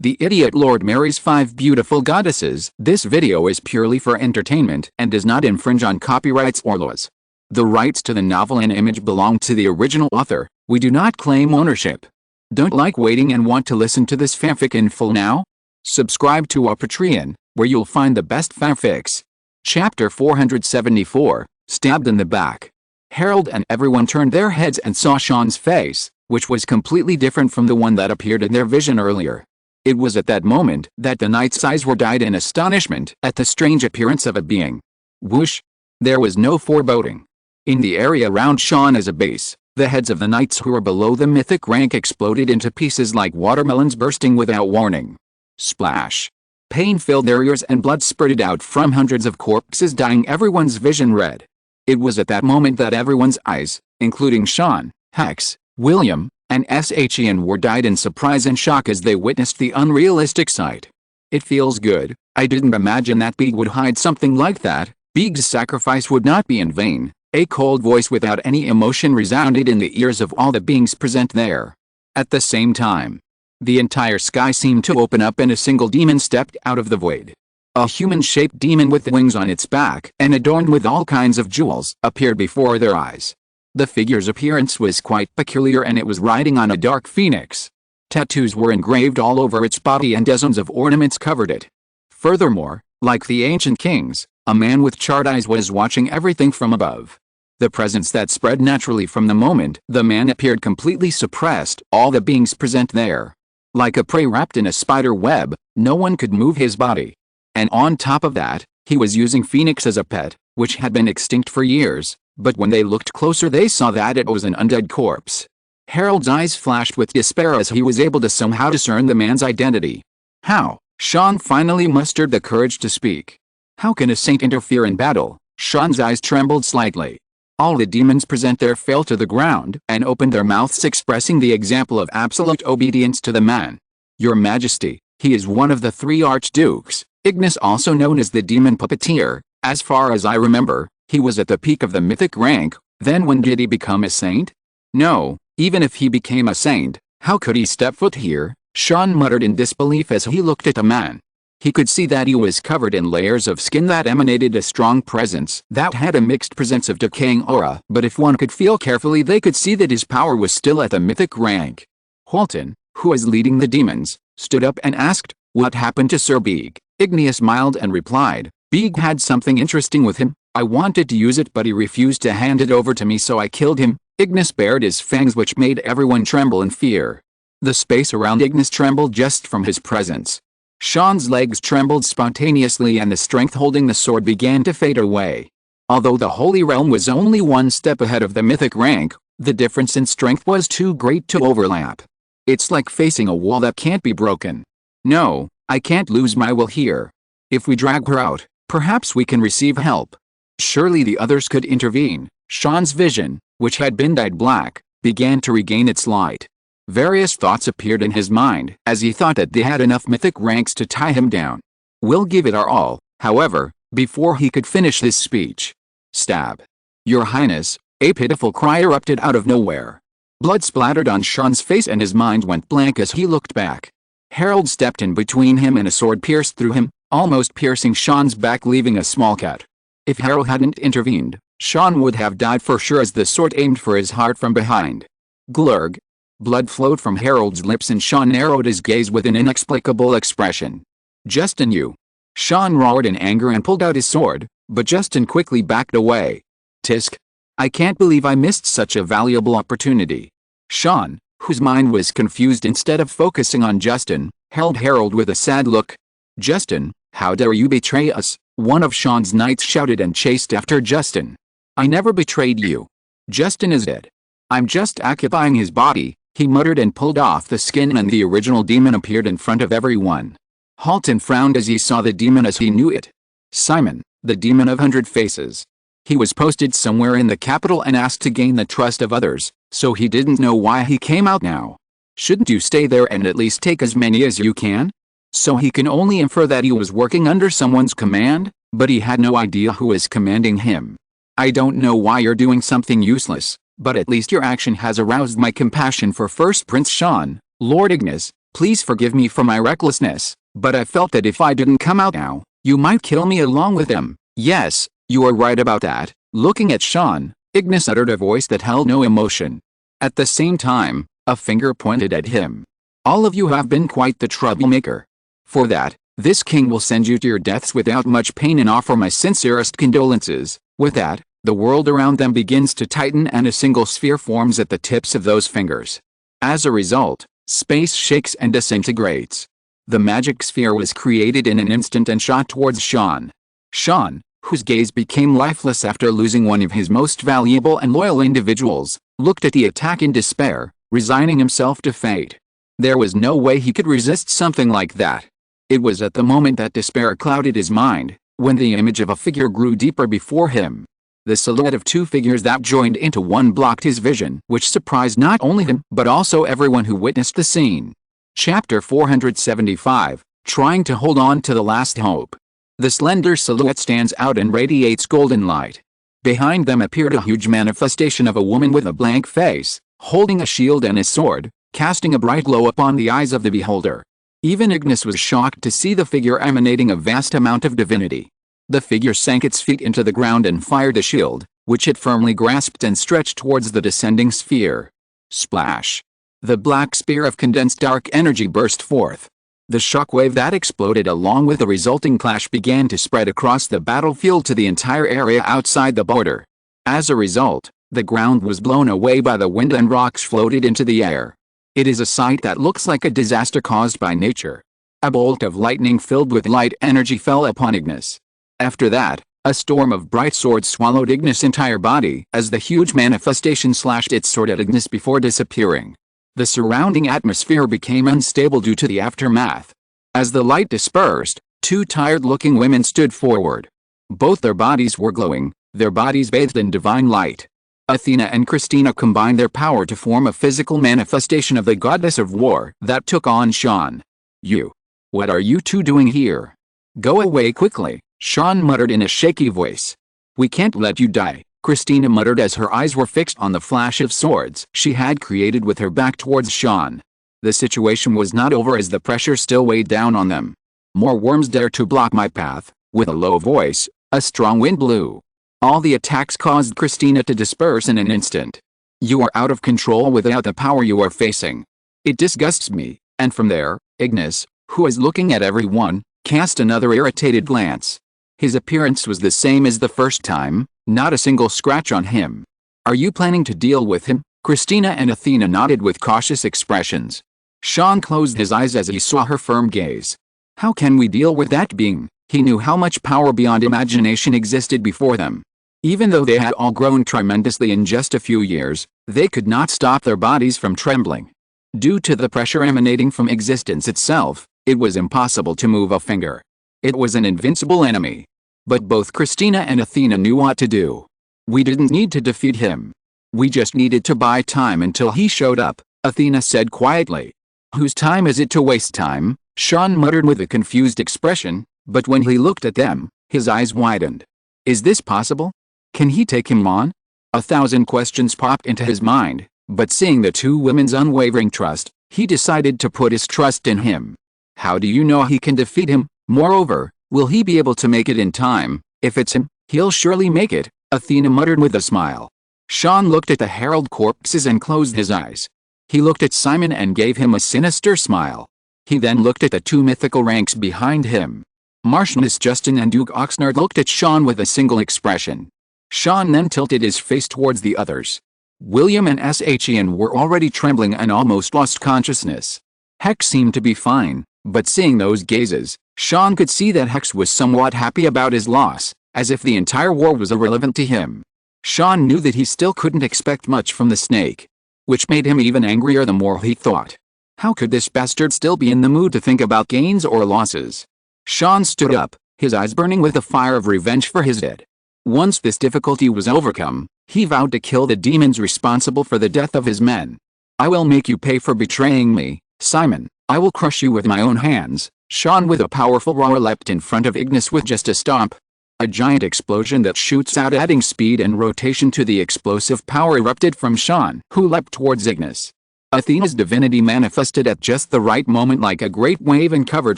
The idiot Lord marries 5 beautiful goddesses. This video is purely for entertainment and does not infringe on copyrights or laws. The rights to the novel and image belong to the original author. We do not claim ownership. Don't like waiting and want to listen to this fanfic in full now? Subscribe to our Patreon, where you'll find the best fanfics. Chapter 474, Stabbed in the Back. Harold and everyone turned their heads and saw Sean's face, which was completely different from the one that appeared in their vision earlier. It was at that moment that the knight's eyes were wide in astonishment at the strange appearance of a being. Whoosh! There was no foreboding. In the area around Sean as a base, the heads of the knights who were below the mythic rank exploded into pieces like watermelons bursting without warning. Splash! Pain filled their ears and blood spurted out from hundreds of corpses, dyeing everyone's vision red. It was at that moment that everyone's eyes, including Sean, Hex, William, and Shn, were dyed in surprise and shock as they witnessed the unrealistic sight. It feels good. I didn't imagine that Beeg would hide something like that. Beeg's sacrifice would not be in vain. A cold voice without any emotion resounded in the ears of all the beings present there. At the same time, the entire sky seemed to open up and a single demon stepped out of the void. A human-shaped demon with wings on its back and adorned with all kinds of jewels appeared before their eyes. The figure's appearance was quite peculiar, and it was riding on a dark phoenix. Tattoos were engraved all over its body and dozens of ornaments covered it. Furthermore, like the ancient kings, a man with charred eyes was watching everything from above. The presence that spread naturally from the moment the man appeared completely suppressed all the beings present there. Like a prey wrapped in a spider web, no one could move his body. And on top of that, he was using Phoenix as a pet, which had been extinct for years. But when they looked closer, they saw that it was an undead corpse. Harold's eyes flashed with despair as he was able to somehow discern the man's identity. How? Sean finally mustered the courage to speak. How can a saint interfere in battle? Sean's eyes trembled slightly. All the demons present there fell to the ground and opened their mouths, expressing the example of absolute obedience to the man. Your Majesty, he is one of the 3 archdukes, Ignis, also known as the demon puppeteer. As far as I remember, he was at the peak of the mythic rank. Then when did he become a saint? No, even if he became a saint, how could he step foot here? Sean muttered in disbelief as he looked at the man. He could see that he was covered in layers of skin that emanated a strong presence that had a mixed presence of decaying aura. But if one could feel carefully, they could see that his power was still at the mythic rank. Halton, who was leading the demons, stood up and asked, "What happened to Sir Beeg?" Ignis smiled and replied, "Beeg had something interesting with him. I wanted to use it, but he refused to hand it over to me, so I killed him." Ignis bared his fangs, which made everyone tremble in fear. The space around Ignis trembled just from his presence. Sean's legs trembled spontaneously and the strength holding the sword began to fade away. Although the Holy Realm was only 1 step ahead of the mythic rank, the difference in strength was too great to overlap. It's like facing a wall that can't be broken. No, I can't lose my will here. If we drag her out, perhaps we can receive help. Surely the others could intervene. Sean's vision, which had been dyed black, began to regain its light. Various thoughts appeared in his mind as he thought that they had enough mythic ranks to tie him down. We'll give it our all. However, before he could finish this speech, stab. Your Highness, a pitiful cry erupted out of nowhere. Blood splattered on Sean's face and his mind went blank as he looked back. Harold stepped in between him and a sword pierced through him, almost piercing Sean's back, leaving a small cut. If Harold hadn't intervened, Sean would have died for sure as the sword aimed for his heart from behind. Glurg. Blood flowed from Harold's lips and Sean narrowed his gaze with an inexplicable expression. Justin, you! Sean roared in anger and pulled out his sword, but Justin quickly backed away. Tisk! I can't believe I missed such a valuable opportunity. Sean, whose mind was confused instead of focusing on Justin, held Harold with a sad look. Justin, how dare you betray us? One of Sean's knights shouted and chased after Justin. I never betrayed you. Justin is dead. I'm just occupying his body, he muttered and pulled off the skin, and the original demon appeared in front of everyone. Halton frowned as he saw the demon as he knew it. Simon, the demon of 100 faces. He was posted somewhere in the capital and asked to gain the trust of others, so he didn't know why he came out now. Shouldn't you stay there and at least take as many as you can? So he can only infer that he was working under someone's command, but he had no idea who was commanding him. I don't know why you're doing something useless, but at least your action has aroused my compassion for First Prince Sean. Lord Ignis, Please forgive me for my recklessness, but I felt that if I didn't come out now, you might kill me along with him. Yes, you are right about that. Looking at Sean, Ignis uttered a voice that held no emotion. At the same time, a finger pointed at him. All of you have been quite the troublemaker. For that, this king will send you to your deaths without much pain and offer my sincerest condolences. With that, the world around them begins to tighten and a single sphere forms at the tips of those fingers. As a result, space shakes and disintegrates. The magic sphere was created in an instant and shot towards Sean. Sean, whose gaze became lifeless after losing one of his most valuable and loyal individuals, looked at the attack in despair, resigning himself to fate. There was no way he could resist something like that. It was at the moment that despair clouded his mind, when the image of a figure grew deeper before him. The silhouette of two figures that joined into one blocked his vision, which surprised not only him but also everyone who witnessed the scene. Chapter 475, Trying to Hold On to the Last Hope. The slender silhouette stands out and radiates golden light. Behind them appeared a huge manifestation of a woman with a blank face, holding a shield and a sword, casting a bright glow upon the eyes of the beholder. Even Ignis was shocked to see the figure emanating a vast amount of divinity. The figure sank its feet into the ground and fired a shield, which it firmly grasped and stretched towards the descending sphere. Splash! The black spear of condensed dark energy burst forth. The shockwave that exploded along with the resulting clash began to spread across the battlefield to the entire area outside the border. As a result, the ground was blown away by the wind and rocks floated into the air. It is a sight that looks like a disaster caused by nature. A bolt of lightning filled with light energy fell upon Ignis. After that, a storm of bright swords swallowed Ignis' entire body as the huge manifestation slashed its sword at Ignis before disappearing. The surrounding atmosphere became unstable due to the aftermath. As the light dispersed, two tired-looking women stood forward. Both their bodies were glowing, their bodies bathed in divine light. Athena and Christina combined their power to form a physical manifestation of the goddess of war that took on Sean. "You. What are you two doing here? Go away quickly," Sean muttered in a shaky voice. "We can't let you die," Christina muttered as her eyes were fixed on the flash of swords she had created with her back towards Sean. The situation was not over as the pressure still weighed down on them. "More worms dare to block my path." With a low voice, a strong wind blew. All the attacks caused Christina to disperse in an instant. "You are out of control without the power you are facing. It disgusts me." And from there, Ignis, who was looking at everyone, cast another irritated glance. His appearance was the same as the first time, not a single scratch on him. "Are you planning to deal with him?" Christina and Athena nodded with cautious expressions. Sean closed his eyes as he saw her firm gaze. How can we deal with that being? He knew how much power beyond imagination existed before them. Even though they had all grown tremendously in just a few years, they could not stop their bodies from trembling. Due to the pressure emanating from existence itself, it was impossible to move a finger. It was an invincible enemy. But both Christina and Athena knew what to do. "We didn't need to defeat him. We just needed to buy time until he showed up," Athena said quietly. "Whose time is it to waste time?" Sean muttered with a confused expression, but when he looked at them, his eyes widened. "Is this possible? Can he take him on?" 1,000 questions popped into his mind, but seeing the two women's unwavering trust, he decided to put his trust in him. "How do you know he can defeat him? Moreover, will he be able to make it in time? If it's him, he'll surely make it," Athena muttered with a smile. Sean looked at the herald corpses and closed his eyes. He looked at Simon and gave him a sinister smile. He then looked at the two mythical ranks behind him. Marcius Justin and Duke Oxnard looked at Sean with a single expression. Sean then tilted his face towards the others. William and Shan were already trembling and almost lost consciousness. Hex seemed to be fine, but seeing those gazes, Sean could see that Hex was somewhat happy about his loss, as if the entire war was irrelevant to him. Sean knew that he still couldn't expect much from the snake, which made him even angrier the more he thought. How could this bastard still be in the mood to think about gains or losses? Sean stood up, his eyes burning with the fire of revenge for his dead. Once this difficulty was overcome, he vowed to kill the demons responsible for the death of his men. "I will make you pay for betraying me, Simon. I will crush you with my own hands." Sean with a powerful roar leapt in front of Ignis with just a stomp. A giant explosion that shoots out adding speed and rotation to the explosive power erupted from Sean, who leapt towards Ignis. Athena's divinity manifested at just the right moment like a great wave and covered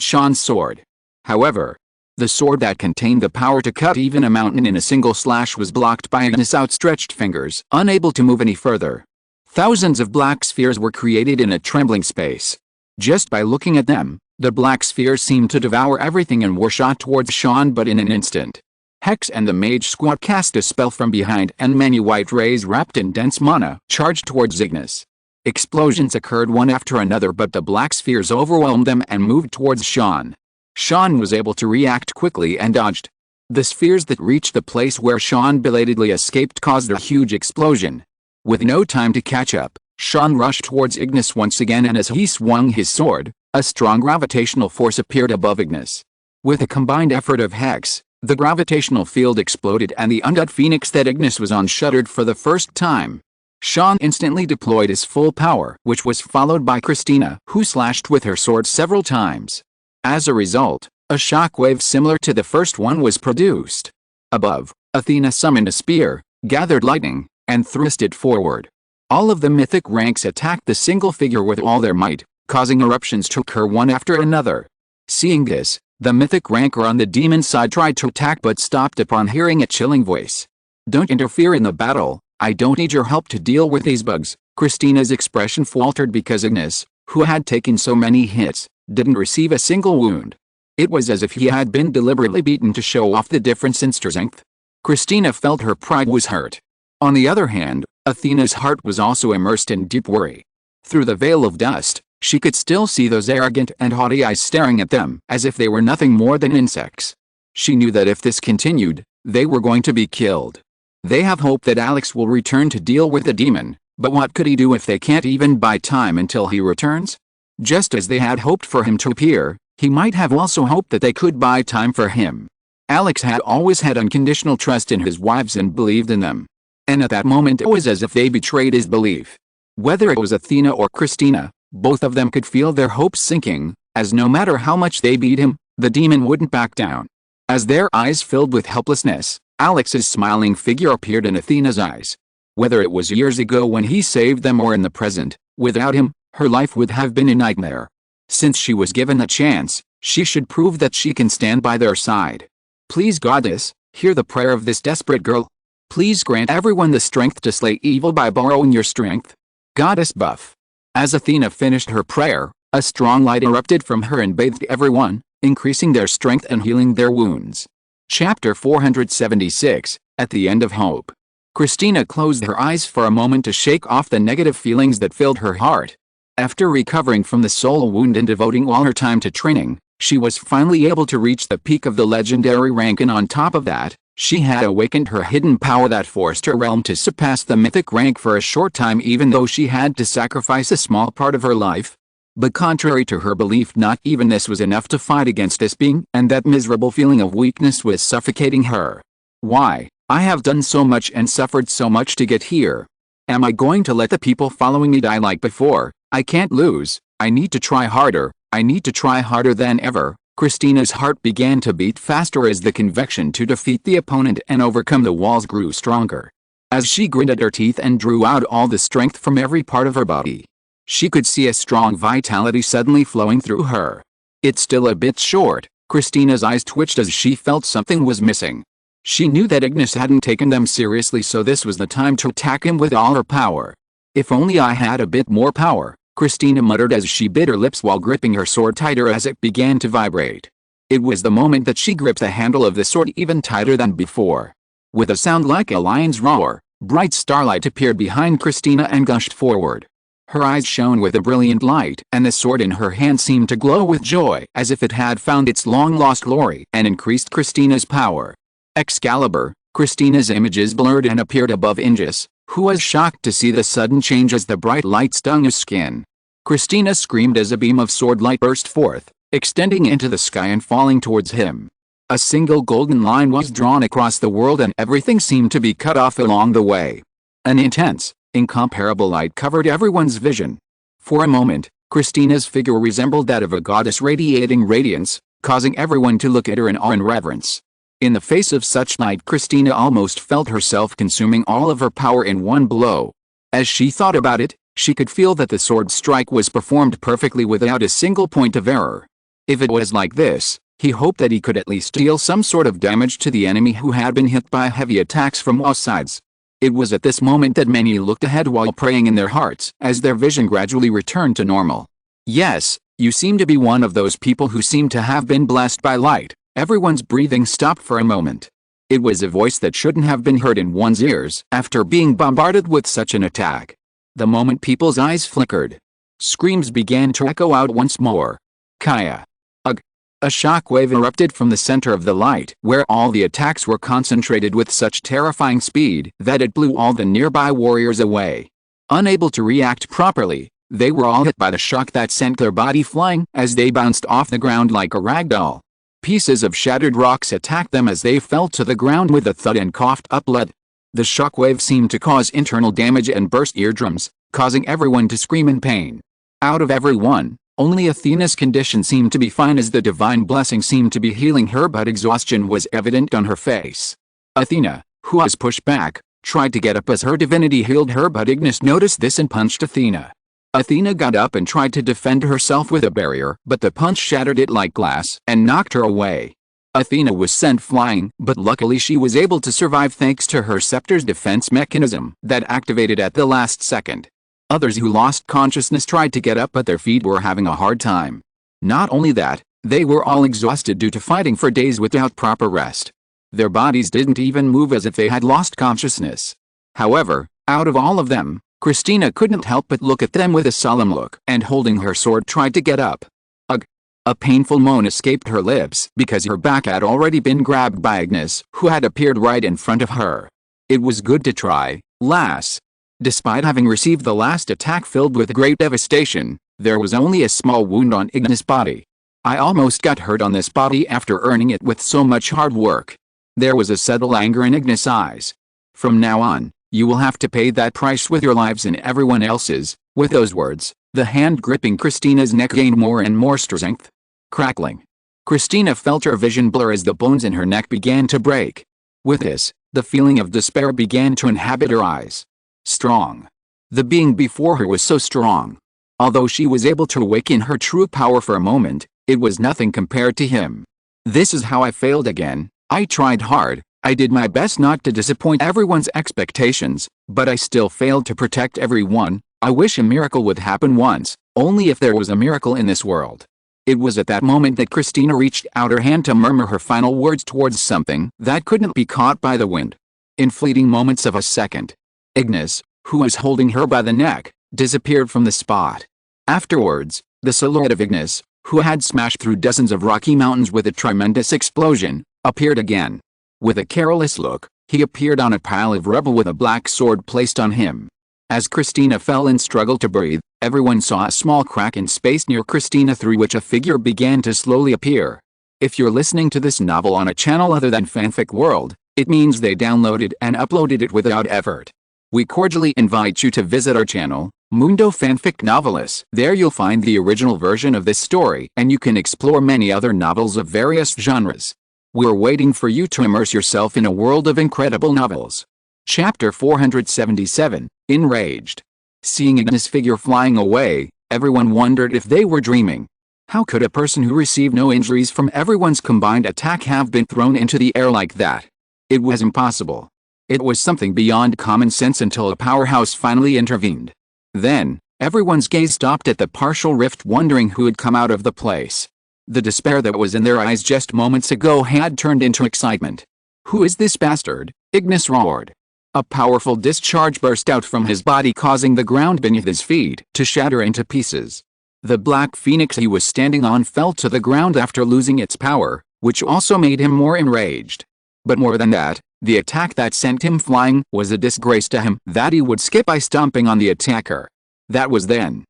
Sean's sword. However, the sword that contained the power to cut even a mountain in a single slash was blocked by Ignis' outstretched fingers, unable to move any further. Thousands of black spheres were created in a trembling space. Just by looking at them, the black spheres seemed to devour everything and were shot towards Sean but in an instant. Hex and the mage squad cast a spell from behind and many white rays wrapped in dense mana charged towards Ignis. Explosions occurred one after another but the black spheres overwhelmed them and moved towards Sean. Sean was able to react quickly and dodged. The spheres that reached the place where Sean belatedly escaped caused a huge explosion. With no time to catch up, Sean rushed towards Ignis once again and as he swung his sword, a strong gravitational force appeared above Ignis. With a combined effort of Hex, the gravitational field exploded and the undead phoenix that Ignis was on shuddered for the first time. Sean instantly deployed his full power, which was followed by Christina, who slashed with her sword several times. As a result, a shockwave similar to the first one was produced. Above, Athena summoned a spear, gathered lightning, and thrust it forward. All of the mythic ranks attacked the single figure with all their might, causing eruptions to occur one after another. Seeing this, the mythic ranker on the demon side tried to attack but stopped upon hearing a chilling voice. "Don't interfere in the battle, I don't need your help to deal with these bugs." Christina's expression faltered because Ignis, who had taken so many hits, didn't receive a single wound. It was as if he had been deliberately beaten to show off the difference in strength. Christina felt her pride was hurt. On the other hand, Athena's heart was also immersed in deep worry. Through the veil of dust, she could still see those arrogant and haughty eyes staring at them as if they were nothing more than insects. She knew that if this continued, they were going to be killed. They have hope that Alex will return to deal with the demon, but what could he do if they can't even buy time until he returns? Just as they had hoped for him to appear, he might have also hoped that they could buy time for him. Alex had always had unconditional trust in his wives and believed in them. And at that moment it was as if they betrayed his belief. Whether it was Athena or Christina, both of them could feel their hopes sinking, as no matter how much they beat him, the demon wouldn't back down. As their eyes filled with helplessness, Alex's smiling figure appeared in Athena's eyes. Whether it was years ago when he saved them or in the present, without him, her life would have been a nightmare. Since she was given a chance, she should prove that she can stand by their side. Please Goddess, hear the prayer of this desperate girl. Please grant everyone the strength to slay evil by borrowing your strength. Goddess buff. As Athena finished her prayer, a strong light erupted from her and bathed everyone, increasing their strength and healing their wounds. Chapter 476, At the End of Hope. Christina closed her eyes for a moment to shake off the negative feelings that filled her heart. After recovering from the soul wound and devoting all her time to training, she was finally able to reach the peak of the legendary rank, and on top of that, she had awakened her hidden power that forced her realm to surpass the mythic rank for a short time, even though she had to sacrifice a small part of her life. But contrary to her belief, not even this was enough to fight against this being, and that miserable feeling of weakness was suffocating her. Why? I have done so much and suffered so much to get here. Am I going to let the people following me die like before? I can't lose. I need to try harder. I need to try harder than ever. Christina's heart began to beat faster as the conviction to defeat the opponent and overcome the walls grew stronger. As she gritted her teeth and drew out all the strength from every part of her body, she could see a strong vitality suddenly flowing through her. It's still a bit short. Christina's eyes twitched as she felt something was missing. She knew that Ignis hadn't taken them seriously, so this was the time to attack him with all her power. If only I had a bit more power, Christina muttered as she bit her lips while gripping her sword tighter as it began to vibrate. It was the moment that she gripped the handle of the sword even tighter than before. With a sound like a lion's roar, bright starlight appeared behind Christina and gushed forward. Her eyes shone with a brilliant light, and the sword in her hand seemed to glow with joy, as if it had found its long-lost glory and increased Christina's power. Excalibur. Christina's images blurred and appeared above Ingis, who was shocked to see the sudden change as the bright light stung his skin. Christina screamed as a beam of sword light burst forth, extending into the sky and falling towards him. A single golden line was drawn across the world and everything seemed to be cut off along the way. An intense, incomparable light covered everyone's vision. For a moment, Christina's figure resembled that of a goddess radiating radiance, causing everyone to look at her in awe and reverence. In the face of such light, Christina almost felt herself consuming all of her power in one blow. As she thought about it, She could feel that the sword strike was performed perfectly without a single point of error. If it was like this, he hoped that he could at least deal some sort of damage to the enemy who had been hit by heavy attacks from all sides. It was at this moment that many looked ahead while praying in their hearts as their vision gradually returned to normal. Yes, you seem to be one of those people who seem to have been blessed by light. Everyone's breathing stopped for a moment. It was a voice that shouldn't have been heard in one's ears after being bombarded with such an attack. The moment people's eyes flickered, screams began to echo out once more. Kaya. Ugh. A shockwave erupted from the center of the light, where all the attacks were concentrated with such terrifying speed that it blew all the nearby warriors away. Unable to react properly, they were all hit by the shock that sent their body flying as they bounced off the ground like a rag doll. Pieces of shattered rocks attacked them as they fell to the ground with a thud and coughed up blood. The shockwave seemed to cause internal damage and burst eardrums, causing everyone to scream in pain. Out of everyone, only Athena's condition seemed to be fine as the divine blessing seemed to be healing her, but exhaustion was evident on her face. Athena, who was pushed back, tried to get up as her divinity healed her, but Ignis noticed this and punched Athena. Athena got up and tried to defend herself with a barrier, but the punch shattered it like glass and knocked her away. Athena was sent flying, but luckily she was able to survive thanks to her scepter's defense mechanism that activated at the last second. Others who lost consciousness tried to get up, but their feet were having a hard time. Not only that, they were all exhausted due to fighting for days without proper rest. Their bodies didn't even move as if they had lost consciousness. However, out of all of them, Christina couldn't help but look at them with a solemn look, and holding her sword tried to get up. Ugh! A painful moan escaped her lips because her back had already been grabbed by Ignis, who had appeared right in front of her. It was good to try, lass. Despite having received the last attack filled with great devastation, there was only a small wound on Ignis' body. I almost got hurt on this body after earning it with so much hard work. There was a subtle anger in Ignis' eyes. From now on, you will have to pay that price with your lives and everyone else's. With those words, the hand gripping Christina's neck gained more and more strength. Crackling. Christina felt her vision blur as the bones in her neck began to break. With this, the feeling of despair began to inhabit her eyes. Strong. The being before her was so strong. Although she was able to awaken her true power for a moment, it was nothing compared to him. This is how I failed again. I tried hard, I did my best not to disappoint everyone's expectations, but I still failed to protect everyone. I wish a miracle would happen once, only if there was a miracle in this world. It was at that moment that Christina reached out her hand to murmur her final words towards something that couldn't be caught by the wind. In fleeting moments of a second, Ignis, who was holding her by the neck, disappeared from the spot. Afterwards, the silhouette of Ignis, who had smashed through dozens of rocky mountains with a tremendous explosion, appeared again. With a careless look, he appeared on a pile of rubble with a black sword placed on him. As Christina fell and struggled to breathe, everyone saw a small crack in space near Christina through which a figure began to slowly appear. If you're listening to this novel on a channel other than Fanfic World, it means they downloaded and uploaded it without effort. We cordially invite you to visit our channel, Mundo Fanfic Novelis. There you'll find the original version of this story, and you can explore many other novels of various genres. We're waiting for you to immerse yourself in a world of incredible novels. Chapter 477, Enraged. Seeing Ignis' figure flying away, everyone wondered if they were dreaming. How could a person who received no injuries from everyone's combined attack have been thrown into the air like that? It was impossible. It was something beyond common sense until a powerhouse finally intervened. Then, everyone's gaze stopped at the partial rift, wondering who had come out of the place. The despair that was in their eyes just moments ago had turned into excitement. "Who is this bastard?" Ignis roared. A powerful discharge burst out from his body, causing the ground beneath his feet to shatter into pieces. The black phoenix he was standing on fell to the ground after losing its power, which also made him more enraged. But more than that, the attack that sent him flying was a disgrace to him that he would skip by stomping on the attacker. That was then.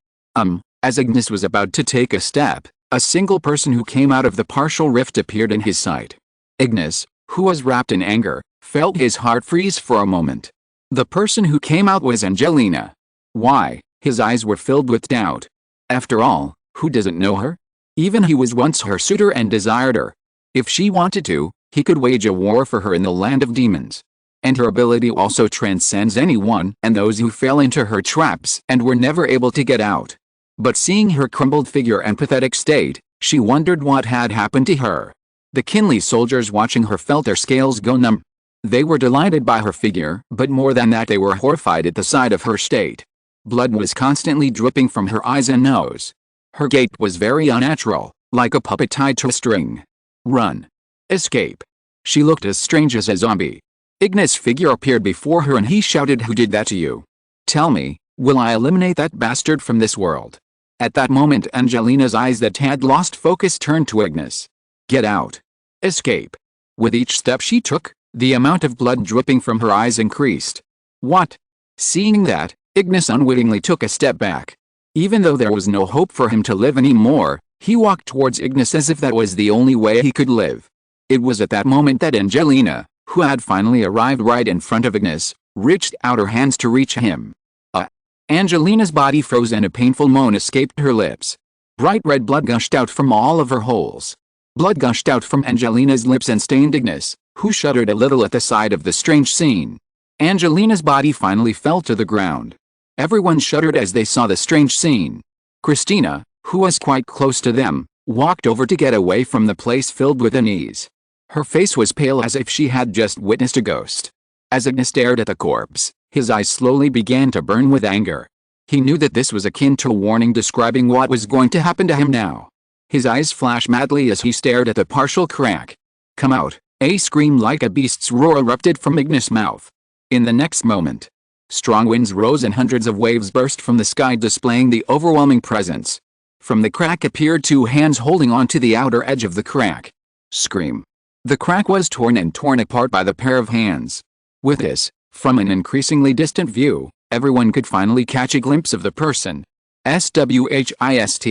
As Ignis was about to take a step, a single person who came out of the partial rift appeared in his sight. Ignis, who was wrapped in anger, felt his heart freeze for a moment. The person who came out was Angelina. Why? His eyes were filled with doubt. After all, who doesn't know her? Even he was once her suitor and desired her. If she wanted to, he could wage a war for her in the land of demons. And her ability also transcends anyone and those who fell into her traps and were never able to get out. But seeing her crumbled figure and pathetic state, she wondered what had happened to her. The Kinley soldiers watching her felt their scales go numb. They were delighted by her figure, but more than that they were horrified at the sight of her state. Blood was constantly dripping from her eyes and nose. Her gait was very unnatural, like a puppet tied to a string. Run. Escape. She looked as strange as a zombie. Ignis' figure appeared before her and he shouted, "Who did that to you? Tell me, will I eliminate that bastard from this world?" At that moment Angelina's eyes that had lost focus turned to Ignis. Get out. Escape. With each step she took, the amount of blood dripping from her eyes increased. What? Seeing that, Ignis unwittingly took a step back. Even though there was no hope for him to live anymore, he walked towards Ignis as if that was the only way he could live. It was at that moment that Angelina, who had finally arrived right in front of Ignis, reached out her hands to reach him. Angelina's body froze and a painful moan escaped her lips. Bright red blood gushed out from all of her holes. Blood gushed out from Angelina's lips and stained Ignis, who shuddered a little at the sight of the strange scene. Angelina's body finally fell to the ground. Everyone shuddered as they saw the strange scene. Christina, who was quite close to them, walked over to get away from the place filled with unease. Her face was pale as if she had just witnessed a ghost. As Ignis stared at the corpse, his eyes slowly began to burn with anger. He knew that this was akin to a warning describing what was going to happen to him now. His eyes flashed madly as he stared at the partial crack. "Come out!" A scream like a beast's roar erupted from Ignis' mouth. In the next moment, strong winds rose and hundreds of waves burst from the sky displaying the overwhelming presence. From the crack appeared two hands holding on to the outer edge of the crack. Scream. The crack was torn apart by the pair of hands. With this, from an increasingly distant view, everyone could finally catch a glimpse of the person. SWHIST.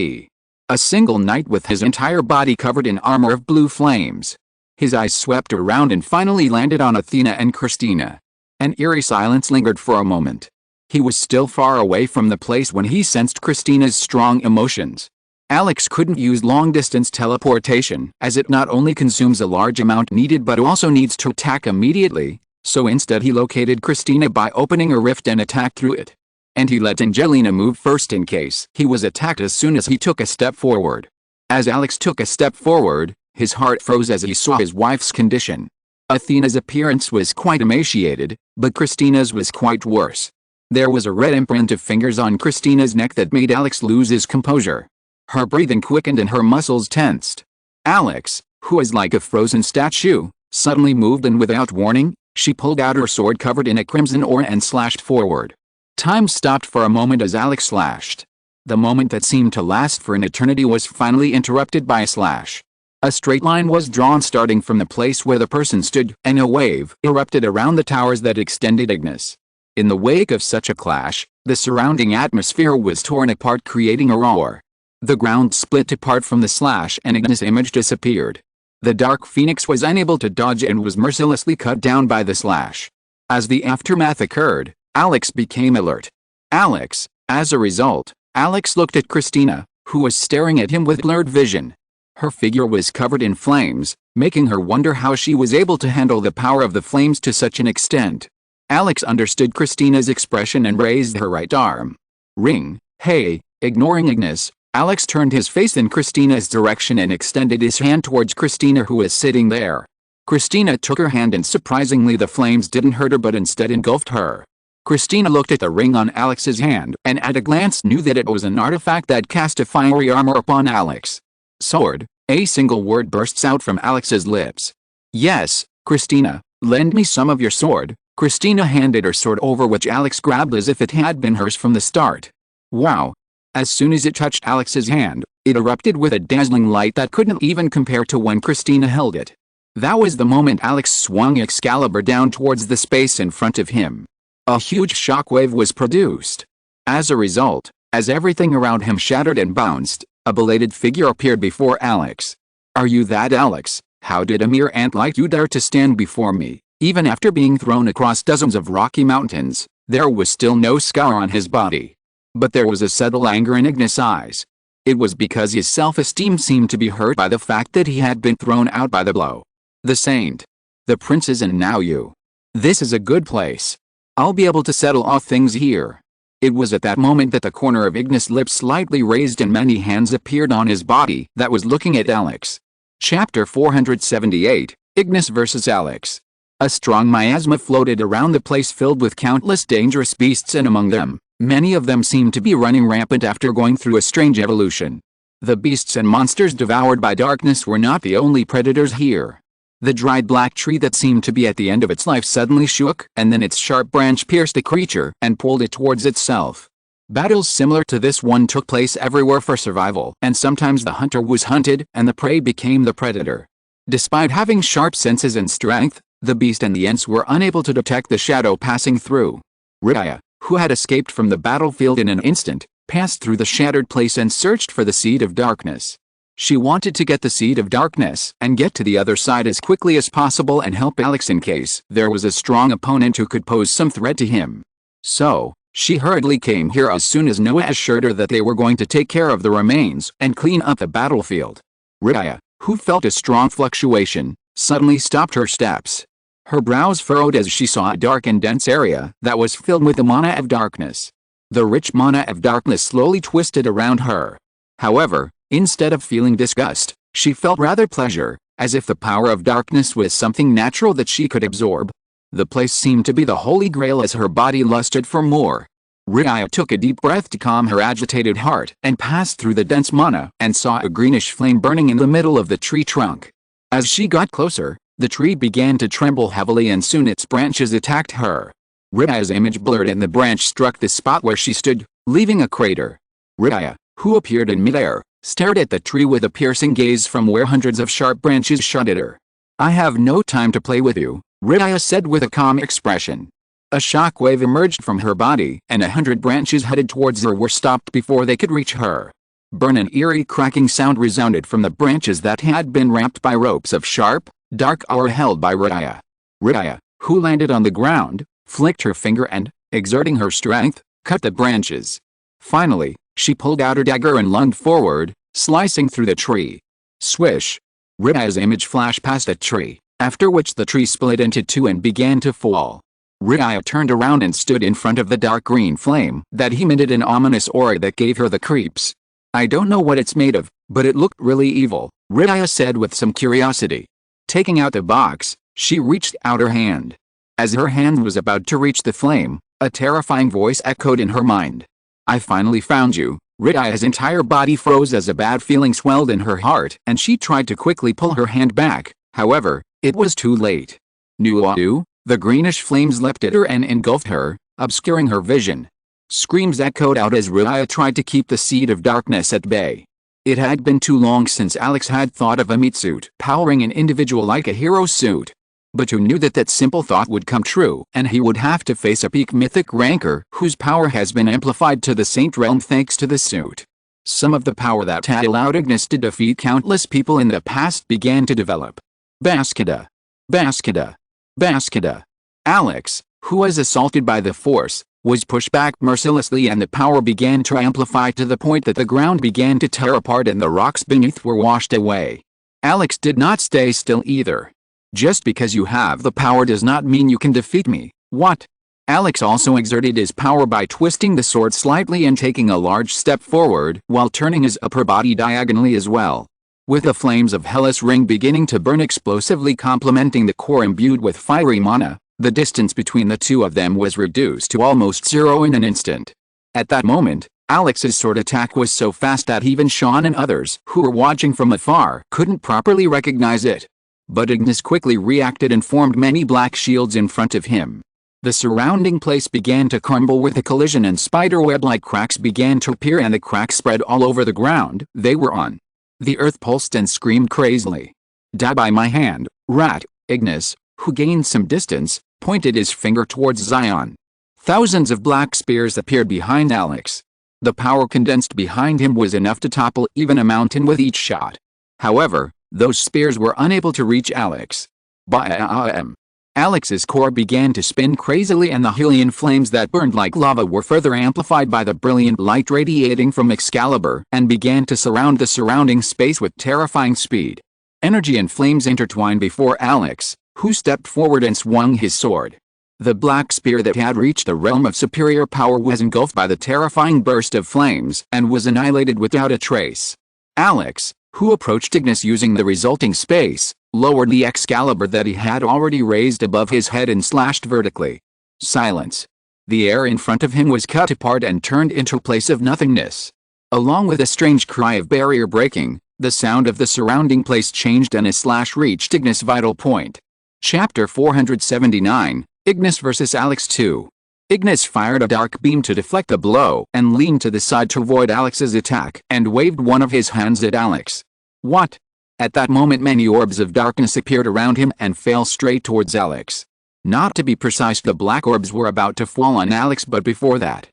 A single knight with his entire body covered in armor of blue flames. His eyes swept around and finally landed on Athena and Christina. An eerie silence lingered for a moment. He was still far away from the place when he sensed Christina's strong emotions. Alex couldn't use long-distance teleportation, as it not only consumes a large amount needed but also needs to attack immediately, so instead he located Christina by opening a rift and attacked through it. And he let Angelina move first in case he was attacked as soon as he took a step forward. As Alex took a step forward, his heart froze as he saw his wife's condition. Athena's appearance was quite emaciated, but Christina's was quite worse. There was a red imprint of fingers on Christina's neck that made Alex lose his composure. Her breathing quickened and her muscles tensed. Alex, who was like a frozen statue, suddenly moved and without warning, she pulled out her sword covered in a crimson ore and slashed forward. Time stopped for a moment as Alex slashed. The moment that seemed to last for an eternity was finally interrupted by a slash. A straight line was drawn starting from the place where the person stood, and a wave erupted around the towers that extended Ignis. In the wake of such a clash, the surrounding atmosphere was torn apart, creating a roar. The ground split apart from the slash and Ignis' image disappeared. The Dark Phoenix was unable to dodge and was mercilessly cut down by the slash. As the aftermath occurred, Alex became alert. As a result, Alex looked at Christina, who was staring at him with blurred vision. Her figure was covered in flames, making her wonder how she was able to handle the power of the flames to such an extent. Alex understood Christina's expression and raised her right arm. Ring. Hey. Ignoring Ignis, Alex turned his face in Christina's direction and extended his hand towards Christina, who was sitting there. Christina took her hand and surprisingly the flames didn't hurt her but instead engulfed her. Christina looked at the ring on Alex's hand and at a glance knew that it was an artifact that cast a fiery armor upon Alex. Sword. A single word bursts out from Alex's lips. Yes, Christina, lend me some of your sword. Christina handed her sword over, which Alex grabbed as if it had been hers from the start. Wow. As soon as it touched Alex's hand, it erupted with a dazzling light that couldn't even compare to when Christina held it. That was the moment Alex swung Excalibur down towards the space in front of him. A huge shockwave was produced. As a result, as everything around him shattered and bounced, a belated figure appeared before Alex. Are you that Alex? How did a mere ant like you dare to stand before me? Even after being thrown across dozens of rocky mountains, there was still no scar on his body. But there was a subtle anger in Ignis' eyes. It was because his self-esteem seemed to be hurt by the fact that he had been thrown out by the blow. The saint. The princes, and now you. This is a good place. I'll be able to settle all things here. It was at that moment that the corner of Ignis' lips slightly raised and many hands appeared on his body that was looking at Alex. Chapter 478, Ignis vs. Alex. A strong miasma floated around the place filled with countless dangerous beasts, and among them, many of them seemed to be running rampant after going through a strange evolution. The beasts and monsters devoured by darkness were not the only predators here. The dried black tree that seemed to be at the end of its life suddenly shook, and then its sharp branch pierced a creature and pulled it towards itself. Battles similar to this one took place everywhere for survival, and sometimes the hunter was hunted and the prey became the predator. Despite having sharp senses and strength, the beast and the ants were unable to detect the shadow passing through. Raya, who had escaped from the battlefield in an instant, passed through the shattered place and searched for the Seed of Darkness. She wanted to get the Seed of Darkness and get to the other side as quickly as possible and help Alex in case there was a strong opponent who could pose some threat to him. So, she hurriedly came here as soon as Noah assured her that they were going to take care of the remains and clean up the battlefield. Raya, who felt a strong fluctuation, suddenly stopped her steps. Her brows furrowed as she saw a dark and dense area that was filled with the mana of darkness. The rich mana of darkness slowly twisted around her. However, instead of feeling disgust, she felt rather pleasure, as if the power of darkness was something natural that she could absorb. The place seemed to be the holy grail as her body lusted for more. Raya took a deep breath to calm her agitated heart and passed through the dense mana and saw a greenish flame burning in the middle of the tree trunk. As she got closer, the tree began to tremble heavily and soon its branches attacked her. Raya's image blurred and the branch struck the spot where she stood, leaving a crater. Raya, who appeared in midair, stared at the tree with a piercing gaze from where hundreds of sharp branches shot at her. "I have no time to play with you," Raya said with a calm expression. A shockwave emerged from her body and 100 branches headed towards her were stopped before they could reach her. Burn, an eerie cracking sound resounded from the branches that had been wrapped by ropes of sharp, dark ore held by Raya. Raya, who landed on the ground, flicked her finger and, exerting her strength, cut the branches. Finally, she pulled out her dagger and lunged forward, slicing through the tree. Swish! Raya's image flashed past the tree, after which the tree split into two and began to fall. Raya turned around and stood in front of the dark green flame that emitted an ominous aura that gave her the creeps. "I don't know what it's made of, but it looked really evil," Raya said with some curiosity. Taking out the box, she reached out her hand. As her hand was about to reach the flame, a terrifying voice echoed in her mind. "I finally found you." Raya's entire body froze as a bad feeling swelled in her heart and she tried to quickly pull her hand back, however, it was too late. "Nuau!" The greenish flames leapt at her and engulfed her, obscuring her vision. Screams echoed out as Raya tried to keep the Seed of Darkness at bay. It had been too long since Alex had thought of a meat suit powering an individual like a hero suit. But who knew that that simple thought would come true and he would have to face a peak mythic ranker whose power has been amplified to the Saint Realm thanks to the suit. Some of the power that had allowed Ignis to defeat countless people in the past began to develop. Baskida! Baskida! Baskida! Alex, who was assaulted by the force, was pushed back mercilessly and the power began to amplify to the point that the ground began to tear apart and the rocks beneath were washed away. Alex did not stay still either. "Just because you have the power does not mean you can defeat me, what?" Alex also exerted his power by twisting the sword slightly and taking a large step forward while turning his upper body diagonally as well. With the flames of Hellas Ring beginning to burn explosively complementing the core imbued with fiery mana, the distance between the two of them was reduced to almost zero in an instant. At that moment, Alex's sword attack was so fast that even Sean and others who were watching from afar couldn't properly recognize it. But Ignis quickly reacted and formed many black shields in front of him. The surrounding place began to crumble with a collision and spiderweb-like cracks began to appear and the cracks spread all over the ground they were on. The earth pulsed and screamed crazily. "Die by my hand, rat!" Ignis, who gained some distance, pointed his finger towards Zion. Thousands of black spears appeared behind Alex. The power condensed behind him was enough to topple even a mountain with each shot. However, those spears were unable to reach Alex. Bam! Alex's core began to spin crazily and the Hylian flames that burned like lava were further amplified by the brilliant light radiating from Excalibur and began to surround the surrounding space with terrifying speed. Energy and flames intertwined before Alex, who stepped forward and swung his sword. The black spear that had reached the realm of superior power was engulfed by the terrifying burst of flames and was annihilated without a trace. Alex, who approached Ignis using the resulting space, lowered the Excalibur that he had already raised above his head and slashed vertically. Silence. The air in front of him was cut apart and turned into a place of nothingness. Along with a strange cry of barrier breaking, the sound of the surrounding place changed and a slash reached Ignis' vital point. Chapter 479, Ignis vs. Alex 2. Ignis fired a dark beam to deflect the blow and leaned to the side to avoid Alex's attack and waved one of his hands at Alex. What? At that moment many orbs of darkness appeared around him and fell straight towards Alex. Not to be precise, the black orbs were about to fall on Alex, but before that.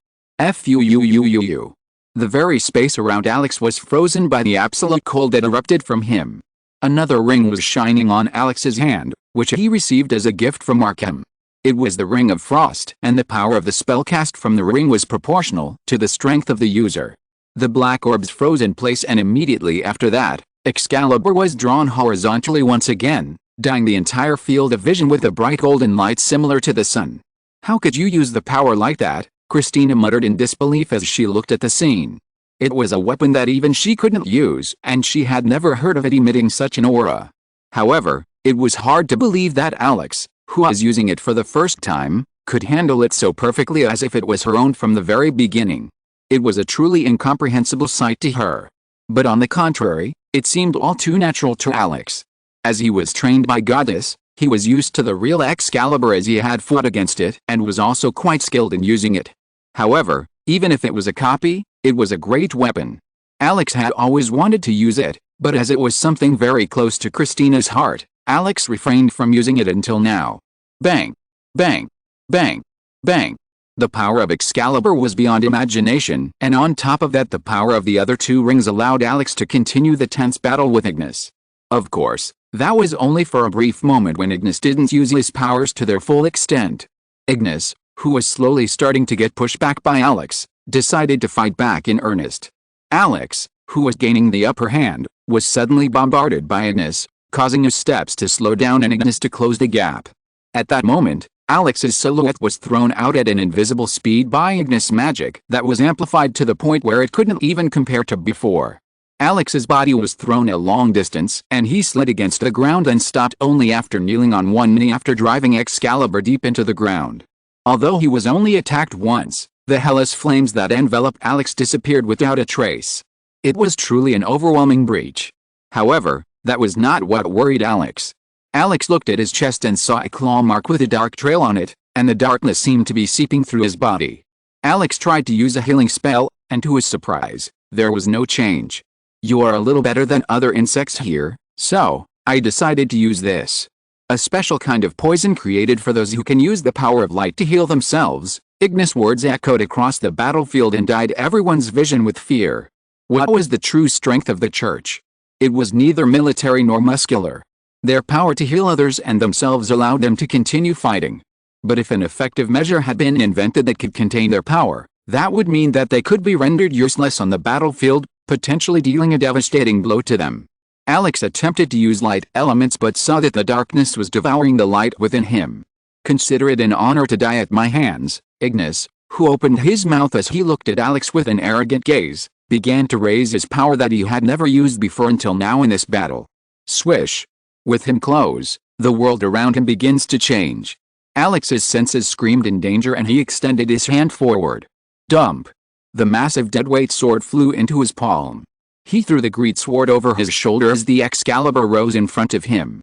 The very space around Alex was frozen by the absolute cold that erupted from him. Another ring was shining on Alex's hand, which he received as a gift from Arkham. It was the Ring of Frost, and the power of the spell cast from the ring was proportional to the strength of the user. The black orbs froze in place, and immediately after that, Excalibur was drawn horizontally once again, dyeing the entire field of vision with a bright golden light similar to the sun. How could you use the power like that? Christina muttered in disbelief as she looked at the scene. It was a weapon that even she couldn't use, and she had never heard of it emitting such an aura. However, it was hard to believe that Alex, who was using it for the first time, could handle it so perfectly as if it was her own from the very beginning. It was a truly incomprehensible sight to her. But on the contrary, it seemed all too natural to Alex. As he was trained by Goddess, he was used to the real Excalibur as he had fought against it and was also quite skilled in using it. However, even if it was a copy, it was a great weapon. Alex had always wanted to use it, but as it was something very close to Christina's heart, Alex refrained from using it until now. Bang! Bang! Bang! Bang! The power of Excalibur was beyond imagination, and on top of that the power of the other two rings allowed Alex to continue the tense battle with Ignis. Of course, that was only for a brief moment when Ignis didn't use his powers to their full extent. Ignis, who was slowly starting to get pushed back by Alex, decided to fight back in earnest. Alex, who was gaining the upper hand, was suddenly bombarded by Ignis, causing his steps to slow down and Ignis to close the gap. At that moment, Alex's silhouette was thrown out at an invisible speed by Ignis' magic that was amplified to the point where it couldn't even compare to before. Alex's body was thrown a long distance, and he slid against the ground and stopped only after kneeling on one knee after driving Excalibur deep into the ground. Although he was only attacked once, the hellish flames that enveloped Alex disappeared without a trace. It was truly an overwhelming breach. However, that was not what worried Alex. Alex looked at his chest and saw a claw mark with a dark trail on it, and the darkness seemed to be seeping through his body. Alex tried to use a healing spell, and to his surprise, there was no change. You are a little better than other insects here, so I decided to use this. A special kind of poison created for those who can use the power of light to heal themselves. Ignis' words echoed across the battlefield and dyed everyone's vision with fear. What was the true strength of the church? It was neither military nor muscular. Their power to heal others and themselves allowed them to continue fighting. But if an effective measure had been invented that could contain their power, that would mean that they could be rendered useless on the battlefield, potentially dealing a devastating blow to them. Alex attempted to use light elements but saw that the darkness was devouring the light within him. Consider it an honor to die at my hands. Ignis, who opened his mouth as he looked at Alex with an arrogant gaze, began to raise his power that he had never used before until now in this battle. Swish! With him close, the world around him begins to change. Alex's senses screamed in danger and he extended his hand forward. Dump! The massive deadweight sword flew into his palm. He threw the great sword over his shoulder as the Excalibur rose in front of him.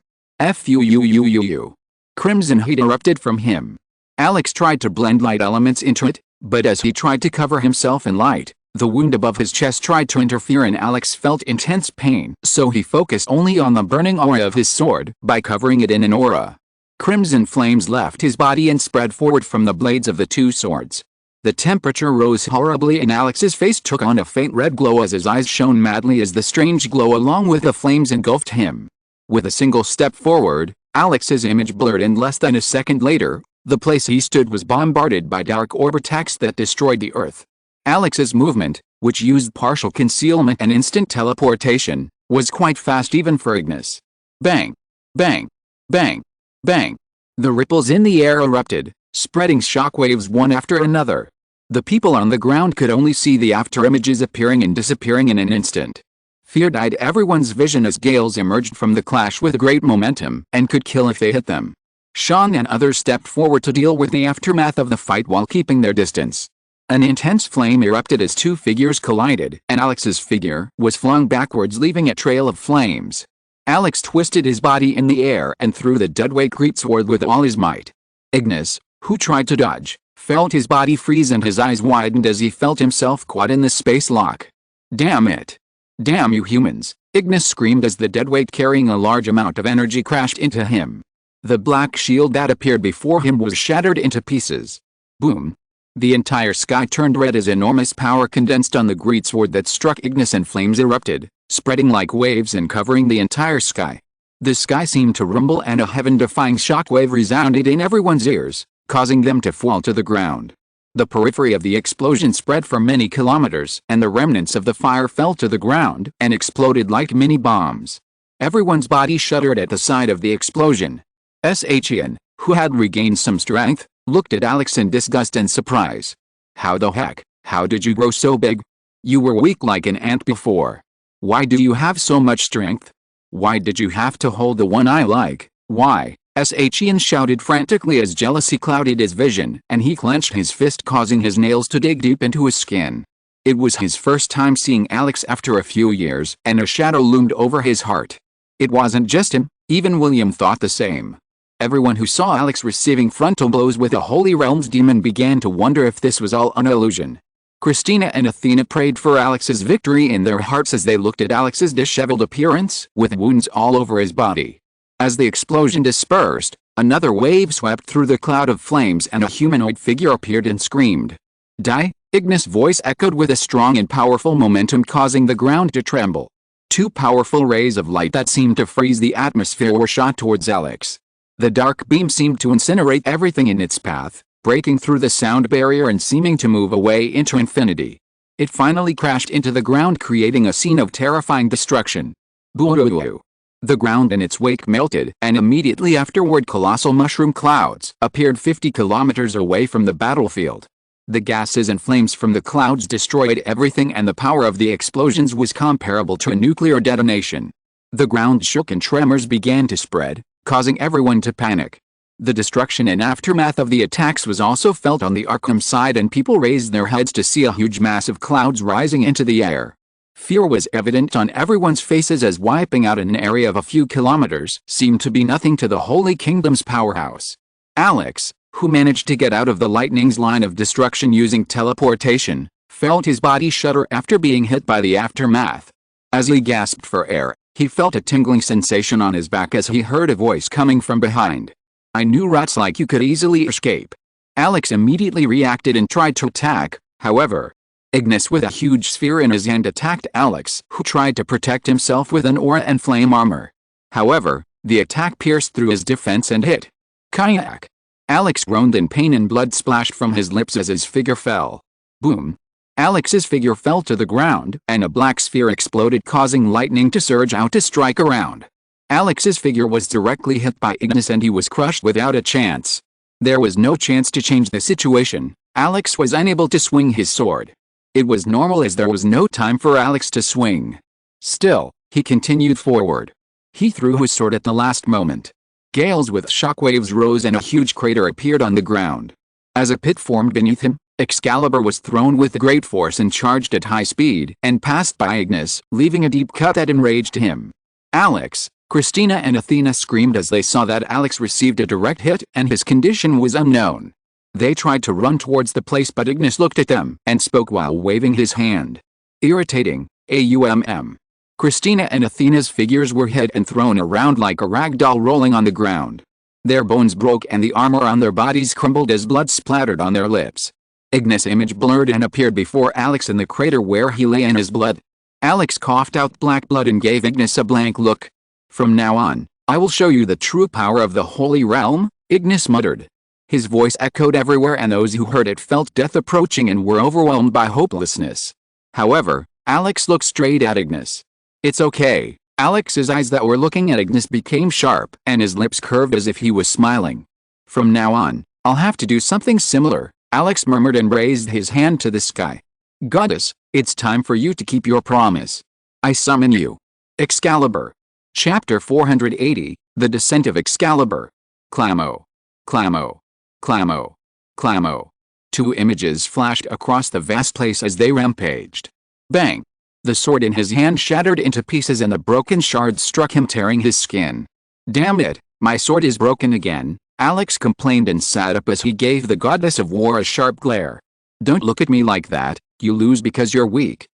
Crimson heat erupted from him. Alex tried to blend light elements into it, but as he tried to cover himself in light, the wound above his chest tried to interfere and Alex felt intense pain, so he focused only on the burning aura of his sword by covering it in an aura. Crimson flames left his body and spread forward from the blades of the two swords. The temperature rose horribly and Alex's face took on a faint red glow as his eyes shone madly as the strange glow along with the flames engulfed him. With a single step forward, Alex's image blurred and less than a second later, the place he stood was bombarded by dark orb attacks that destroyed the earth. Alex's movement, which used partial concealment and instant teleportation, was quite fast even for Ignis. Bang! Bang! Bang! Bang! The ripples in the air erupted, spreading shockwaves one after another. The people on the ground could only see the afterimages appearing and disappearing in an instant. Fear dyed everyone's vision as gales emerged from the clash with great momentum and could kill if they hit them. Sean and others stepped forward to deal with the aftermath of the fight while keeping their distance. An intense flame erupted as two figures collided, and Alex's figure was flung backwards, leaving a trail of flames. Alex twisted his body in the air and threw the deadweight greatsword with all his might. Ignis, who tried to dodge, felt his body freeze and his eyes widened as he felt himself caught in the space lock. Damn it! Damn you humans! Ignis screamed as the deadweight carrying a large amount of energy crashed into him. The black shield that appeared before him was shattered into pieces. Boom! The entire sky turned red as enormous power condensed on the greatsword that struck Ignis, and flames erupted, spreading like waves and covering the entire sky. The sky seemed to rumble and a heaven-defying shockwave resounded in everyone's ears, causing them to fall to the ground. The periphery of the explosion spread for many kilometers, and the remnants of the fire fell to the ground and exploded like mini-bombs. Everyone's body shuddered at the sight of the explosion. SYN, who had regained some strength, looked at Alex in disgust and surprise. How the heck? How did you grow so big? You were weak like an ant before. Why do you have so much strength? Why did you have to hold the one eye like? Why? SYN shouted frantically as jealousy clouded his vision, and he clenched his fist, causing his nails to dig deep into his skin. It was his first time seeing Alex after a few years, and a shadow loomed over his heart. It wasn't just him, even William thought the same. Everyone who saw Alex receiving frontal blows with a Holy Realms demon began to wonder if this was all an illusion. Christina and Athena prayed for Alex's victory in their hearts as they looked at Alex's disheveled appearance, with wounds all over his body. As the explosion dispersed, another wave swept through the cloud of flames and a humanoid figure appeared and screamed. Die! Ignis' voice echoed with a strong and powerful momentum, causing the ground to tremble. Two powerful rays of light that seemed to freeze the atmosphere were shot towards Alex. The dark beam seemed to incinerate everything in its path, breaking through the sound barrier and seeming to move away into infinity. It finally crashed into the ground, creating a scene of terrifying destruction. Boo-hoo-hoo. The ground in its wake melted, and immediately afterward colossal mushroom clouds appeared 50 kilometers away from the battlefield. The gases and flames from the clouds destroyed everything, and the power of the explosions was comparable to a nuclear detonation. The ground shook and tremors began to spread, causing everyone to panic. The destruction and aftermath of the attacks was also felt on the Arkham side, and people raised their heads to see a huge mass of clouds rising into the air. Fear was evident on everyone's faces as wiping out an area of a few kilometers seemed to be nothing to the Holy Kingdom's powerhouse. Alex, who managed to get out of the lightning's line of destruction using teleportation, felt his body shudder after being hit by the aftermath. As he gasped for air, he felt a tingling sensation on his back as he heard a voice coming from behind. I knew rats like you could easily escape. Alex immediately reacted and tried to attack, however. Ignis with a huge sphere in his hand attacked Alex, who tried to protect himself with an aura and flame armor. However, the attack pierced through his defense and hit. Kayak! Alex groaned in pain and blood splashed from his lips as his figure fell. Boom! Alex's figure fell to the ground, and a black sphere exploded, causing lightning to surge out to strike around. Alex's figure was directly hit by Ignis and he was crushed without a chance. There was no chance to change the situation. Alex was unable to swing his sword. It was normal as there was no time for Alex to swing. Still, he continued forward. He threw his sword at the last moment. Gales with shockwaves rose and a huge crater appeared on the ground. As a pit formed beneath him, Excalibur was thrown with great force and charged at high speed and passed by Ignis, leaving a deep cut that enraged him. Alex, Christina and Athena screamed as they saw that Alex received a direct hit and his condition was unknown. They tried to run towards the place, but Ignis looked at them and spoke while waving his hand. Irritating, AUMM. Christina and Athena's figures were hit and thrown around like a rag doll rolling on the ground. Their bones broke and the armor on their bodies crumbled as blood splattered on their lips. Ignis' image blurred and appeared before Alex in the crater where he lay in his blood. Alex coughed out black blood and gave Ignis a blank look. From now on, I will show you the true power of the Holy Realm, Ignis muttered. His voice echoed everywhere and those who heard it felt death approaching and were overwhelmed by hopelessness. However, Alex looked straight at Ignis. It's okay, Alex's eyes that were looking at Ignis became sharp, and his lips curved as if he was smiling. From now on, I'll have to do something similar, Alex murmured and raised his hand to the sky. Goddess, it's time for you to keep your promise. I summon you. Excalibur. Chapter 480, The Descent of Excalibur. Clamo. Clamo. Clamo. Clamo. Two images flashed across the vast place as they rampaged. Bang! The sword in his hand shattered into pieces and the broken shards struck him, tearing his skin. Damn it, my sword is broken again, Alex complained and sat up as he gave the goddess of war a sharp glare. Don't look at me like that, you lose because you're weak.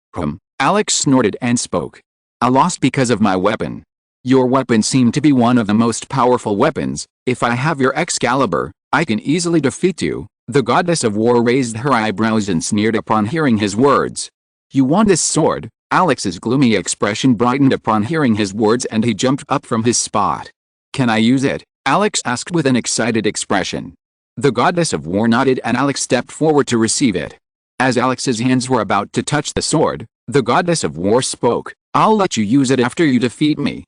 Alex snorted and spoke. I lost because of my weapon. Your weapon seemed to be one of the most powerful weapons. If I have your Excalibur, I can easily defeat you. The goddess of war raised her eyebrows and sneered upon hearing his words. You want this sword? Alex's gloomy expression brightened upon hearing his words and he jumped up from his spot. Can I use it? Alex asked with an excited expression. The goddess of war nodded and Alex stepped forward to receive it. As Alex's hands were about to touch the sword, the goddess of war spoke. I'll let you use it after you defeat me.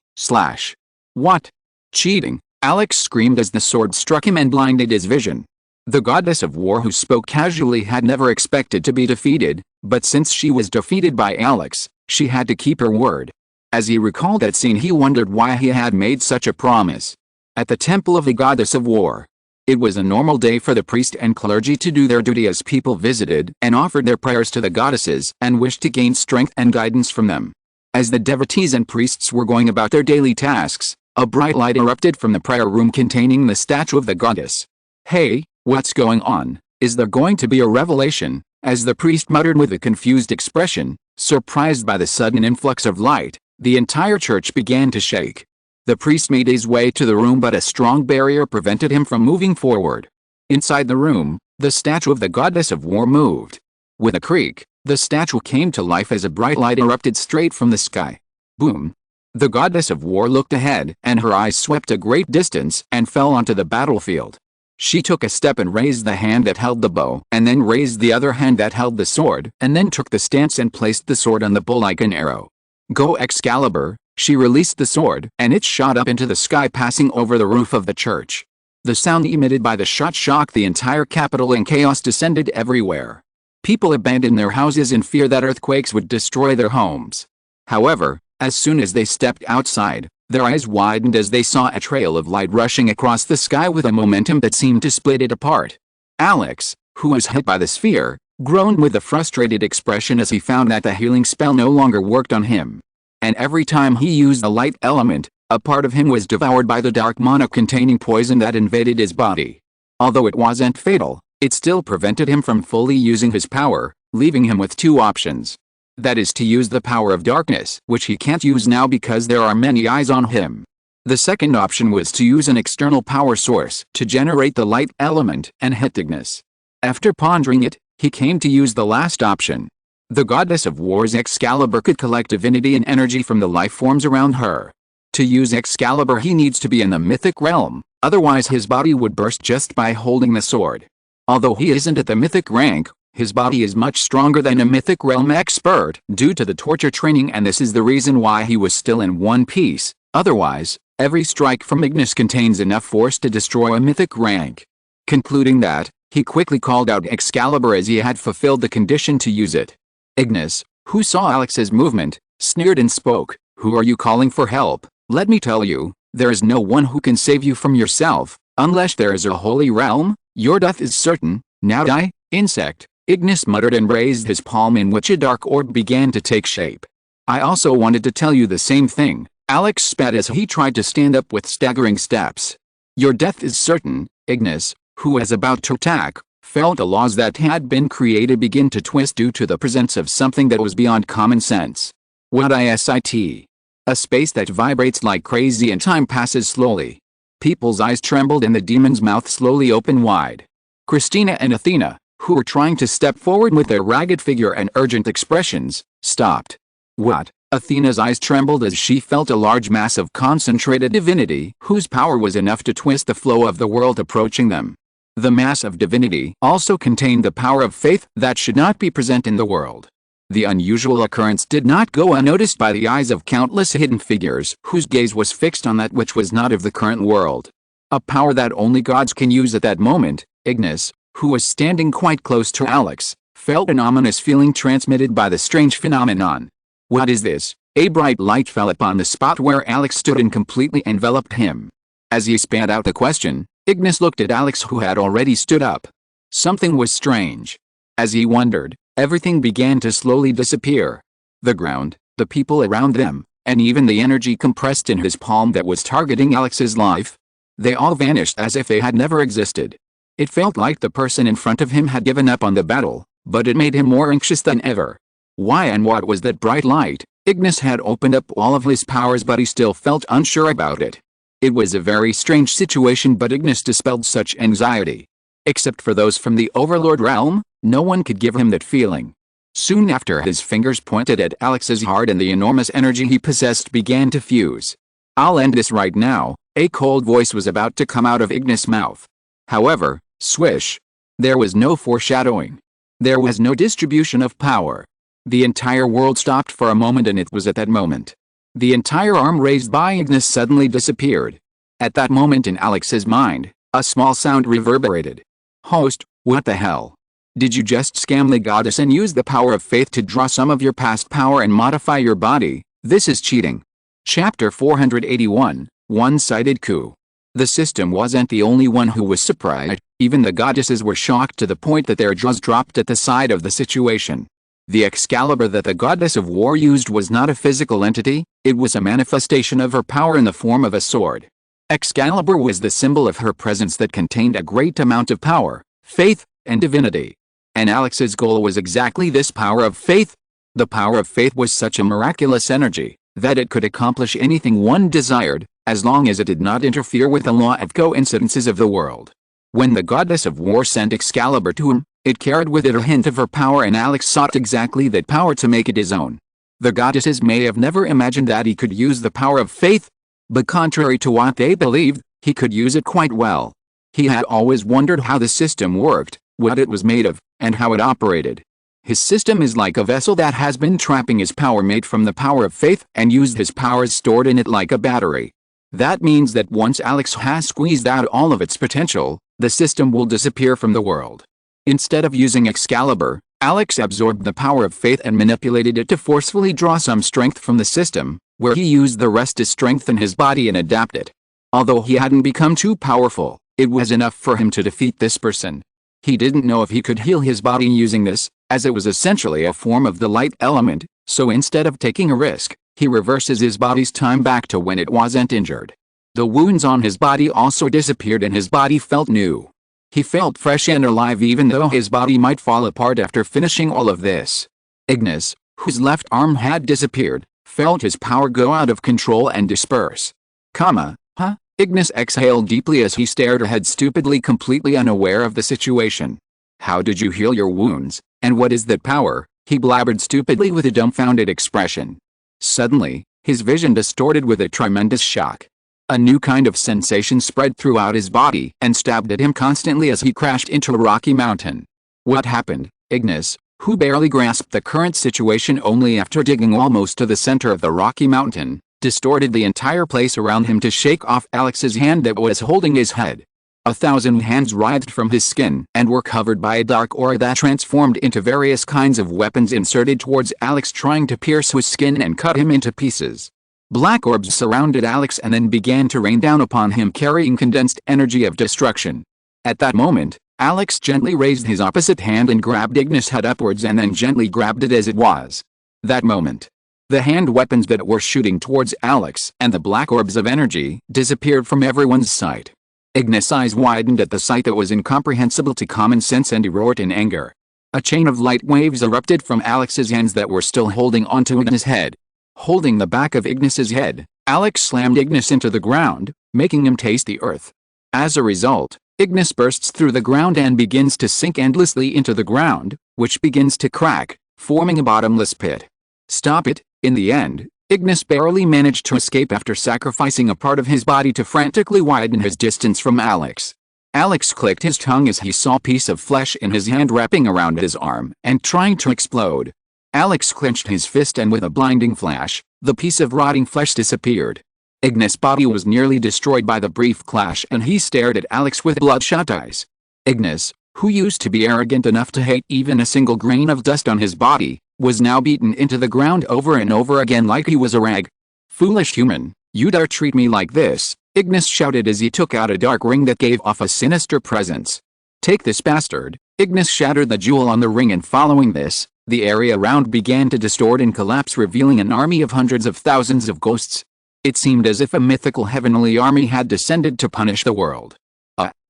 What? Cheating? Alex screamed as the sword struck him and blinded his vision. The goddess of war, who spoke casually, had never expected to be defeated, but since she was defeated by Alex, she had to keep her word. As he recalled that scene, he wondered why he had made such a promise. At the temple of the goddess of war. It was a normal day for the priest and clergy to do their duty as people visited and offered their prayers to the goddesses and wished to gain strength and guidance from them. As the devotees and priests were going about their daily tasks, a bright light erupted from the prayer room containing the statue of the goddess. Hey, what's going on? Is there going to be a revelation? As the priest muttered with a confused expression, surprised by the sudden influx of light, the entire church began to shake. The priest made his way to the room, but a strong barrier prevented him from moving forward. Inside the room, the statue of the goddess of war moved. With a creak, the statue came to life as a bright light erupted straight from the sky. Boom! The goddess of war looked ahead, and her eyes swept a great distance and fell onto the battlefield. She took a step and raised the hand that held the bow, and then raised the other hand that held the sword, and then took the stance and placed the sword on the bow like an arrow. Go Excalibur! She released the sword, and it shot up into the sky, passing over the roof of the church. The sound emitted by the shot shocked the entire capital, and chaos descended everywhere. People abandoned their houses in fear that earthquakes would destroy their homes. However, as soon as they stepped outside, their eyes widened as they saw a trail of light rushing across the sky with a momentum that seemed to split it apart. Alex, who was hit by the sphere, groaned with a frustrated expression as he found that the healing spell no longer worked on him. And every time he used the light element, a part of him was devoured by the dark mana containing poison that invaded his body. Although it wasn't fatal, it still prevented him from fully using his power, leaving him with two options. That is to use the power of darkness, which he can't use now because there are many eyes on him. The second option was to use an external power source to generate the light element and hit Ignis. After pondering it, he came to use the last option. The goddess of war's Excalibur could collect divinity and energy from the life forms around her. To use Excalibur, he needs to be in the mythic realm, otherwise his body would burst just by holding the sword. Although he isn't at the mythic rank, his body is much stronger than a mythic realm expert due to the torture training, and this is the reason why he was still in one piece. Otherwise, every strike from Ignis contains enough force to destroy a mythic rank. Concluding that, he quickly called out Excalibur as he had fulfilled the condition to use it. Ignis, who saw Alex's movement, sneered and spoke. Who are you calling for help? Let me tell you, there is no one who can save you from yourself, unless there is a holy realm. Your death is certain. Now die, insect. Ignis muttered and raised his palm, in which a dark orb began to take shape. I also wanted to tell you the same thing, Alex spat as he tried to stand up with staggering steps. Your death is certain. Ignis, who was about to attack, felt the laws that had been created begin to twist due to the presence of something that was beyond common sense. What is it? A space that vibrates like crazy and time passes slowly. People's eyes trembled and the demon's mouth slowly opened wide. Christina and Athena, who were trying to step forward with their ragged figure and urgent expressions, stopped. What? Athena's eyes trembled as she felt a large mass of concentrated divinity whose power was enough to twist the flow of the world approaching them. The mass of divinity also contained the power of faith that should not be present in the world. The unusual occurrence did not go unnoticed by the eyes of countless hidden figures whose gaze was fixed on that which was not of the current world. A power that only gods can use at that moment. Ignis, who was standing quite close to Alex, felt an ominous feeling transmitted by the strange phenomenon. What is this? A bright light fell upon the spot where Alex stood and completely enveloped him. As he spat out the question, Ignis looked at Alex, who had already stood up. Something was strange. As he wondered, everything began to slowly disappear. The ground, the people around them, and even the energy compressed in his palm that was targeting Alex's life. They all vanished as if they had never existed. It felt like the person in front of him had given up on the battle, but it made him more anxious than ever. Why and what was that bright light? Ignis had opened up all of his powers, but he still felt unsure about it. It was a very strange situation, but Ignis dispelled such anxiety. Except for those from the Overlord realm, no one could give him that feeling. Soon after, his fingers pointed at Alex's heart and the enormous energy he possessed began to fuse. "I'll end this right now," a cold voice was about to come out of Ignis' mouth. However, swish. There was no foreshadowing. There was no distribution of power. The entire world stopped for a moment, and it was at that moment the entire arm raised by Ignis suddenly disappeared. At that moment in Alex's mind, a small sound reverberated. "Host, what the hell? Did you just scam the goddess and use the power of faith to draw some of your past power and modify your body? This is cheating." Chapter 481, One-Sided Coup. The system wasn't the only one who was surprised. Even the goddesses were shocked to the point that their jaws dropped at the sight of the situation. The Excalibur that the goddess of war used was not a physical entity, it was a manifestation of her power in the form of a sword. Excalibur was the symbol of her presence that contained a great amount of power, faith, and divinity. And Alex's goal was exactly this power of faith. The power of faith was such a miraculous energy that it could accomplish anything one desired, as long as it did not interfere with the law of coincidences of the world. When the goddess of war sent Excalibur to him, it carried with it a hint of her power, and Alex sought exactly that power to make it his own. The goddesses may have never imagined that he could use the power of faith, but contrary to what they believed, he could use it quite well. He had always wondered how the system worked, what it was made of, and how it operated. His system is like a vessel that has been trapping his power made from the power of faith and used his powers stored in it like a battery. That means that once Alex has squeezed out all of its potential, the system will disappear from the world. Instead of using Excalibur, Alex absorbed the power of faith and manipulated it to forcefully draw some strength from the system, where he used the rest to strengthen his body and adapt it. Although he hadn't become too powerful, it was enough for him to defeat this person. He didn't know if he could heal his body using this, as it was essentially a form of the light element, so instead of taking a risk, he reverses his body's time back to when it wasn't injured. The wounds on his body also disappeared and his body felt new. He felt fresh and alive even though his body might fall apart after finishing all of this. Ignis, whose left arm had disappeared, felt his power go out of control and disperse. Coma, huh? Ignis exhaled deeply as he stared ahead, stupidly, completely unaware of the situation. "How did you heal your wounds, and what is that power?" he blabbered stupidly with a dumbfounded expression. Suddenly, his vision distorted with a tremendous shock. A new kind of sensation spread throughout his body and stabbed at him constantly as he crashed into a rocky mountain. What happened? Ignis, who barely grasped the current situation only after digging almost to the center of the rocky mountain, distorted the entire place around him to shake off Alex's hand that was holding his head. 1,000 hands writhed from his skin and were covered by a dark aura that transformed into various kinds of weapons inserted towards Alex, trying to pierce his skin and cut him into pieces. Black orbs surrounded Alex and then began to rain down upon him, carrying condensed energy of destruction. At that moment, Alex gently raised his opposite hand and grabbed Ignis' head upwards and then gently grabbed it as it was. That moment, the hand weapons that were shooting towards Alex and the black orbs of energy disappeared from everyone's sight. Ignis' eyes widened at the sight that was incomprehensible to common sense, and he roared in anger. A chain of light waves erupted from Alex's hands that were still holding onto Ignis' head. Holding the back of Ignis' head, Alex slammed Ignis into the ground, making him taste the earth. As a result, Ignis bursts through the ground and begins to sink endlessly into the ground, which begins to crack, forming a bottomless pit. Stop it! In the end, Ignis barely managed to escape after sacrificing a part of his body to frantically widen his distance from Alex. Alex clicked his tongue as he saw a piece of flesh in his hand wrapping around his arm and trying to explode. Alex clenched his fist and with a blinding flash, the piece of rotting flesh disappeared. Ignis' body was nearly destroyed by the brief clash and he stared at Alex with bloodshot eyes. Ignis, who used to be arrogant enough to hate even a single grain of dust on his body, was now beaten into the ground over and over again like he was a rag. "Foolish human, you dare treat me like this," Ignis shouted as he took out a dark ring that gave off a sinister presence. "Take this bastard." Ignis shattered the jewel on the ring and following this, the area around began to distort and collapse revealing an army of hundreds of thousands of ghosts. It seemed as if a mythical heavenly army had descended to punish the world.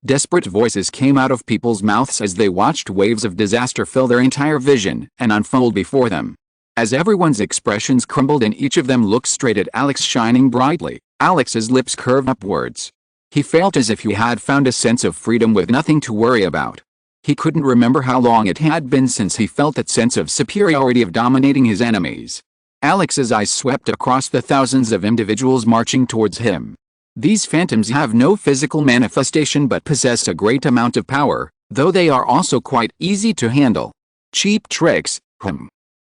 Desperate voices came out of people's mouths as they watched waves of disaster fill their entire vision and unfold before them. As everyone's expressions crumbled and each of them looked straight at Alex shining brightly, Alex's lips curved upwards. He felt as if he had found a sense of freedom with nothing to worry about. He couldn't remember how long it had been since he felt that sense of superiority of dominating his enemies. Alex's eyes swept across the thousands of individuals marching towards him. These phantoms have no physical manifestation but possess a great amount of power, though they are also quite easy to handle. Cheap tricks,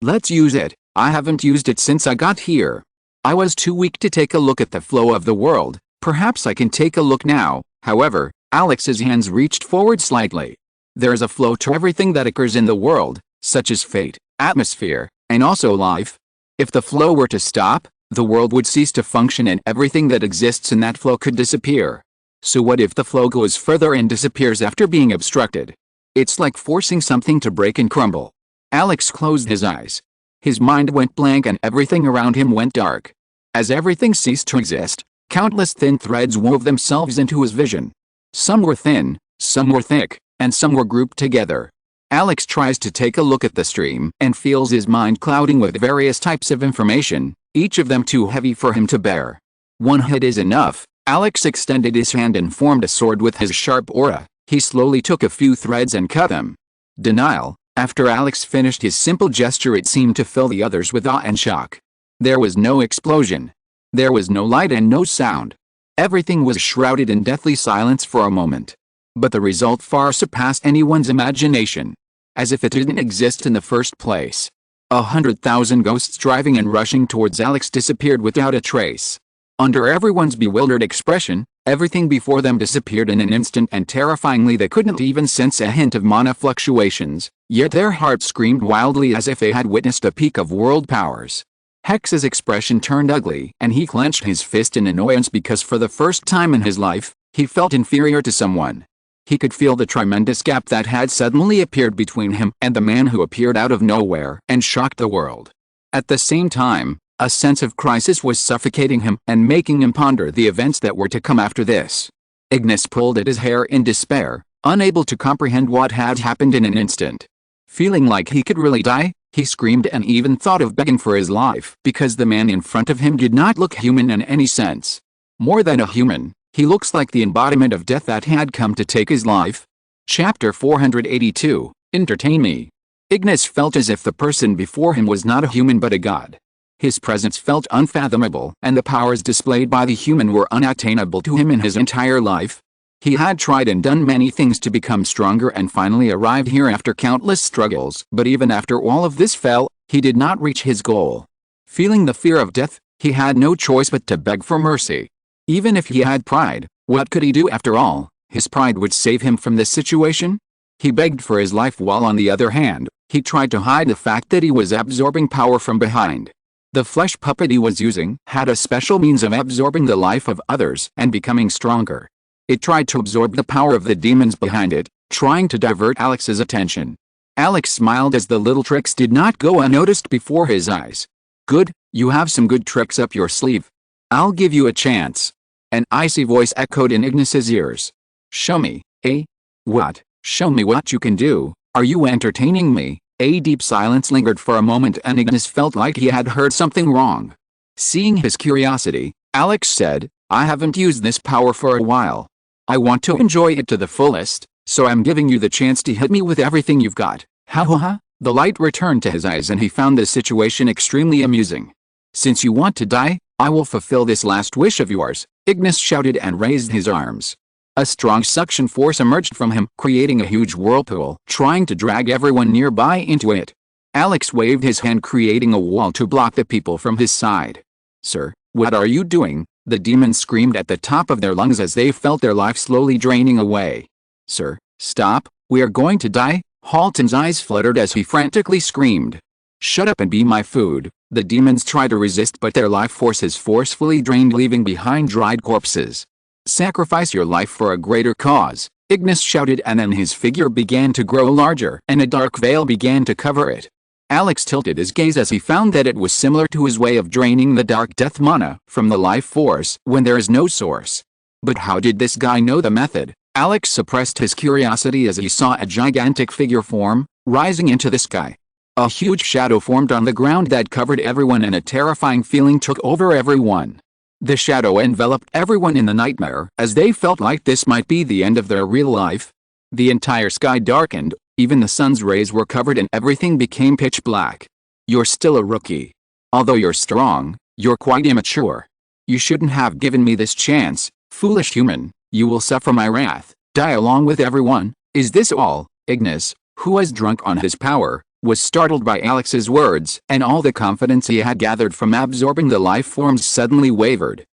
Let's use it. I haven't used it since I got here. I was too weak to take a look at the flow of the world. Perhaps I can take a look now. However, Alex's hands reached forward slightly. There's a flow to everything that occurs in the world, such as fate, atmosphere, and also life. If the flow were to stop, the world would cease to function and everything that exists in that flow could disappear. So what if the flow goes further and disappears after being obstructed? It's like forcing something to break and crumble. Alex closed his eyes. His mind went blank and everything around him went dark. As everything ceased to exist, countless thin threads wove themselves into his vision. Some were thin, some were thick, and some were grouped together. Alex tries to take a look at the stream and feels his mind clouding with various types of information, each of them too heavy for him to bear. One hit is enough. Alex extended his hand and formed a sword with his sharp aura. He slowly took a few threads and cut them. Denial. After Alex finished his simple gesture, it seemed to fill the others with awe and shock. There was no explosion. There was no light and no sound. Everything was shrouded in deathly silence for a moment. But the result far surpassed anyone's imagination. As if it didn't exist in the first place. 100,000 ghosts driving and rushing towards Alex disappeared without a trace. Under everyone's bewildered expression, everything before them disappeared in an instant and terrifyingly they couldn't even sense a hint of mana fluctuations, yet their hearts screamed wildly as if they had witnessed a peak of world powers. Hex's expression turned ugly and he clenched his fist in annoyance because for the first time in his life, he felt inferior to someone. He could feel the tremendous gap that had suddenly appeared between him and the man who appeared out of nowhere and shocked the world. At the same time, a sense of crisis was suffocating him and making him ponder the events that were to come after this. Ignis pulled at his hair in despair, unable to comprehend what had happened in an instant. Feeling like he could really die, he screamed and even thought of begging for his life because the man in front of him did not look human in any sense. More than a human. He looks like the embodiment of death that had come to take his life. Chapter 482, Entertain Me. Ignis felt as if the person before him was not a human but a god. His presence felt unfathomable and the powers displayed by the human were unattainable to him in his entire life. He had tried and done many things to become stronger and finally arrived here after countless struggles, but even after all of this fell, he did not reach his goal. Feeling the fear of death, he had no choice but to beg for mercy. Even if he had pride, what could he do after all? His pride would save him from this situation? He begged for his life while on the other hand, he tried to hide the fact that he was absorbing power from behind. The flesh puppet he was using had a special means of absorbing the life of others and becoming stronger. It tried to absorb the power of the demons behind it, trying to divert Alex's attention. Alex smiled as the little tricks did not go unnoticed before his eyes. Good, you have some good tricks up your sleeve. I'll give you a chance. An icy voice echoed in Ignis's ears. Show me, eh? What? Show me what you can do. Are you entertaining me? A deep silence lingered for a moment and Ignis felt like he had heard something wrong. Seeing his curiosity, Alex said, I haven't used this power for a while. I want to enjoy it to the fullest, so I'm giving you the chance to hit me with everything you've got. Ha ha ha. The light returned to his eyes and he found the situation extremely amusing. Since you want to die, I will fulfill this last wish of yours, Ignis shouted and raised his arms. A strong suction force emerged from him, creating a huge whirlpool, trying to drag everyone nearby into it. Alex waved his hand, creating a wall to block the people from his side. "Sir, what are you doing?" the demons screamed at the top of their lungs as they felt their life slowly draining away. "Sir, stop, we are going to die." Halton's eyes fluttered as he frantically screamed. "Shut up and be my food." The demons tried to resist, but their life forces forcefully drained, leaving behind dried corpses. "Sacrifice your life for a greater cause," Ignis shouted, and then his figure began to grow larger and a dark veil began to cover it. Alex tilted his gaze as he found that it was similar to his way of draining the dark death mana from the life force when there is no source. But how did this guy know the method? Alex suppressed his curiosity as he saw a gigantic figure form, rising into the sky. A huge shadow formed on the ground that covered everyone, and a terrifying feeling took over everyone. The shadow enveloped everyone in the nightmare as they felt like this might be the end of their real life. The entire sky darkened, even the sun's rays were covered and everything became pitch black. "You're still a rookie. Although you're strong, you're quite immature. You shouldn't have given me this chance, foolish human. You will suffer my wrath, die along with everyone." "Is this all?" Ignis, who was drunk on his power, was startled by Alex's words, and all the confidence he had gathered from absorbing the life forms suddenly wavered.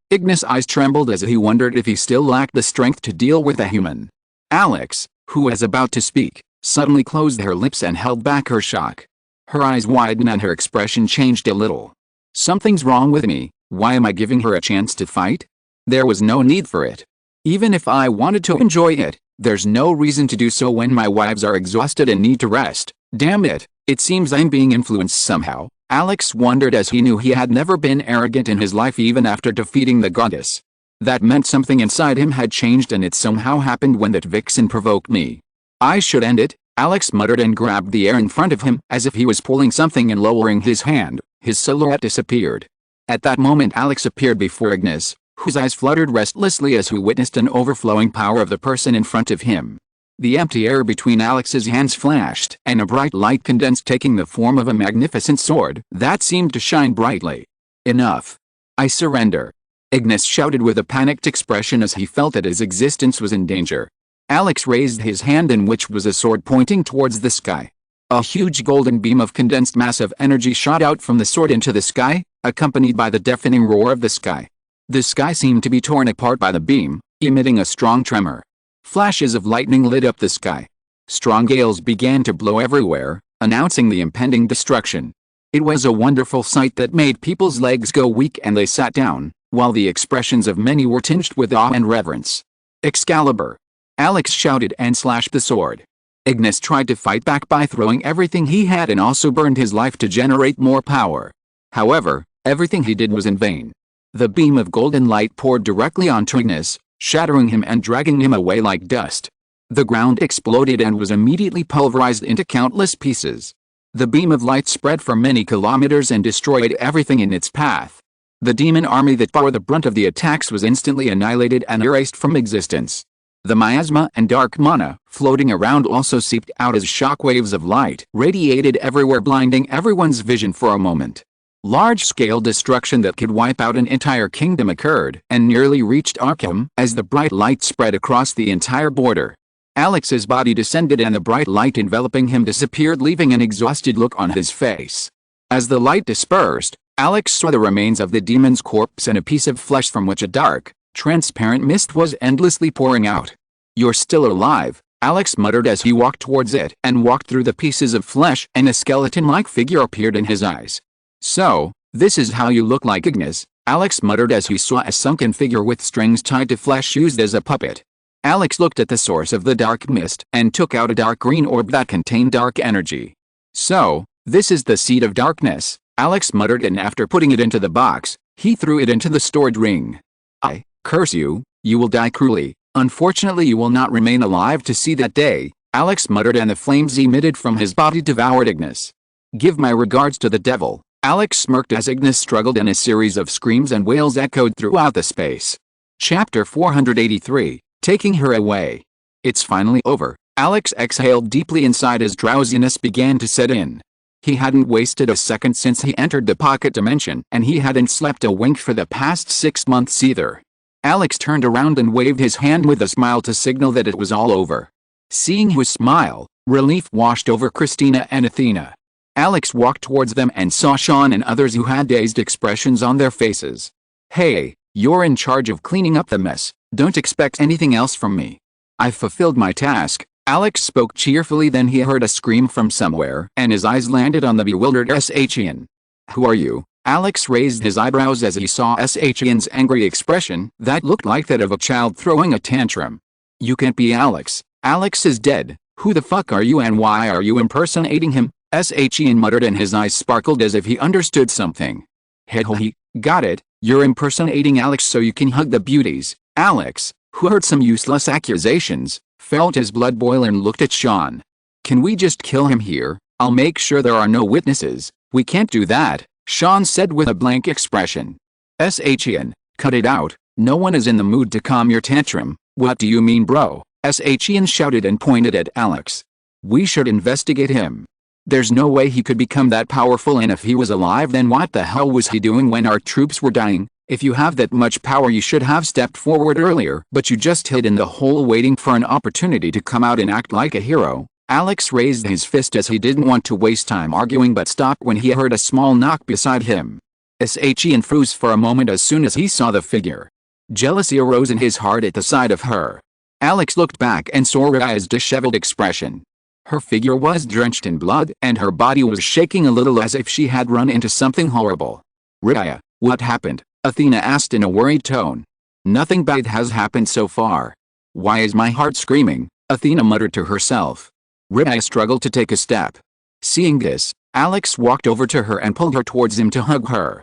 Ignis' eyes trembled as he wondered if he still lacked the strength to deal with a human. Alex, who was about to speak, suddenly closed her lips and held back her shock. Her eyes widened and her expression changed a little. "Something's wrong with me. Why am I giving her a chance to fight? There was no need for it. Even if I wanted to enjoy it, there's no reason to do so when my wives are exhausted and need to rest. Damn it, it seems I'm being influenced somehow." Alex wondered as he knew he had never been arrogant in his life even after defeating the goddess. That meant something inside him had changed, and it somehow happened when that vixen provoked me. "I should end it," Alex muttered and grabbed the air in front of him as if he was pulling something, and lowering his hand, his silhouette disappeared. At that moment Alex appeared before Ignis, whose eyes fluttered restlessly as he witnessed an overflowing power of the person in front of him. The empty air between Alex's hands flashed, and a bright light condensed, taking the form of a magnificent sword that seemed to shine brightly. "Enough. I surrender," Ignis shouted with a panicked expression as he felt that his existence was in danger. Alex raised his hand, in which was a sword pointing towards the sky. A huge golden beam of condensed massive energy shot out from the sword into the sky, accompanied by the deafening roar of the sky. The sky seemed to be torn apart by the beam, emitting a strong tremor. Flashes of lightning lit up the sky. Strong gales began to blow everywhere, announcing the impending destruction. It was a wonderful sight that made people's legs go weak and they sat down, while the expressions of many were tinged with awe and reverence. "Excalibur!" Alex shouted and slashed the sword. Ignis tried to fight back by throwing everything he had and also burned his life to generate more power. However, everything he did was in vain. The beam of golden light poured directly onto Ignis, shattering him and dragging him away like dust. The ground exploded and was immediately pulverized into countless pieces. The beam of light spread for many kilometers and destroyed everything in its path. The demon army that bore the brunt of the attacks was instantly annihilated and erased from existence. The miasma and dark mana floating around also seeped out as shockwaves of light radiated everywhere, blinding everyone's vision for a moment. Large-scale destruction that could wipe out an entire kingdom occurred and nearly reached Arkham as the bright light spread across the entire border. Alex's body descended and the bright light enveloping him disappeared, leaving an exhausted look on his face. As the light dispersed, Alex saw the remains of the demon's corpse and a piece of flesh from which a dark, transparent mist was endlessly pouring out. "You're still alive," Alex muttered as he walked towards it and walked through the pieces of flesh, and a skeleton-like figure appeared in his eyes. "So, this is how you look like, Ignis," Alex muttered as he saw a sunken figure with strings tied to flesh used as a puppet. Alex looked at the source of the dark mist and took out a dark green orb that contained dark energy. "So, this is the seed of darkness," Alex muttered, and after putting it into the box, he threw it into the storage ring. "I curse you, you will die cruelly. Unfortunately you will not remain alive to see that day," Alex muttered, and the flames emitted from his body devoured Ignis. "Give my regards to the devil," Alex smirked as Ignis struggled, and a series of screams and wails echoed throughout the space. Chapter 483, Taking Her Away. "It's finally over." Alex exhaled deeply inside as drowsiness began to set in. He hadn't wasted a second since he entered the pocket dimension, and he hadn't slept a wink for the past 6 months either. Alex turned around and waved his hand with a smile to signal that it was all over. Seeing his smile, relief washed over Christina and Athena. Alex walked towards them and saw Sean and others who had dazed expressions on their faces. "Hey, you're in charge of cleaning up the mess. Don't expect anything else from me. I've fulfilled my task." Alex spoke cheerfully. Then he heard a scream from somewhere and his eyes landed on the bewildered Shyan. "Who are you?" Alex raised his eyebrows as he saw Shyan's angry expression that looked like that of a child throwing a tantrum. "You can't be Alex. Alex is dead. Who the fuck are you and why are you impersonating him?" Shyan muttered and his eyes sparkled as if he understood something. "He got it. You're impersonating Alex so you can hug the beauties." Alex, who heard some useless accusations, felt his blood boil and looked at Sean. "Can we just kill him here? I'll make sure there are no witnesses." "We can't do that," Sean said with a blank expression. Shyan, cut it out. No one is in the mood to calm your tantrum. "What do you mean, bro?" Shyan shouted and pointed at Alex. "We should investigate him. There's no way he could become that powerful, and if he was alive then what the hell was he doing when our troops were dying? If you have that much power you should have stepped forward earlier, but you just hid in the hole waiting for an opportunity to come out and act like a hero." Alex raised his fist as he didn't want to waste time arguing but stopped when he heard a small knock beside him. Shyan froze for a moment as soon as he saw the figure. Jealousy arose in his heart at the sight of her. Alex looked back and saw Ria's disheveled expression. Her figure was drenched in blood and her body was shaking a little as if she had run into something horrible. "Ria, what happened?" Athena asked in a worried tone. "Nothing bad has happened so far." "Why is my heart screaming?" Athena muttered to herself. Ria struggled to take a step. Seeing this, Alex walked over to her and pulled her towards him to hug her.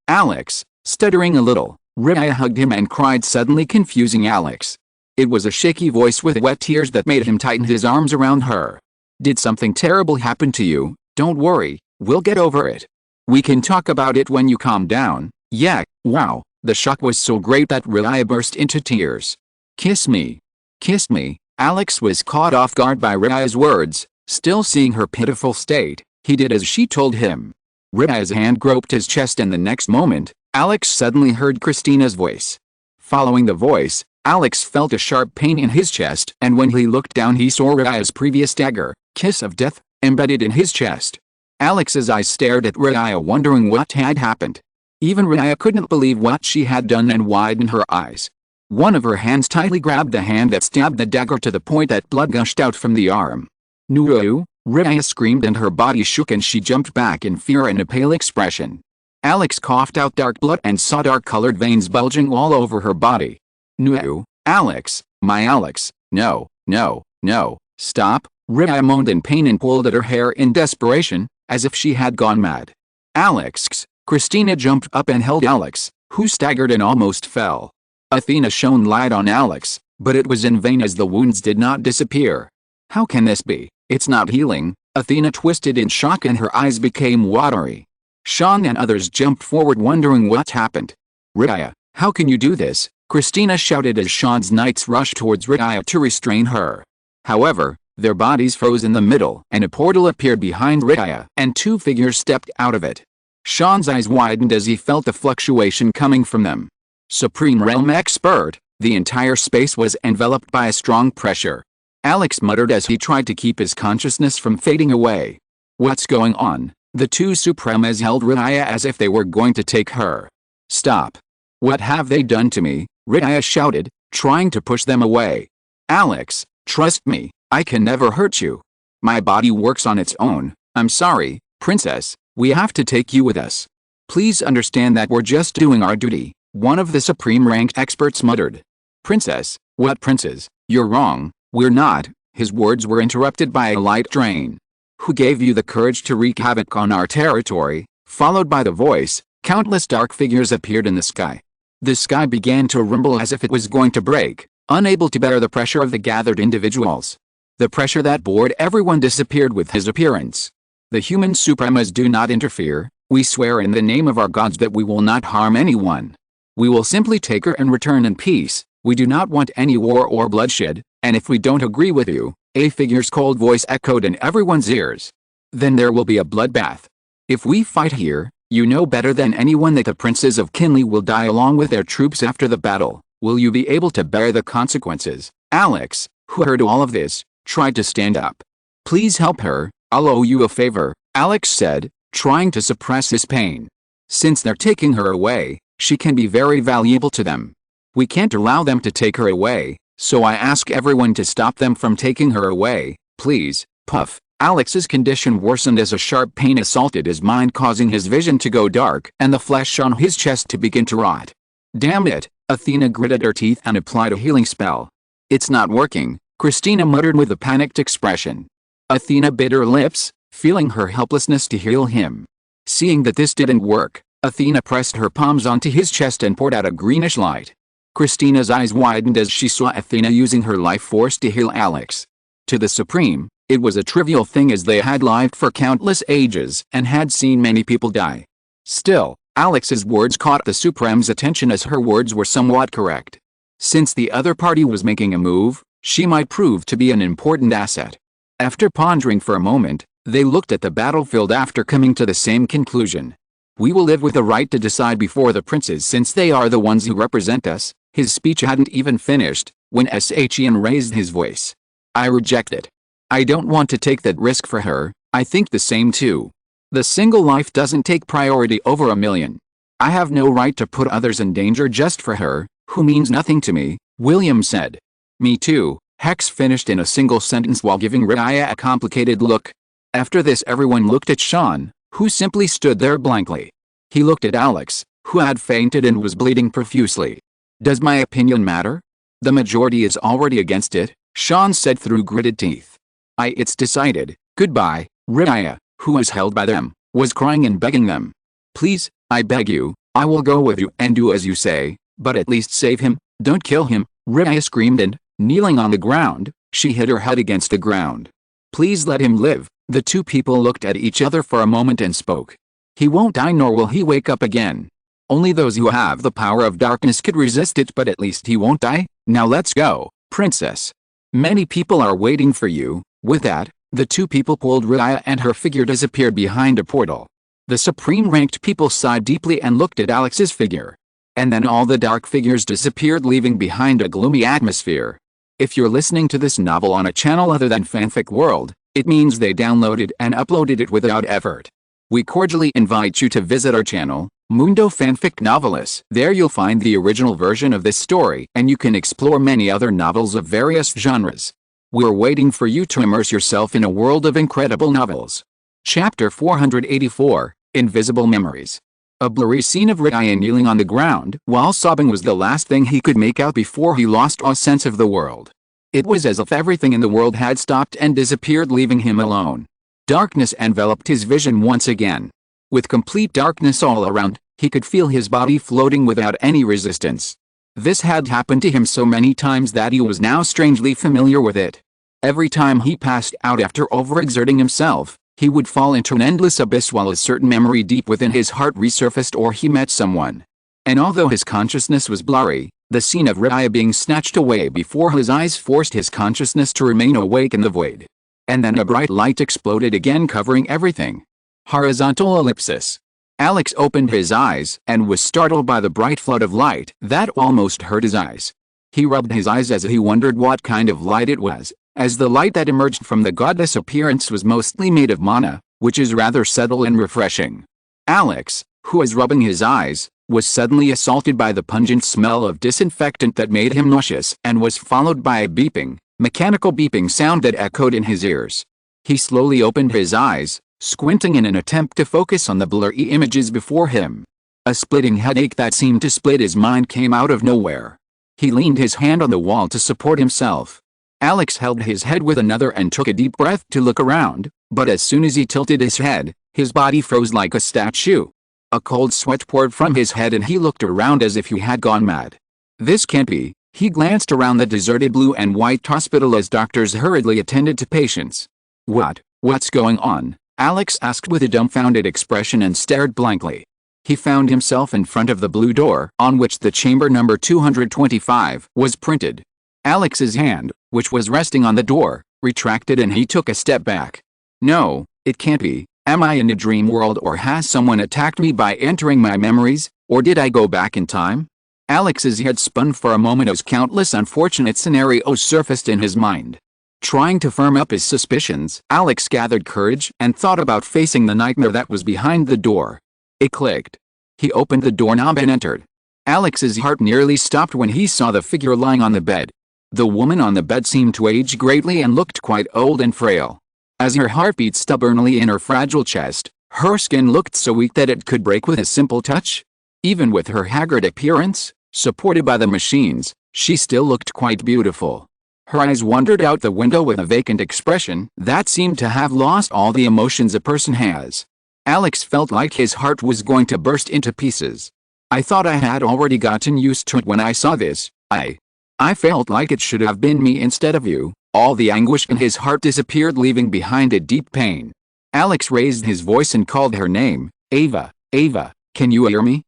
Alex, stuttering a little, Ria hugged him and cried, suddenly confusing Alex. It was a shaky voice with wet tears that made him tighten his arms around her. "Did something terrible happen to you? Don't worry, we'll get over it. We can talk about it when you calm down." "Yeah, wow." The shock was so great that Ria burst into tears. "Kiss me. Kiss me." Alex was caught off guard by Ria's words. Still seeing her pitiful state, he did as she told him. Ria's hand groped his chest and the next moment, Alex suddenly heard Christina's voice. Following the voice, Alex felt a sharp pain in his chest, and when he looked down he saw Ria's previous dagger, kiss of death, embedded in his chest. Alex's eyes stared at Ria, wondering what had happened. Even Ria couldn't believe what she had done and widened her eyes. One of her hands tightly grabbed the hand that stabbed the dagger to the point that blood gushed out from the arm. "No!" Ria screamed and her body shook and she jumped back in fear and a pale expression. Alex coughed out dark blood and saw dark-colored veins bulging all over her body. "No, Alex, my Alex, no, no, no, stop!" Ria moaned in pain and pulled at her hair in desperation, as if she had gone mad. "Alex!" Christina jumped up and held Alex, who staggered and almost fell. Athena shone light on Alex, but it was in vain as the wounds did not disappear. "How can this be? It's not healing." Athena twisted in shock and her eyes became watery. Sean and others jumped forward wondering what happened. "Ria, how can you do this?" Christina shouted as Sean's knights rushed towards Ria to restrain her. However, their bodies froze in the middle and a portal appeared behind Ria and two figures stepped out of it. Sean's eyes widened as he felt the fluctuation coming from them. Supreme Realm Expert, the entire space was enveloped by a strong pressure. Alex muttered as he tried to keep his consciousness from fading away. "What's going on?" The two Supremas held Ria as if they were going to take her. "Stop. What have they done to me?" Ria shouted, trying to push them away. "Alex, trust me, I can never hurt you. My body works on its own. I'm sorry, princess, we have to take you with us. Please understand that we're just doing our duty," one of the supreme-ranked experts muttered. "Princess, what princess? You're wrong, we're not." His words were interrupted by a light drain. "Who gave you the courage to wreak havoc on our territory?" Followed by the voice, countless dark figures appeared in the sky. The sky began to rumble as if it was going to break, unable to bear the pressure of the gathered individuals. The pressure that bored everyone disappeared with his appearance. "The human Supremas do not interfere. We swear in the name of our gods that we will not harm anyone. We will simply take her and return in peace. We do not want any war or bloodshed, and if we don't agree with you," a figure's cold voice echoed in everyone's ears, "then there will be a bloodbath. If we fight here, you know better than anyone that the princes of Kinley will die along with their troops after the battle. Will you be able to bear the consequences?" Alex, who heard all of this, tried to stand up. "Please help her, I'll owe you a favor." Alex said, trying to suppress his pain. Since they're taking her away, she can be very valuable to them. We can't allow them to take her away, so I ask everyone to stop them from taking her away, please. Puff. Alex's condition worsened as a sharp pain assaulted his mind, causing his vision to go dark and the flesh on his chest to begin to rot. Damn it, Athena gritted her teeth and applied a healing spell. It's not working, Christina muttered with a panicked expression. Athena bit her lips, feeling her helplessness to heal him. Seeing that this didn't work, Athena pressed her palms onto his chest and poured out a greenish light. Christina's eyes widened as she saw Athena using her life force to heal Alex. To the Supreme, it was a trivial thing as they had lived for countless ages and had seen many people die. Still, Alex's words caught the Supreme's attention as her words were somewhat correct. Since the other party was making a move, she might prove to be an important asset. After pondering for a moment, they looked at the battlefield after coming to the same conclusion. We will live with the right to decide before the princes since they are the ones who represent us. His speech hadn't even finished, when Shyan raised his voice. I reject it. I don't want to take that risk for her, I think the same too. The single life doesn't take priority over a million. I have no right to put others in danger just for her, who means nothing to me, William said. Me too, Hex finished in a single sentence while giving Raya a complicated look. After this everyone looked at Sean, who simply stood there blankly. He looked at Alex, who had fainted and was bleeding profusely. Does my opinion matter? The majority is already against it, Sean said through gritted teeth. It's decided. Goodbye. Raya, who was held by them, was crying and begging them. Please, I beg you, I will go with you and do as you say, but at least save him, don't kill him, Raya screamed and, kneeling on the ground, she hit her head against the ground. Please let him live. The two people looked at each other for a moment and spoke. He won't die nor will he wake up again. Only those who have the power of darkness could resist it, but at least he won't die. Now let's go, princess. Many people are waiting for you. With that, the two people pulled Raya and her figure disappeared behind a portal. The supreme-ranked people sighed deeply and looked at Alex's figure. And then all the dark figures disappeared, leaving behind a gloomy atmosphere. If you're listening to this novel on a channel other than Fanfic World, it means they downloaded and uploaded it without effort. We cordially invite you to visit our channel, Mundo Fanfic Novelist. There you'll find the original version of this story and you can explore many other novels of various genres. We're waiting for you to immerse yourself in a world of incredible novels. Chapter 484, Invisible Memories. A blurry scene of Raya kneeling on the ground while sobbing was the last thing he could make out before he lost all sense of the world. It was as if everything in the world had stopped and disappeared, leaving him alone. Darkness enveloped his vision once again. With complete darkness all around, he could feel his body floating without any resistance. This had happened to him so many times that he was now strangely familiar with it. Every time he passed out after overexerting himself, he would fall into an endless abyss while a certain memory deep within his heart resurfaced or he met someone. And although his consciousness was blurry, the scene of Raya being snatched away before his eyes forced his consciousness to remain awake in the void. And then a bright light exploded again, covering everything. Horizontal ellipsis. Alex opened his eyes and was startled by the bright flood of light that almost hurt his eyes. He rubbed his eyes as he wondered what kind of light it was, as the light that emerged from the godless appearance was mostly made of mana, which is rather subtle and refreshing. Alex, who was rubbing his eyes, was suddenly assaulted by the pungent smell of disinfectant that made him nauseous and was followed by a beeping, mechanical beeping sound that echoed in his ears. He slowly opened his eyes, squinting in an attempt to focus on the blurry images before him. A splitting headache that seemed to split his mind came out of nowhere. He leaned his hand on the wall to support himself. Alex held his head with another and took a deep breath to look around, but as soon as he tilted his head, his body froze like a statue. A cold sweat poured from his head and he looked around as if he had gone mad. This can't be. He glanced around the deserted blue and white hospital as doctors hurriedly attended to patients. What's going on? Alex asked with a dumbfounded expression and stared blankly. He found himself in front of the blue door on which the chamber number 225 was printed. Alex's hand, which was resting on the door, retracted and he took a step back. No, it can't be. Am I in a dream world, or has someone attacked me by entering my memories, or did I go back in time? Alex's head spun for a moment as countless unfortunate scenarios surfaced in his mind. Trying to firm up his suspicions, Alex gathered courage and thought about facing the nightmare that was behind the door. It clicked. He opened the doorknob and entered. Alex's heart nearly stopped when he saw the figure lying on the bed. The woman on the bed seemed to age greatly and looked quite old and frail. As her heart beat stubbornly in her fragile chest, her skin looked so weak that it could break with a simple touch. Even with her haggard appearance, supported by the machines, she still looked quite beautiful. Her eyes wandered out the window with a vacant expression that seemed to have lost all the emotions a person has. Alex felt like his heart was going to burst into pieces. I thought I had already gotten used to it when I saw this. I felt like it should have been me instead of you. All the anguish in his heart disappeared, leaving behind a deep pain. Alex raised his voice and called her name. Ava, Ava, can you hear me?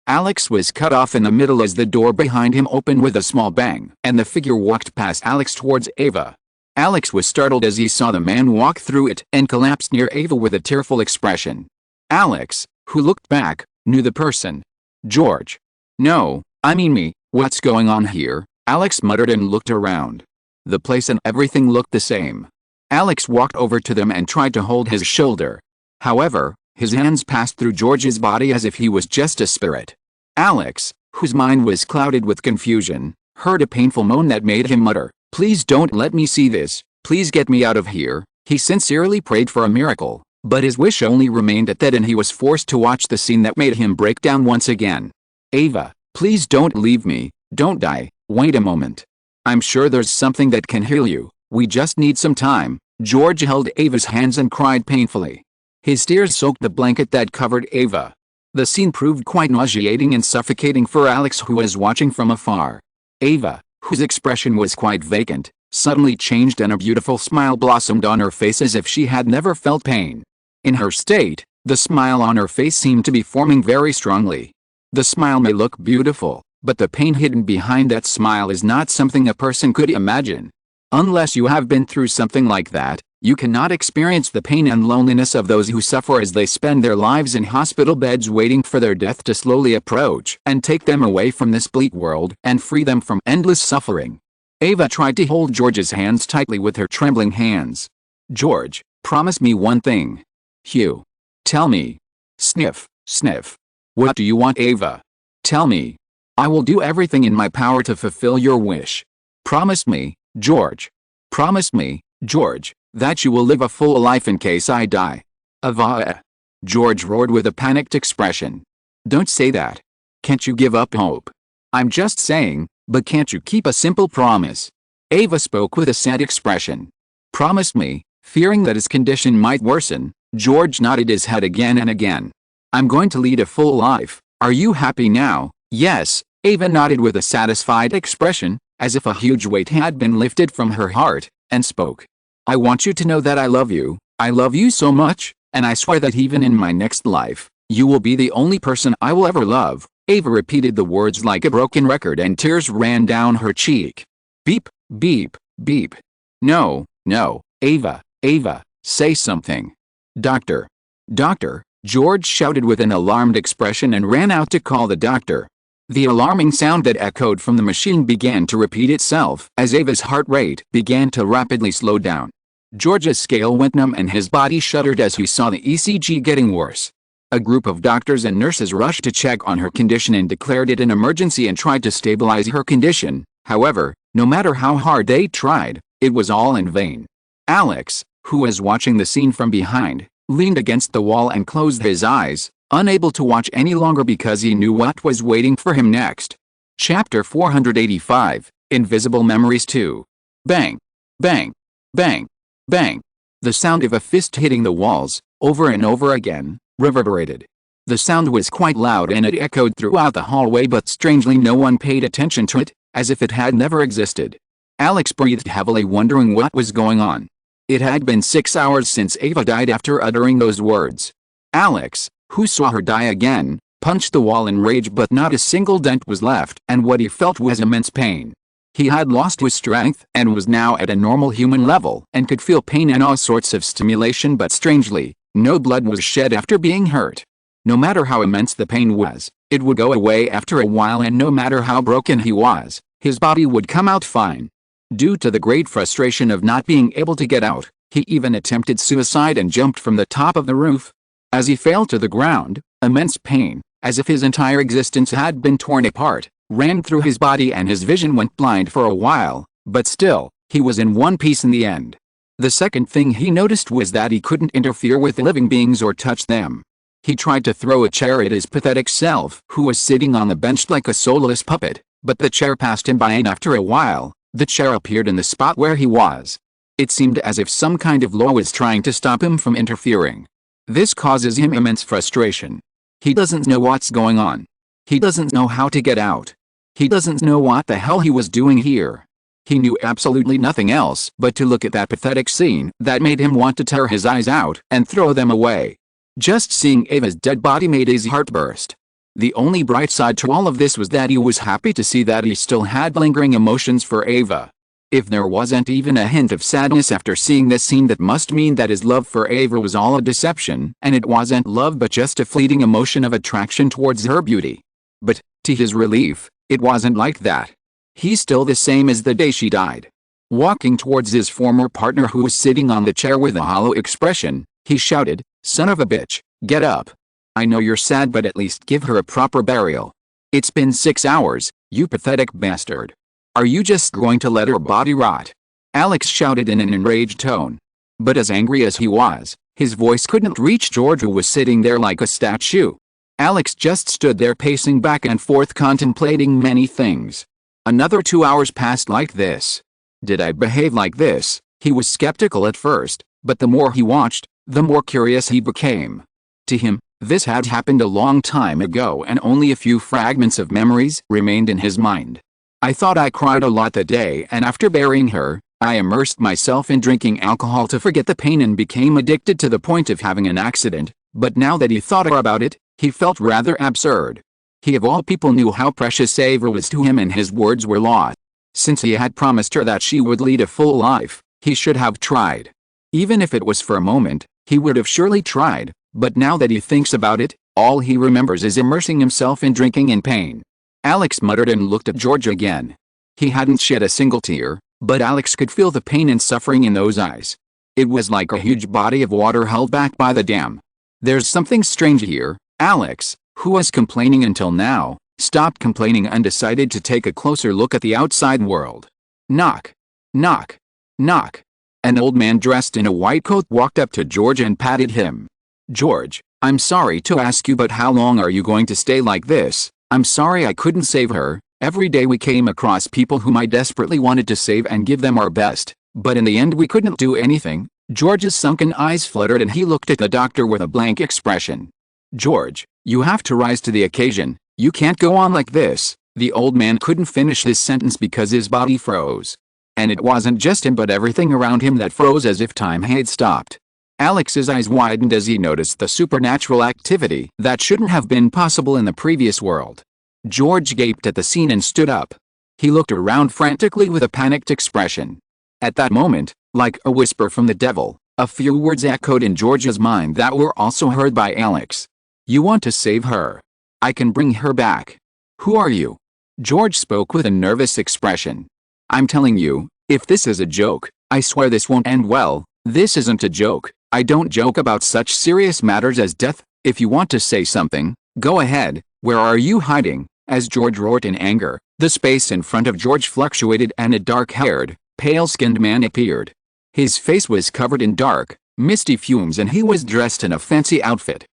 Alex was cut off in the middle as the door behind him opened with a small bang, and the figure walked past Alex towards Ava. Alex was startled as he saw the man walk through it and collapsed near Ava with a tearful expression. Alex, who looked back, knew the person. George. No, I mean me, what's going on here? Alex muttered and looked around. The place and everything looked the same. Alex walked over to them and tried to hold his shoulder. However, his hands passed through George's body as if he was just a spirit. Alex, whose mind was clouded with confusion, heard a painful moan that made him mutter, "Please don't let me see this, please get me out of here." He sincerely prayed for a miracle, but his wish only remained at that, and he was forced to watch the scene that made him break down once again. Ava, please don't leave me, don't die, wait a moment. I'm sure there's something that can heal you, we just need some time. George held Ava's hands and cried painfully. His tears soaked the blanket that covered Ava. The scene proved quite nauseating and suffocating for Alex, who was watching from afar. Ava, whose expression was quite vacant, suddenly changed and a beautiful smile blossomed on her face as if she had never felt pain. In her state, the smile on her face seemed to be forming very strongly. The smile may look beautiful, but the pain hidden behind that smile is not something a person could imagine. Unless you have been through something like that, you cannot experience the pain and loneliness of those who suffer as they spend their lives in hospital beds waiting for their death to slowly approach and take them away from this bleak world and free them from endless suffering. Ava tried to hold George's hands tightly with her trembling hands. George, promise me one thing. Hugh. Tell me. Sniff, sniff. What do you want, Ava? Tell me. I will do everything in my power to fulfill your wish. Promise me, George. Promise me, George, that you will live a full life in case I die. Ava. George roared with a panicked expression. Don't say that. Can't you give up hope? I'm just saying, but can't you keep a simple promise? Ava spoke with a sad expression. Promise me. Fearing that his condition might worsen, George nodded his head again and again. I'm going to lead a full life. Are you happy now? Yes, Ava nodded with a satisfied expression, as if a huge weight had been lifted from her heart, and spoke. I want you to know that I love you so much, and I swear that even in my next life, you will be the only person I will ever love. Ava repeated the words like a broken record and tears ran down her cheek. Beep, beep, beep. No, no, Ava, Ava, say something. Doctor. Doctor, George shouted with an alarmed expression and ran out to call the doctor. The alarming sound that echoed from the machine began to repeat itself as Ava's heart rate began to rapidly slow down. George's scale went numb and his body shuddered as he saw the ECG getting worse. A group of doctors and nurses rushed to check on her condition and declared it an emergency and tried to stabilize her condition. However, no matter how hard they tried, it was all in vain. Alex, who was watching the scene from behind, leaned against the wall and closed his eyes, unable to watch any longer because he knew what was waiting for him next. Chapter 485, Invisible Memories 2. Bang, bang, bang, bang. The sound of a fist hitting the walls, over and over again, reverberated. The sound was quite loud and it echoed throughout the hallway, but strangely no one paid attention to it, as if it had never existed. Alex breathed heavily, wondering what was going on. It had been 6 hours since Ava died after uttering those words. Alex, who saw her die again, punched the wall in rage, but not a single dent was left, and what he felt was immense pain. He had lost his strength and was now at a normal human level and could feel pain and all sorts of stimulation, but strangely, no blood was shed after being hurt. No matter how immense the pain was, it would go away after a while, and no matter how broken he was, his body would come out fine. Due to the great frustration of not being able to get out, he even attempted suicide and jumped from the top of the roof. As he fell to the ground, immense pain, as if his entire existence had been torn apart, ran through his body and his vision went blind for a while, but still, he was in one piece in the end. The second thing he noticed was that he couldn't interfere with living beings or touch them. He tried to throw a chair at his pathetic self, who was sitting on the bench like a soulless puppet, but the chair passed him by and after a while, the chair appeared in the spot where he was. It seemed as if some kind of law was trying to stop him from interfering. This causes him immense frustration. He doesn't know what's going on. He doesn't know how to get out. He doesn't know what the hell he was doing here. He knew absolutely nothing else but to look at that pathetic scene that made him want to tear his eyes out and throw them away. Just seeing Ava's dead body made his heart burst. The only bright side to all of this was that he was happy to see that he still had lingering emotions for Ava. If there wasn't even a hint of sadness after seeing this scene, that must mean that his love for Ava was all a deception, and it wasn't love but just a fleeting emotion of attraction towards her beauty. But, to his relief, it wasn't like that. He's still the same as the day she died. Walking towards his former partner who was sitting on the chair with a hollow expression, he shouted, "Son of a bitch, get up. I know you're sad, but at least give her a proper burial. It's been 6 hours, you pathetic bastard. Are you just going to let her body rot?" Alex shouted in an enraged tone. But as angry as he was, his voice couldn't reach George, who was sitting there like a statue. Alex just stood there pacing back and forth, contemplating many things. Another 2 hours passed like this. Did I behave like this? He was skeptical at first, but the more he watched, the more curious he became. To him, this had happened a long time ago and only a few fragments of memories remained in his mind. "I thought I cried a lot that day, and after burying her, I immersed myself in drinking alcohol to forget the pain and became addicted to the point of having an accident, but now that he thought about it, he felt rather absurd." He of all people knew how precious Ava was to him, and his words were lost. Since he had promised her that she would lead a full life, he should have tried. Even if it was for a moment, he would have surely tried, but now that he thinks about it, all he remembers is immersing himself in drinking and pain. Alex muttered and looked at George again. He hadn't shed a single tear, but Alex could feel the pain and suffering in those eyes. It was like a huge body of water held back by the dam. "There's something strange here." Alex, who was complaining until now, stopped complaining and decided to take a closer look at the outside world. Knock. Knock. Knock. An old man dressed in a white coat walked up to George and patted him. "George, I'm sorry to ask you, but how long are you going to stay like this? I'm sorry I couldn't save her. Every day we came across people whom I desperately wanted to save and give them our best, but in the end we couldn't do anything." George's sunken eyes fluttered and he looked at the doctor with a blank expression. "George, you have to rise to the occasion. You can't go on like this." The old man couldn't finish his sentence because his body froze. And it wasn't just him but everything around him that froze as if time had stopped. Alex's eyes widened as he noticed the supernatural activity that shouldn't have been possible in the previous world. George gaped at the scene and stood up. He looked around frantically with a panicked expression. At that moment, like a whisper from the devil, a few words echoed in George's mind that were also heard by Alex. "You want to save her? I can bring her back." "Who are you?" George spoke with a nervous expression. "I'm telling you, if this is a joke, I swear this won't end well." "This isn't a joke. I don't joke about such serious matters as death. If you want to say something, go ahead. Where are you hiding?" As George roared in anger, the space in front of George fluctuated and a dark-haired, pale-skinned man appeared. His face was covered in dark, misty fumes and he was dressed in a fancy outfit.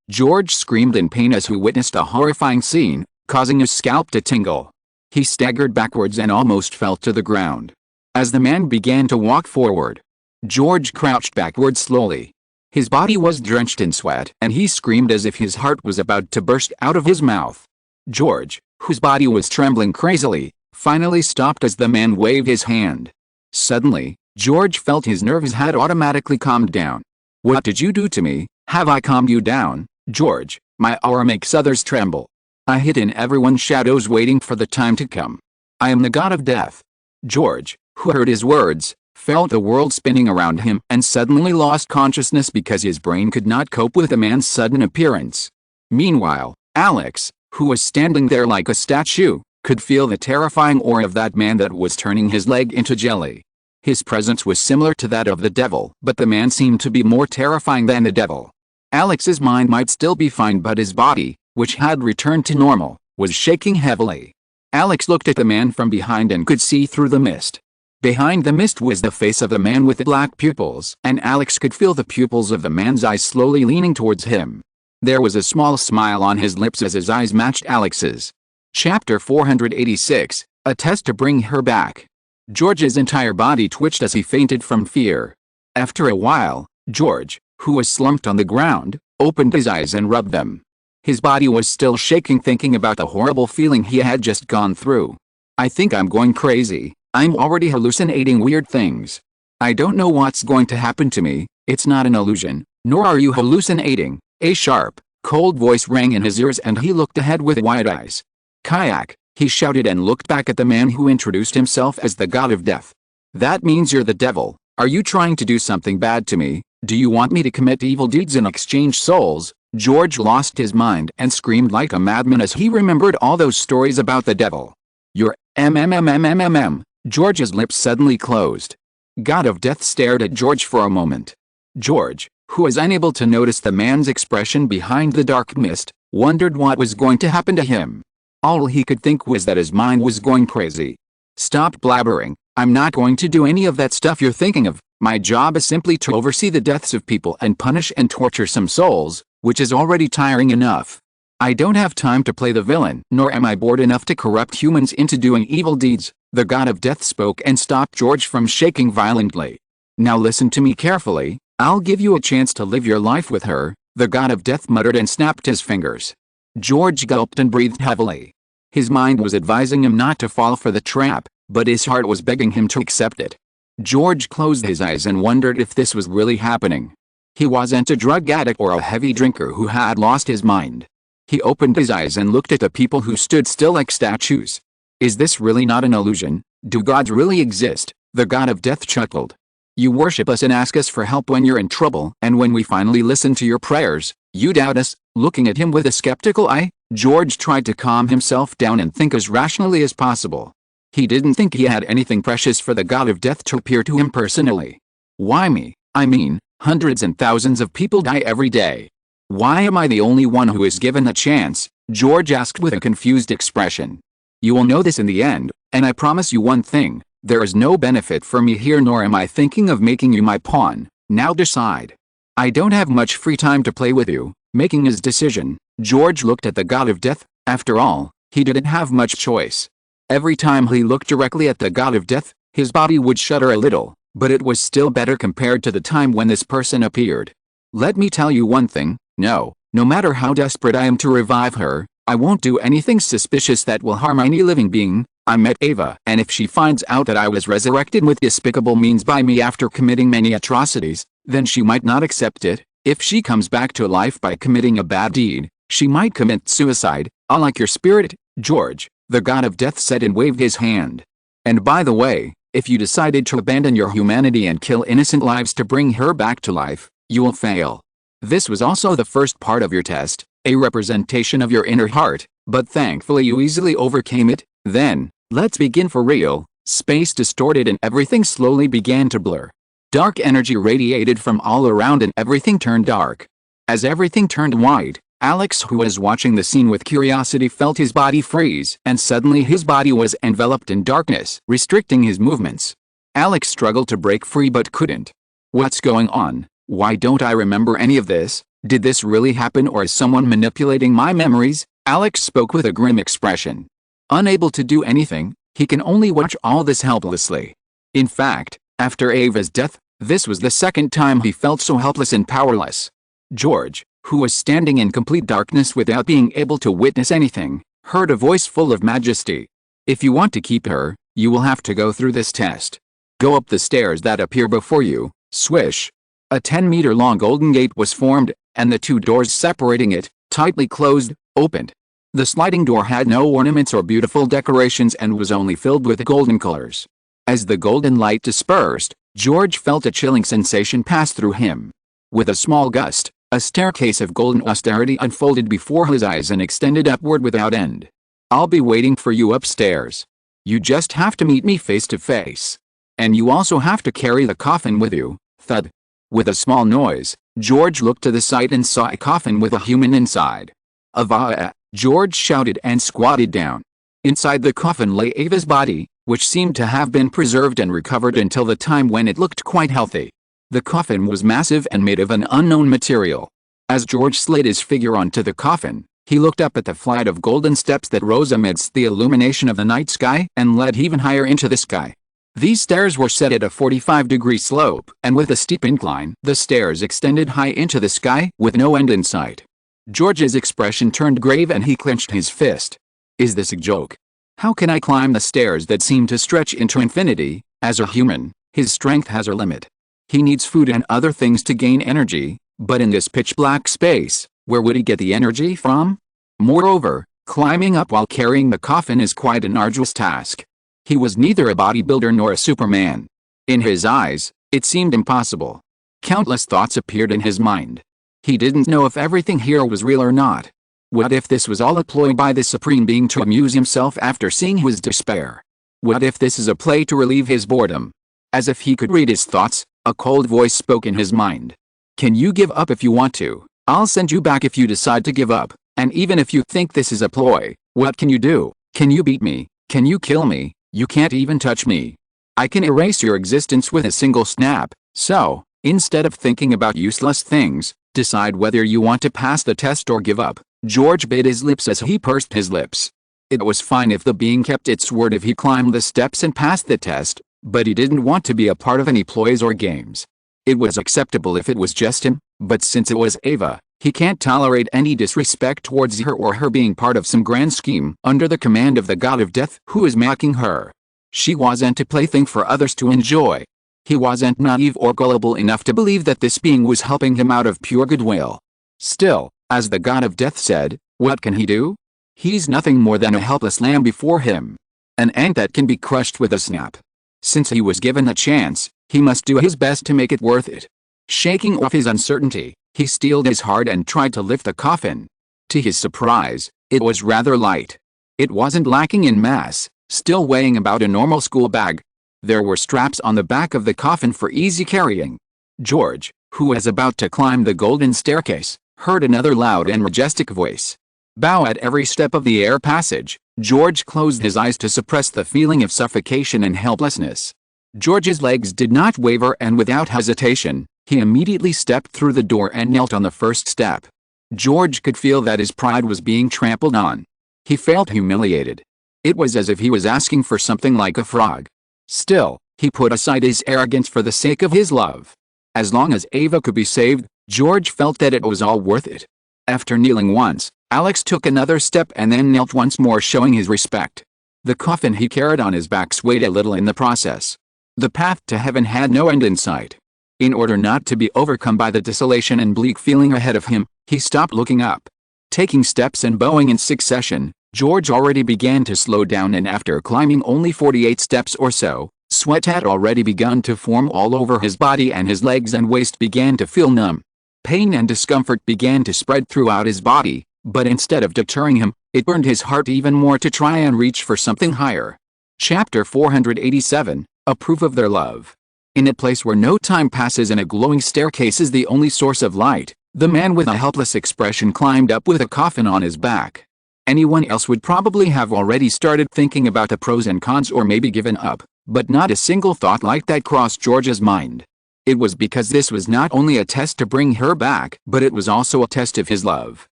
George screamed in pain as he witnessed a horrifying scene, causing his scalp to tingle. He staggered backwards and almost fell to the ground. As the man began to walk forward, George crouched backward slowly. His body was drenched in sweat and he screamed as if his heart was about to burst out of his mouth. George, whose body was trembling crazily, finally stopped as the man waved his hand. Suddenly, George felt his nerves had automatically calmed down. "What did you do to me? Have I calmed you down, George? My aura makes others tremble. I hid in everyone's shadows waiting for the time to come. I am the god of death." George, who heard his words, felt the world spinning around him and suddenly lost consciousness because his brain could not cope with the man's sudden appearance. Meanwhile, Alex, who was standing there like a statue, could feel the terrifying aura of that man that was turning his leg into jelly. His presence was similar to that of the devil, but the man seemed to be more terrifying than the devil. Alex's mind might still be fine, but his body, which had returned to normal, was shaking heavily. Alex looked at the man from behind and could see through the mist. Behind the mist was the face of the man with the black pupils, and Alex could feel the pupils of the man's eyes slowly leaning towards him. There was a small smile on his lips as his eyes matched Alex's. Chapter 486, a test to bring her back. George's entire body twitched as he fainted from fear. After a while, George, who was slumped on the ground, opened his eyes and rubbed them. His body was still shaking, thinking about the horrible feeling he had just gone through. I think I'm going crazy. I'm already hallucinating weird things. I don't know what's going to happen to me. It's not an illusion, nor are you hallucinating. A sharp, cold voice rang in his ears and he looked ahead with wide eyes. Kayak, he shouted and looked back at the man who introduced himself as the god of death. That means you're the devil. Are you trying to do something bad to me? Do you want me to commit evil deeds and exchange souls? George lost his mind and screamed like a madman as he remembered all those stories about the devil. You're MMMMMMM. George's lips suddenly closed. God of Death stared at George for a moment. George, who was unable to notice the man's expression behind the dark mist, wondered what was going to happen to him. All he could think was that his mind was going crazy. Stop blabbering. I'm not going to do any of that stuff you're thinking of. My job is simply to oversee the deaths of people and punish and torture some souls, which is already tiring enough. I don't have time to play the villain, nor am I bored enough to corrupt humans into doing evil deeds. The god of death spoke and stopped George from shaking violently. Now listen to me carefully. I'll give you a chance to live your life with her, the god of death muttered and snapped his fingers. George gulped and breathed heavily. His mind was advising him not to fall for the trap, but his heart was begging him to accept it. George closed his eyes and wondered if this was really happening. He wasn't a drug addict or a heavy drinker who had lost his mind. He opened his eyes and looked at the people who stood still like statues. Is this really not an illusion? Do gods really exist? The god of death chuckled. You worship us and ask us for help when you're in trouble, and when we finally listen to your prayers, you doubt us. Looking at him with a skeptical eye, George tried to calm himself down and think as rationally as possible. He didn't think he had anything precious for the god of death to appear to him personally. Why me? I mean, hundreds and thousands of people die every day. Why am I the only one who is given a chance? George asked with a confused expression. You will know this in the end, and I promise you one thing, there is no benefit for me here, nor am I thinking of making you my pawn. Now decide. I don't have much free time to play with you. Making his decision, George looked at the god of death. After all, he didn't have much choice. Every time he looked directly at the god of death, his body would shudder a little, but it was still better compared to the time when this person appeared. Let me tell you one thing, no matter how desperate I am to revive her, I won't do anything suspicious that will harm any living being. I met Ava, and if she finds out that I was resurrected with despicable means by me after committing many atrocities, then she might not accept it. If she comes back to life by committing a bad deed, she might commit suicide. I like your spirit, George, the god of death said and waved his hand. And by the way, if you decided to abandon your humanity and kill innocent lives to bring her back to life, you will fail. This was also the first part of your test, a representation of your inner heart, but thankfully you easily overcame it. Then, let's begin for real. Space distorted and everything slowly began to blur. Dark energy radiated from all around and everything turned dark. As everything turned white, Alex, who was watching the scene with curiosity, felt his body freeze, and suddenly his body was enveloped in darkness, restricting his movements. Alex struggled to break free but couldn't. What's going on? Why don't I remember any of this? Did this really happen, or is someone manipulating my memories? Alex spoke with a grim expression. Unable to do anything, he can only watch all this helplessly. In fact, after Ava's death, this was the second time he felt so helpless and powerless. George, who was standing in complete darkness without being able to witness anything, heard a voice full of majesty. If you want to keep her, you will have to go through this test. Go up the stairs that appear before you. Swish. A 10-meter-long golden gate was formed, and the two doors separating it, tightly closed, opened. The sliding door had no ornaments or beautiful decorations and was only filled with golden colors. As the golden light dispersed, George felt a chilling sensation pass through him. With a small gust, a staircase of golden austerity unfolded before his eyes and extended upward without end. I'll be waiting for you upstairs. You just have to meet me face to face. And you also have to carry the coffin with you." Thud. With a small noise, George looked to the side and saw a coffin with a human inside. "Ava!" George shouted and squatted down. Inside the coffin lay Ava's body, which seemed to have been preserved and recovered until the time when it looked quite healthy. The coffin was massive and made of an unknown material. As George slid his figure onto the coffin, he looked up at the flight of golden steps that rose amidst the illumination of the night sky and led even higher into the sky. These stairs were set at a 45-degree slope, and with a steep incline, the stairs extended high into the sky, with no end in sight. George's expression turned grave and he clenched his fist. "Is this a joke? How can I climb the stairs that seem to stretch into infinity? As a human, his strength has a limit. He needs food and other things to gain energy, but in this pitch-black space, where would he get the energy from? Moreover, climbing up while carrying the coffin is quite an arduous task. He was neither a bodybuilder nor a Superman. In his eyes, it seemed impossible. Countless thoughts appeared in his mind. He didn't know if everything here was real or not. What if this was all a ploy by the Supreme Being to amuse himself after seeing his despair? What if this is a play to relieve his boredom? As if he could read his thoughts, a cold voice spoke in his mind. "Can you give up if you want to? I'll send you back if you decide to give up, and even if you think this is a ploy, what can you do? Can you beat me? Can you kill me? You can't even touch me. I can erase your existence with a single snap, so, instead of thinking about useless things, decide whether you want to pass the test or give up." George bit his lips as he pursed his lips. It was fine if the being kept its word if he climbed the steps and passed the test, but he didn't want to be a part of any ploys or games. It was acceptable if it was just him, but since it was Ava, he can't tolerate any disrespect towards her or her being part of some grand scheme under the command of the god of death who is mocking her. She wasn't a plaything for others to enjoy. He wasn't naive or gullible enough to believe that this being was helping him out of pure goodwill. Still, as the god of death said, what can he do? He's nothing more than a helpless lamb before him. An ant that can be crushed with a snap. Since he was given a chance, he must do his best to make it worth it. Shaking off his uncertainty, he steeled his heart and tried to lift the coffin. To his surprise, it was rather light. It wasn't lacking in mass, still weighing about a normal school bag. There were straps on the back of the coffin for easy carrying. George, who was about to climb the golden staircase, heard another loud and majestic voice. Bow at every step of the air passage. George closed his eyes to suppress the feeling of suffocation and helplessness. George's legs did not waver, and without hesitation, he immediately stepped through the door and knelt on the first step. George could feel that his pride was being trampled on. He felt humiliated. It was as if he was asking for something like a frog. Still, he put aside his arrogance for the sake of his love. As long as Ava could be saved, George felt that it was all worth it. After kneeling once, Alex took another step and then knelt once more, showing his respect. The coffin he carried on his back swayed a little in the process. The path to heaven had no end in sight. In order not to be overcome by the desolation and bleak feeling ahead of him, he stopped looking up. Taking steps and bowing in succession, George already began to slow down, and after climbing only 48 steps or so, sweat had already begun to form all over his body and his legs and waist began to feel numb. Pain and discomfort began to spread throughout his body, but instead of deterring him, it burned his heart even more to try and reach for something higher. Chapter 487, A Proof of Their Love. In a place where no time passes and a glowing staircase is the only source of light, the man with a helpless expression climbed up with a coffin on his back. Anyone else would probably have already started thinking about the pros and cons or maybe given up, but not a single thought like that crossed George's mind. It was because this was not only a test to bring her back, but it was also a test of his love.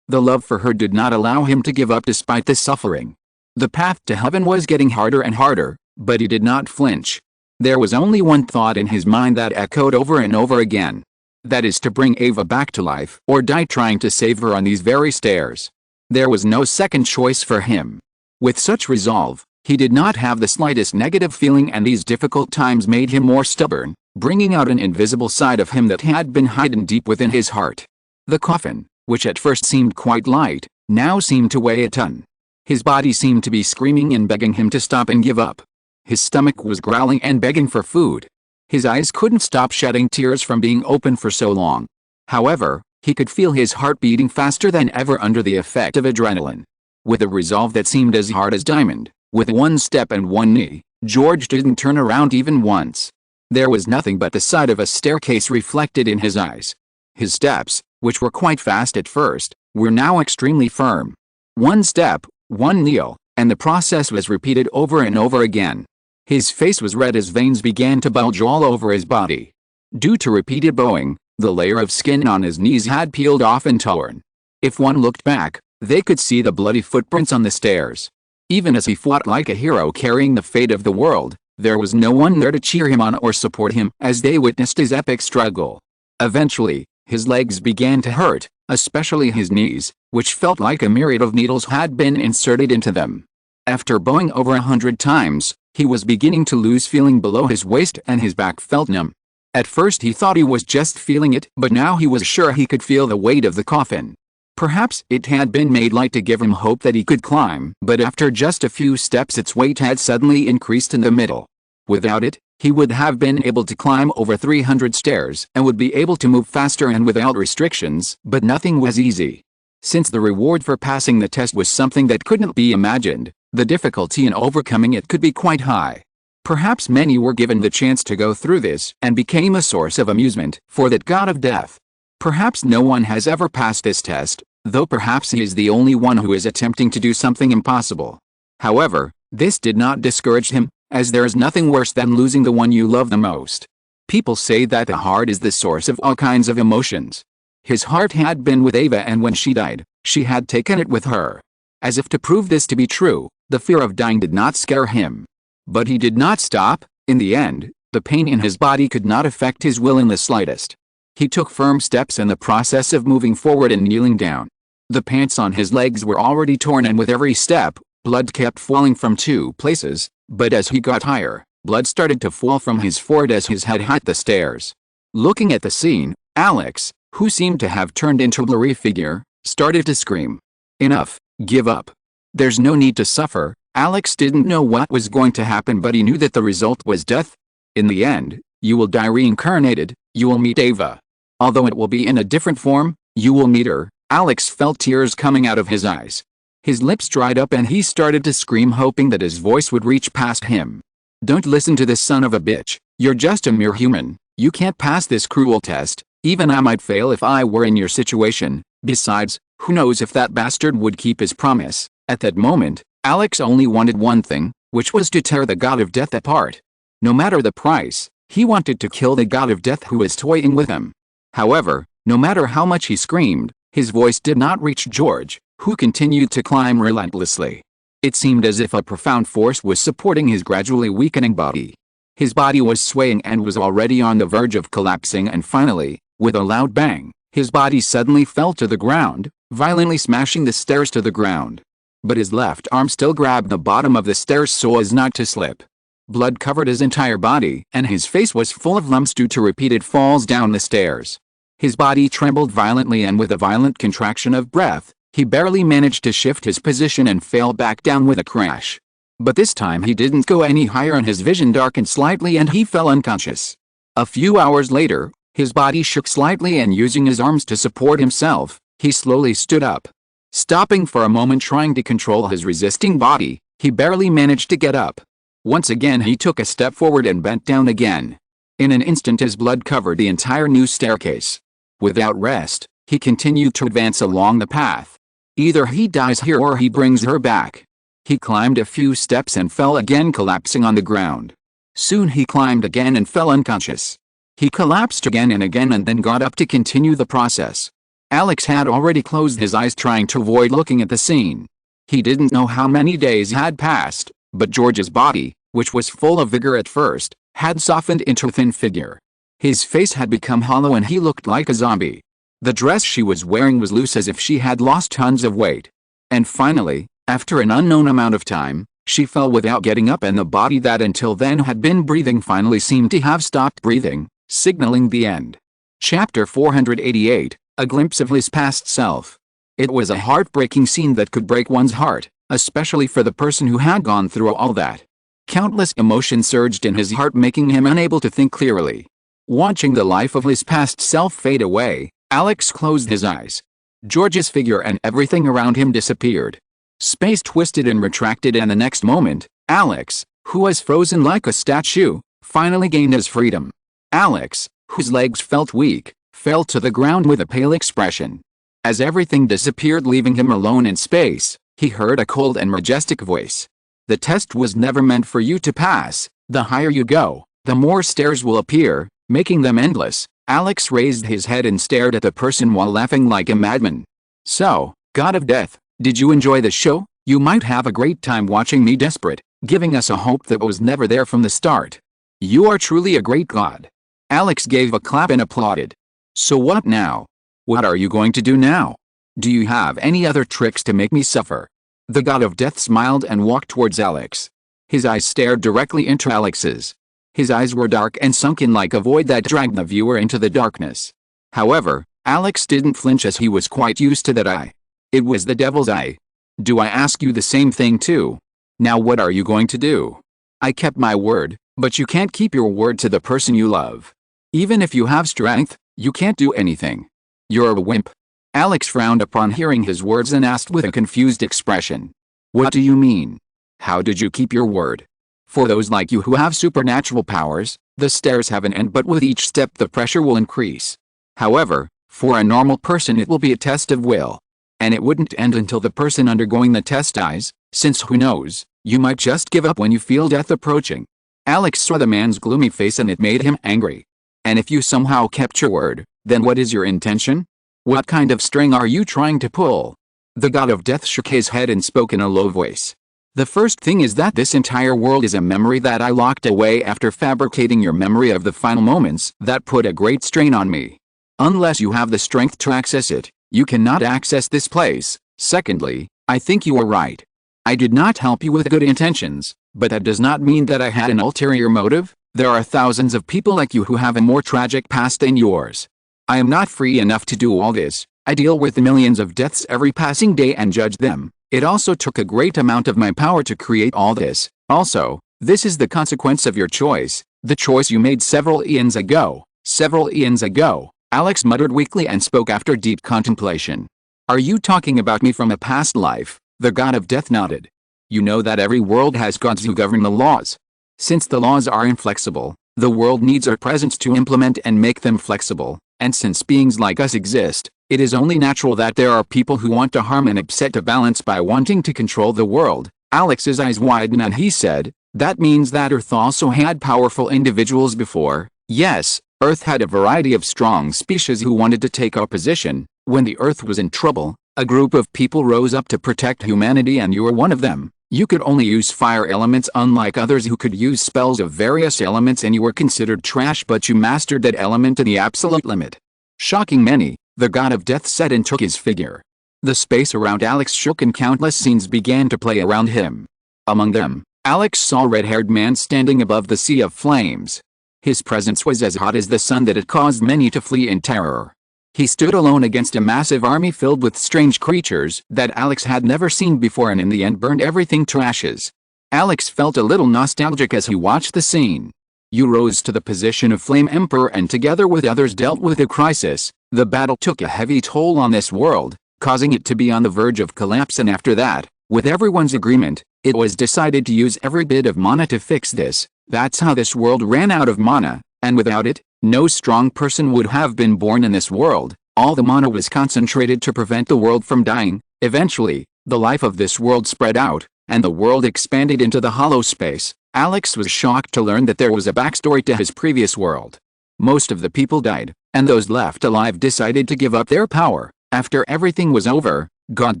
The love for her did not allow him to give up despite the suffering. The path to heaven was getting harder and harder, but he did not flinch. There was only one thought in his mind that echoed over and over again. That is to bring Ava back to life or die trying to save her on these very stairs. There was no second choice for him. With such resolve, he did not have the slightest negative feeling, and these difficult times made him more stubborn, bringing out an invisible side of him that had been hidden deep within his heart. The coffin, which at first seemed quite light, now seemed to weigh a ton. His body seemed to be screaming and begging him to stop and give up. His stomach was growling and begging for food. His eyes couldn't stop shedding tears from being open for so long. However, he could feel his heart beating faster than ever under the effect of adrenaline. With a resolve that seemed as hard as diamond, with one step and one knee, George didn't turn around even once. There was nothing but the side of a staircase reflected in his eyes. His steps, which were quite fast at first, were now extremely firm. One step, one kneel, and the process was repeated over and over again. His face was red as veins began to bulge all over his body. Due to repeated bowing, the layer of skin on his knees had peeled off and torn. If one looked back, they could see the bloody footprints on the stairs. Even as he fought like a hero carrying the fate of the world, there was no one there to cheer him on or support him as they witnessed his epic struggle. Eventually, his legs began to hurt, especially his knees, which felt like a myriad of needles had been inserted into them. After bowing over 100 times, he was beginning to lose feeling below his waist and his back felt numb. At first he thought he was just feeling it, but now he was sure he could feel the weight of the coffin. Perhaps it had been made light to give him hope that he could climb, but after just a few steps its weight had suddenly increased in the middle. Without it, he would have been able to climb over 300 stairs and would be able to move faster and without restrictions, but nothing was easy. Since the reward for passing the test was something that couldn't be imagined, the difficulty in overcoming it could be quite high. Perhaps many were given the chance to go through this and became a source of amusement for that god of death. Perhaps no one has ever passed this test, though perhaps he is the only one who is attempting to do something impossible. However, this did not discourage him, as there is nothing worse than losing the one you love the most. People say that the heart is the source of all kinds of emotions. His heart had been with Ava, and when she died, she had taken it with her. As if to prove this to be true, the fear of dying did not scare him. But he did not stop. In the end, the pain in his body could not affect his will in the slightest. He took firm steps in the process of moving forward and kneeling down. The pants on his legs were already torn, and with every step, blood kept falling from 2 places, but as he got higher, blood started to fall from his forehead as his head hit the stairs. Looking at the scene, Alex, who seemed to have turned into a blurry figure, started to scream. Enough, give up. There's no need to suffer. Alex didn't know what was going to happen, but he knew that the result was death. In the end, you will die reincarnated, you will meet Ava. Although it will be in a different form, you will meet her. Alex felt tears coming out of his eyes. His lips dried up and he started to scream, hoping that his voice would reach past him. Don't listen to this son of a bitch. You're just a mere human. You can't pass this cruel test. Even I might fail if I were in your situation. Besides, who knows if that bastard would keep his promise. At that moment, Alex only wanted one thing, which was to tear the god of death apart. No matter the price, he wanted to kill the god of death who was toying with him. However, no matter how much he screamed, his voice did not reach George, who continued to climb relentlessly. It seemed as if a profound force was supporting his gradually weakening body. His body was swaying and was already on the verge of collapsing, and finally, with a loud bang, his body suddenly fell to the ground, violently smashing the stairs to the ground. But his left arm still grabbed the bottom of the stairs so as not to slip. Blood covered his entire body, and his face was full of lumps due to repeated falls down the stairs. His body trembled violently, and with a violent contraction of breath, he barely managed to shift his position and fell back down with a crash. But this time he didn't go any higher, and his vision darkened slightly and he fell unconscious. A few hours later, his body shook slightly, and using his arms to support himself, he slowly stood up. Stopping for a moment trying to control his resisting body, he barely managed to get up. Once again he took a step forward and bent down again. In an instant his blood covered the entire new staircase. Without rest, he continued to advance along the path. Either he dies here or he brings her back. He climbed a few steps and fell again, collapsing on the ground. Soon he climbed again and fell unconscious. He collapsed again and again and then got up to continue the process. Alex had already closed his eyes trying to avoid looking at the scene. He didn't know how many days had passed, but George's body, which was full of vigor at first, had softened into a thin figure. His face had become hollow and he looked like a zombie. The dress she was wearing was loose as if she had lost tons of weight. And finally, after an unknown amount of time, she fell without getting up, and the body that until then had been breathing finally seemed to have stopped breathing, signaling the end. Chapter 488, A Glimpse of His Past Self. It was a heartbreaking scene that could break one's heart, especially for the person who had gone through all that. Countless emotions surged in his heart, making him unable to think clearly. Watching the life of his past self fade away, Alex closed his eyes. George's figure and everything around him disappeared. Space twisted and retracted, and the next moment, Alex, who was frozen like a statue, finally gained his freedom. Alex, whose legs felt weak, fell to the ground with a pale expression. As everything disappeared, leaving him alone in space, he heard a cold and majestic voice. The test was never meant for you to pass. The higher you go, the more stairs will appear, making them endless. Alex raised his head and stared at the person while laughing like a madman. So, God of Death, did you enjoy the show? You might have a great time watching me desperate, giving us a hope that was never there from the start. You are truly a great god. Alex gave a clap and applauded. So what now? What are you going to do now? Do you have any other tricks to make me suffer? The God of Death smiled and walked towards Alex. His eyes stared directly into Alex's. His eyes were dark and sunken like a void that dragged the viewer into the darkness. However, Alex didn't flinch, as he was quite used to that eye. It was the devil's eye. Do I ask you the same thing too? Now what are you going to do? I kept my word, but you can't keep your word to the person you love. Even if you have strength, you can't do anything. You're a wimp. Alex frowned upon hearing his words and asked with a confused expression. What do you mean? How did you keep your word? For those like you who have supernatural powers, the stairs have an end, but with each step the pressure will increase. However, for a normal person it will be a test of will. And it wouldn't end until the person undergoing the test dies, since who knows, you might just give up when you feel death approaching. Alex saw the man's gloomy face and it made him angry. And if you somehow kept your word, then what is your intention? What kind of string are you trying to pull? The God of Death shook his head and spoke in a low voice. The first thing is that this entire world is a memory that I locked away after fabricating your memory of the final moments that put a great strain on me. Unless you have the strength to access it, you cannot access this place. Secondly, I think you are right. I did not help you with good intentions, but that does not mean that I had an ulterior motive. There are thousands of people like you who have a more tragic past than yours. I am not free enough to do all this. I deal with the millions of deaths every passing day and judge them. It also took a great amount of my power to create all this. Also, this is the consequence of your choice, the choice you made several eons ago. Several eons ago, Alex muttered weakly and spoke after deep contemplation. Are you talking about me from a past life? The God of Death nodded. You know that every world has gods who govern the laws. Since the laws are inflexible, the world needs our presence to implement and make them flexible. And since beings like us exist, it is only natural that there are people who want to harm and upset the balance by wanting to control the world. Alex's eyes widened and he said, that means that Earth also had powerful individuals before. Yes, Earth had a variety of strong species who wanted to take our position. When the Earth was in trouble, a group of people rose up to protect humanity and you were one of them. You could only use fire elements unlike others who could use spells of various elements, and you were considered trash, but you mastered that element to the absolute limit. Shocking many, the God of Death said and took his figure. The space around Alex shook and countless scenes began to play around him. Among them, Alex saw a red-haired man standing above the sea of flames. His presence was as hot as the sun that it caused many to flee in terror. He stood alone against a massive army filled with strange creatures that Alex had never seen before, and in the end burned everything to ashes. Alex felt a little nostalgic as he watched the scene. You rose to the position of Flame Emperor and together with others dealt with the crisis. The battle took a heavy toll on this world, causing it to be on the verge of collapse, and after that, with everyone's agreement, it was decided to use every bit of mana to fix this. That's how this world ran out of mana, and without it, no strong person would have been born in this world. All the mana was concentrated to prevent the world from dying. Eventually, the life of this world spread out, and the world expanded into the hollow space. Alex was shocked to learn that there was a backstory to his previous world. Most of the people died, and those left alive decided to give up their power. After everything was over, God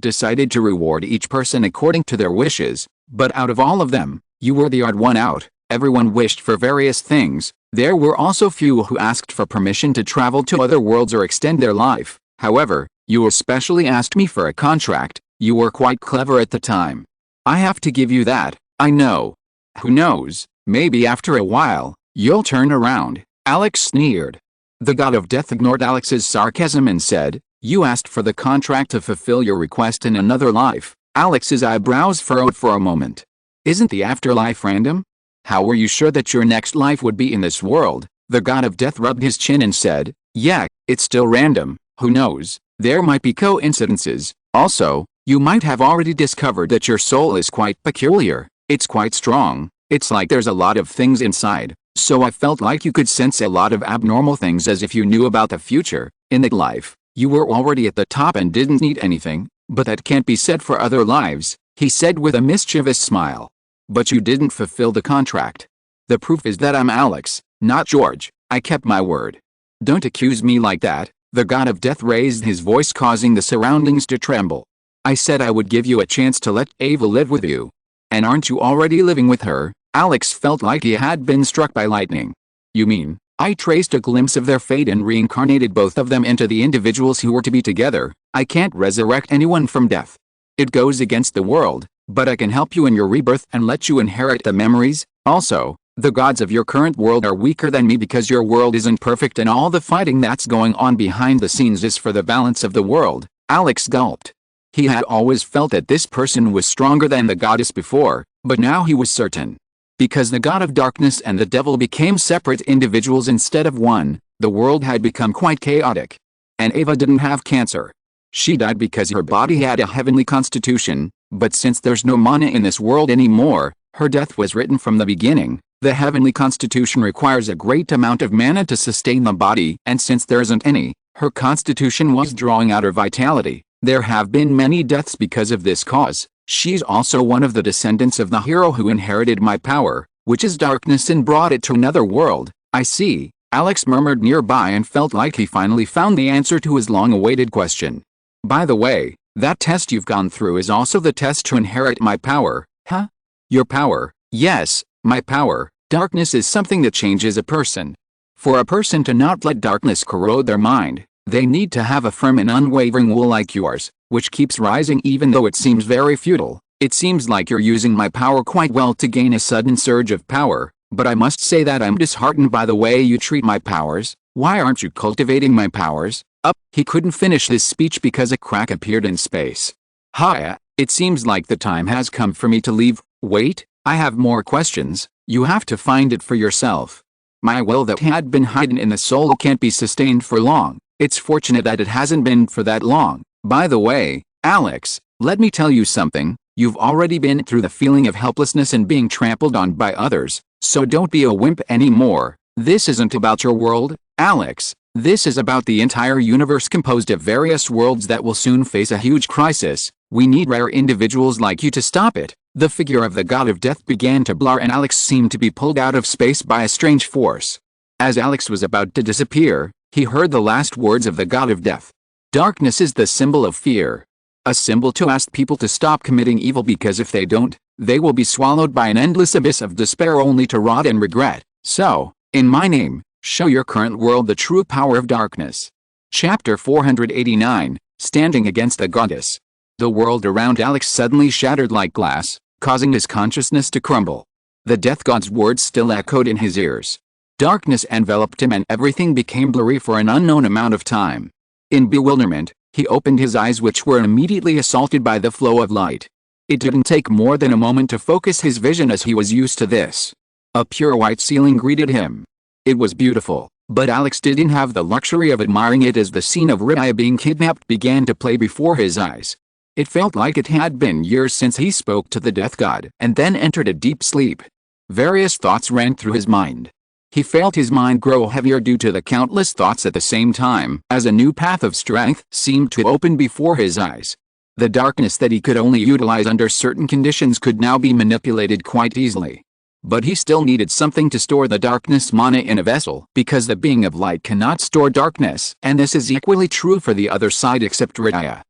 decided to reward each person according to their wishes, but out of all of them, you were the odd one out. Everyone wished for various things. There were also few who asked for permission to travel to other worlds or extend their life. However, you especially asked me for a contract. You were quite clever at the time. I have to give you that. I know. Who knows, maybe after a while, you'll turn around. Alex sneered. The God of Death ignored Alex's sarcasm and said, you asked for the contract to fulfill your request in another life. Alex's eyebrows furrowed for a moment. Isn't the afterlife random? How were you sure that your next life would be in this world? The God of Death rubbed his chin and said, yeah, it's still random. Who knows? There might be coincidences. Also, You might have already discovered that your soul is quite peculiar. It's quite strong. It's like there's a lot of things inside. So I felt like you could sense a lot of abnormal things as if you knew about the future. In that life, you were already at the top and didn't need anything, but that can't be said for other lives, he said with a mischievous smile. But you didn't fulfill the contract. The proof is that I'm Alex, not George. I kept my word. Don't accuse me like that. The god of death raised his voice, causing the surroundings to tremble. I said I would give you a chance to let Ava live with you. And aren't you already living with her? Alex felt like he had been struck by lightning. You mean, I traced a glimpse of their fate and reincarnated both of them into the individuals who were to be together. I can't resurrect anyone from death. It goes against the world, but I can help you in your rebirth and let you inherit the memories. Also, the gods of your current world are weaker than me because your world isn't perfect and all the fighting that's going on behind the scenes is for the balance of the world. Alex gulped. He had always felt that this person was stronger than the goddess before, but now he was certain. Because the god of darkness and the devil became separate individuals instead of one, the world had become quite chaotic. And Ava didn't have cancer. She died because her body had a heavenly constitution, but since there's no mana in this world anymore, her death was written from the beginning. The heavenly constitution requires a great amount of mana to sustain the body, and since there isn't any, her constitution was drawing out her vitality. There have been many deaths because of this cause. She's also one of the descendants of the hero who inherited my power, which is darkness, and brought it to another world. I see, Alex murmured nearby and felt like he finally found the answer to his long-awaited question. By the way, that test you've gone through is also the test to inherit my power. Huh? Your power? Yes, my power. Darkness is something that changes a person. For a person to not let darkness corrode their mind, they need to have a firm and unwavering will like yours, which keeps rising even though it seems very futile. It seems like you're using my power quite well to gain a sudden surge of power, but I must say that I'm disheartened by the way you treat my powers. Why aren't you cultivating my powers? He couldn't finish his speech because a crack appeared in space. Hiya, it seems like the time has come for me to leave. Wait, I have more questions. You have to find it for yourself. My will that had been hidden in the soul can't be sustained for long. It's fortunate that it hasn't been for that long. By the way, Alex, let me tell you something. You've already been through the feeling of helplessness and being trampled on by others, so don't be a wimp anymore. This isn't about your world, Alex. This is about the entire universe composed of various worlds that will soon face a huge crisis. We need rare individuals like you to stop it. The figure of the god of death began to blur and Alex seemed to be pulled out of space by a strange force. As Alex was about to disappear, he heard the last words of the god of death. Darkness is the symbol of fear. A symbol to ask people to stop committing evil because if they don't, they will be swallowed by an endless abyss of despair only to rot and regret. So, in my name, show your current world the true power of darkness. Chapter 489, Standing Against the Goddess. The world around Alex suddenly shattered like glass, causing his consciousness to crumble. The death god's words still echoed in his ears. Darkness enveloped him and everything became blurry for an unknown amount of time. In bewilderment, he opened his eyes, which were immediately assaulted by the flow of light. It didn't take more than a moment to focus his vision as he was used to this. A pure white ceiling greeted him. It was beautiful, but Alex didn't have the luxury of admiring it as the scene of Raya being kidnapped began to play before his eyes. It felt like it had been years since he spoke to the death god and then entered a deep sleep. Various thoughts ran through his mind. He felt his mind grow heavier due to the countless thoughts at the same time, as a new path of strength seemed to open before his eyes. The darkness that he could only utilize under certain conditions could now be manipulated quite easily. But he still needed something to store the darkness mana in a vessel, because the being of light cannot store darkness, and this is equally true for the other side except Raya.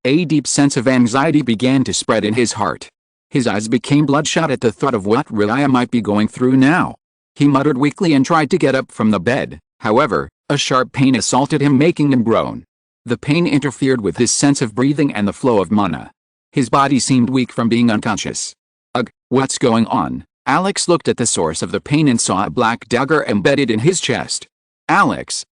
A deep sense of anxiety began to spread in his heart. His eyes became bloodshot at the thought of what Raya might be going through now. He muttered weakly and tried to get up from the bed. However, a sharp pain assaulted him, making him groan. The pain interfered with his sense of breathing and the flow of mana. His body seemed weak from being unconscious. Ugh, what's going on? Alex looked at the source of the pain and saw a black dagger embedded in his chest. Alex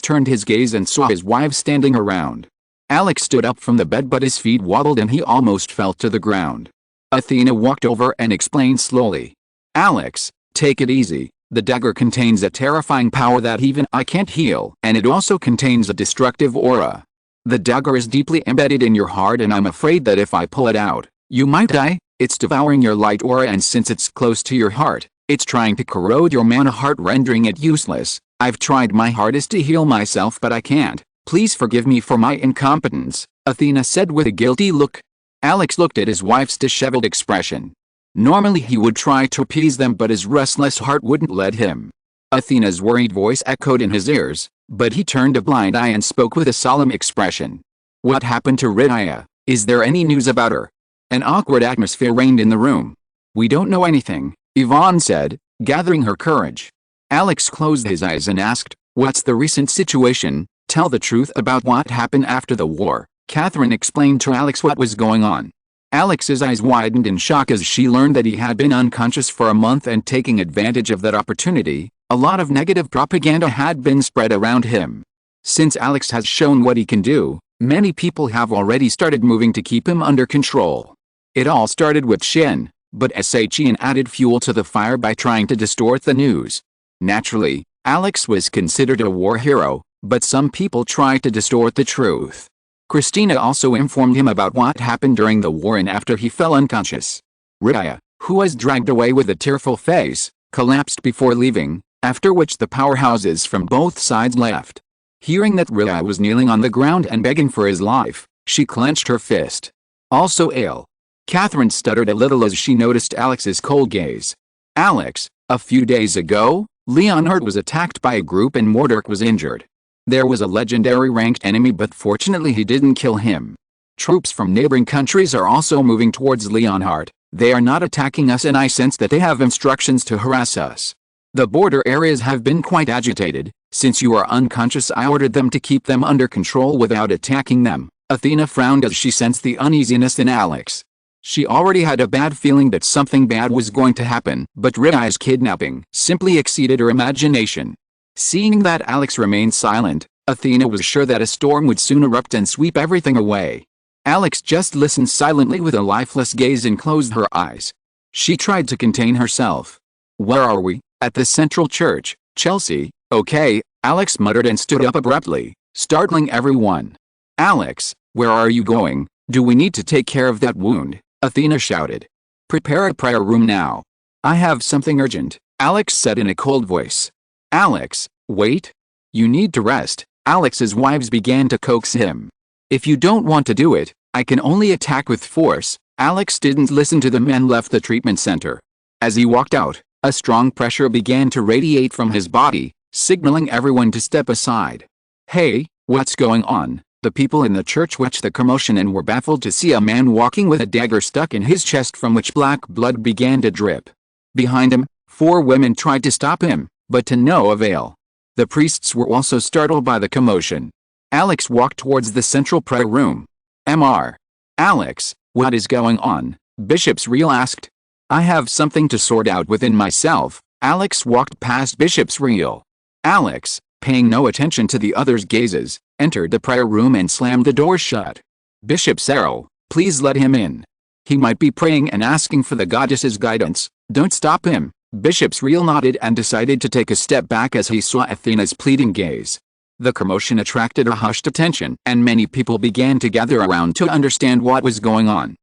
turned his gaze and saw his wife standing around. Alex stood up from the bed, but his feet wobbled and he almost fell to the ground. Athena walked over and explained slowly. Alex, take it easy. The dagger contains a terrifying power that even I can't heal, and it also contains a destructive aura. The dagger is deeply embedded in your heart and I'm afraid that if I pull it out, you might die. It's devouring your light aura and since it's close to your heart, it's trying to corrode your mana heart rendering it useless. I've tried my hardest to heal myself but I can't. Please forgive me for my incompetence, Athena said with a guilty look. Alex looked at his wife's disheveled expression. Normally he would try to appease them but his restless heart wouldn't let him. Athena's worried voice echoed in his ears, but he turned a blind eye and spoke with a solemn expression. What happened to Ridaya? Is there any news about her? An awkward atmosphere reigned in the room. We don't know anything, Yvonne said, gathering her courage. Alex closed his eyes and asked, what's the recent situation? Tell the truth about what happened after the war. Catherine explained to Alex what was going on. Alex's eyes widened in shock as she learned that he had been unconscious for a month and taking advantage of that opportunity, a lot of negative propaganda had been spread around him. Since Alex has shown what he can do, many people have already started moving to keep him under control. It all started with Shen, but SHN added fuel to the fire by trying to distort the news. Naturally, Alex was considered a war hero, but some people tried to distort the truth. Christina also informed him about what happened during the war and after he fell unconscious. Ridaya, who was dragged away with a tearful face, collapsed before leaving, after which the powerhouses from both sides left. Hearing that Ridaya was kneeling on the ground and begging for his life, she clenched her fist. Also ill. Catherine stuttered a little as she noticed Alex's cold gaze. Alex, a few days ago, Leonhard was attacked by a group and Mordork was injured. There was a legendary ranked enemy but fortunately he didn't kill him. Troops from neighboring countries are also moving towards Leonhard. They are not attacking us and I sense that they have instructions to harass us. The border areas have been quite agitated. Since you are unconscious I ordered them to keep them under control without attacking them. Athena frowned as she sensed the uneasiness in Alex. She already had a bad feeling that something bad was going to happen, but Ridaya's kidnapping simply exceeded her imagination. Seeing that Alex remained silent, Athena was sure that a storm would soon erupt and sweep everything away. Alex just listened silently with a lifeless gaze and closed her eyes. She tried to contain herself. Where are we? At the Central Church, Chelsea. Okay, Alex muttered and stood up abruptly, startling everyone. Alex, where are you going? Do we need to take care of that wound? Athena shouted. Prepare a prayer room now. I have something urgent, Alex said in a cold voice. Alex, wait. You need to rest. Alex's wives began to coax him. If you don't want to do it, I can only attack with force. Alex didn't listen to them and left the treatment center. As he walked out, a strong pressure began to radiate from his body, signaling everyone to step aside. Hey, what's going on? The people in the church watched the commotion and were baffled to see a man walking with a dagger stuck in his chest from which black blood began to drip. Behind him, 4 women tried to stop him, but to no avail. The priests were also startled by the commotion. Alex walked towards the central prayer room. Mr. Alex, what is going on? Bishop's Reel asked. I have something to sort out within myself. Alex walked past Bishop's Reel. Alex, paying no attention to the others' gazes, entered the prayer room and slammed the door shut. Bishop Sarrow, please let him in. He might be praying and asking for the goddess's guidance. Don't stop him. Bishop's Reel nodded and decided to take a step back as he saw Athena's pleading gaze. The commotion attracted a hushed attention and many people began to gather around to understand what was going on.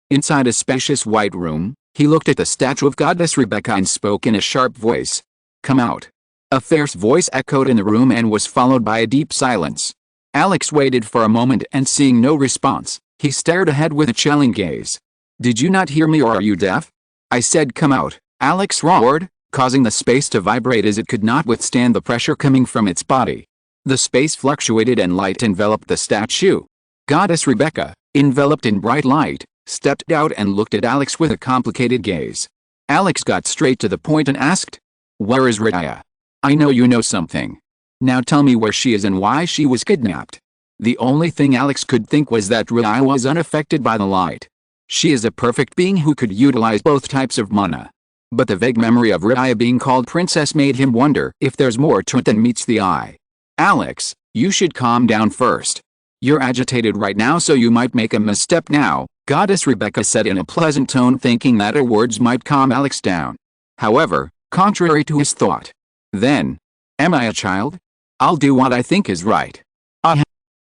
Inside a spacious white room, he looked at the statue of Goddess Rebecca and spoke in a sharp voice. Come out. A fierce voice echoed in the room and was followed by a deep silence. Alex waited for a moment and seeing no response, he stared ahead with a chilling gaze. Did you not hear me or are you deaf? I said come out, Alex roared, causing the space to vibrate as it could not withstand the pressure coming from its body. The space fluctuated and light enveloped the statue. Goddess Rebecca, enveloped in bright light, stepped out and looked at Alex with a complicated gaze. Alex got straight to the point and asked, where is Ridaya? I know you know something. Now tell me where she is and why she was kidnapped. The only thing Alex could think was that Ridaya was unaffected by the light. She is a perfect being who could utilize both types of mana. But the vague memory of Ridaya being called princess made him wonder if there's more to it than meets the eye. Alex, you should calm down first. You're agitated right now so you might make a misstep now, Goddess Rebecca said in a pleasant tone thinking that her words might calm Alex down. However, contrary to his thought. Then, am I a child? I'll do what I think is right.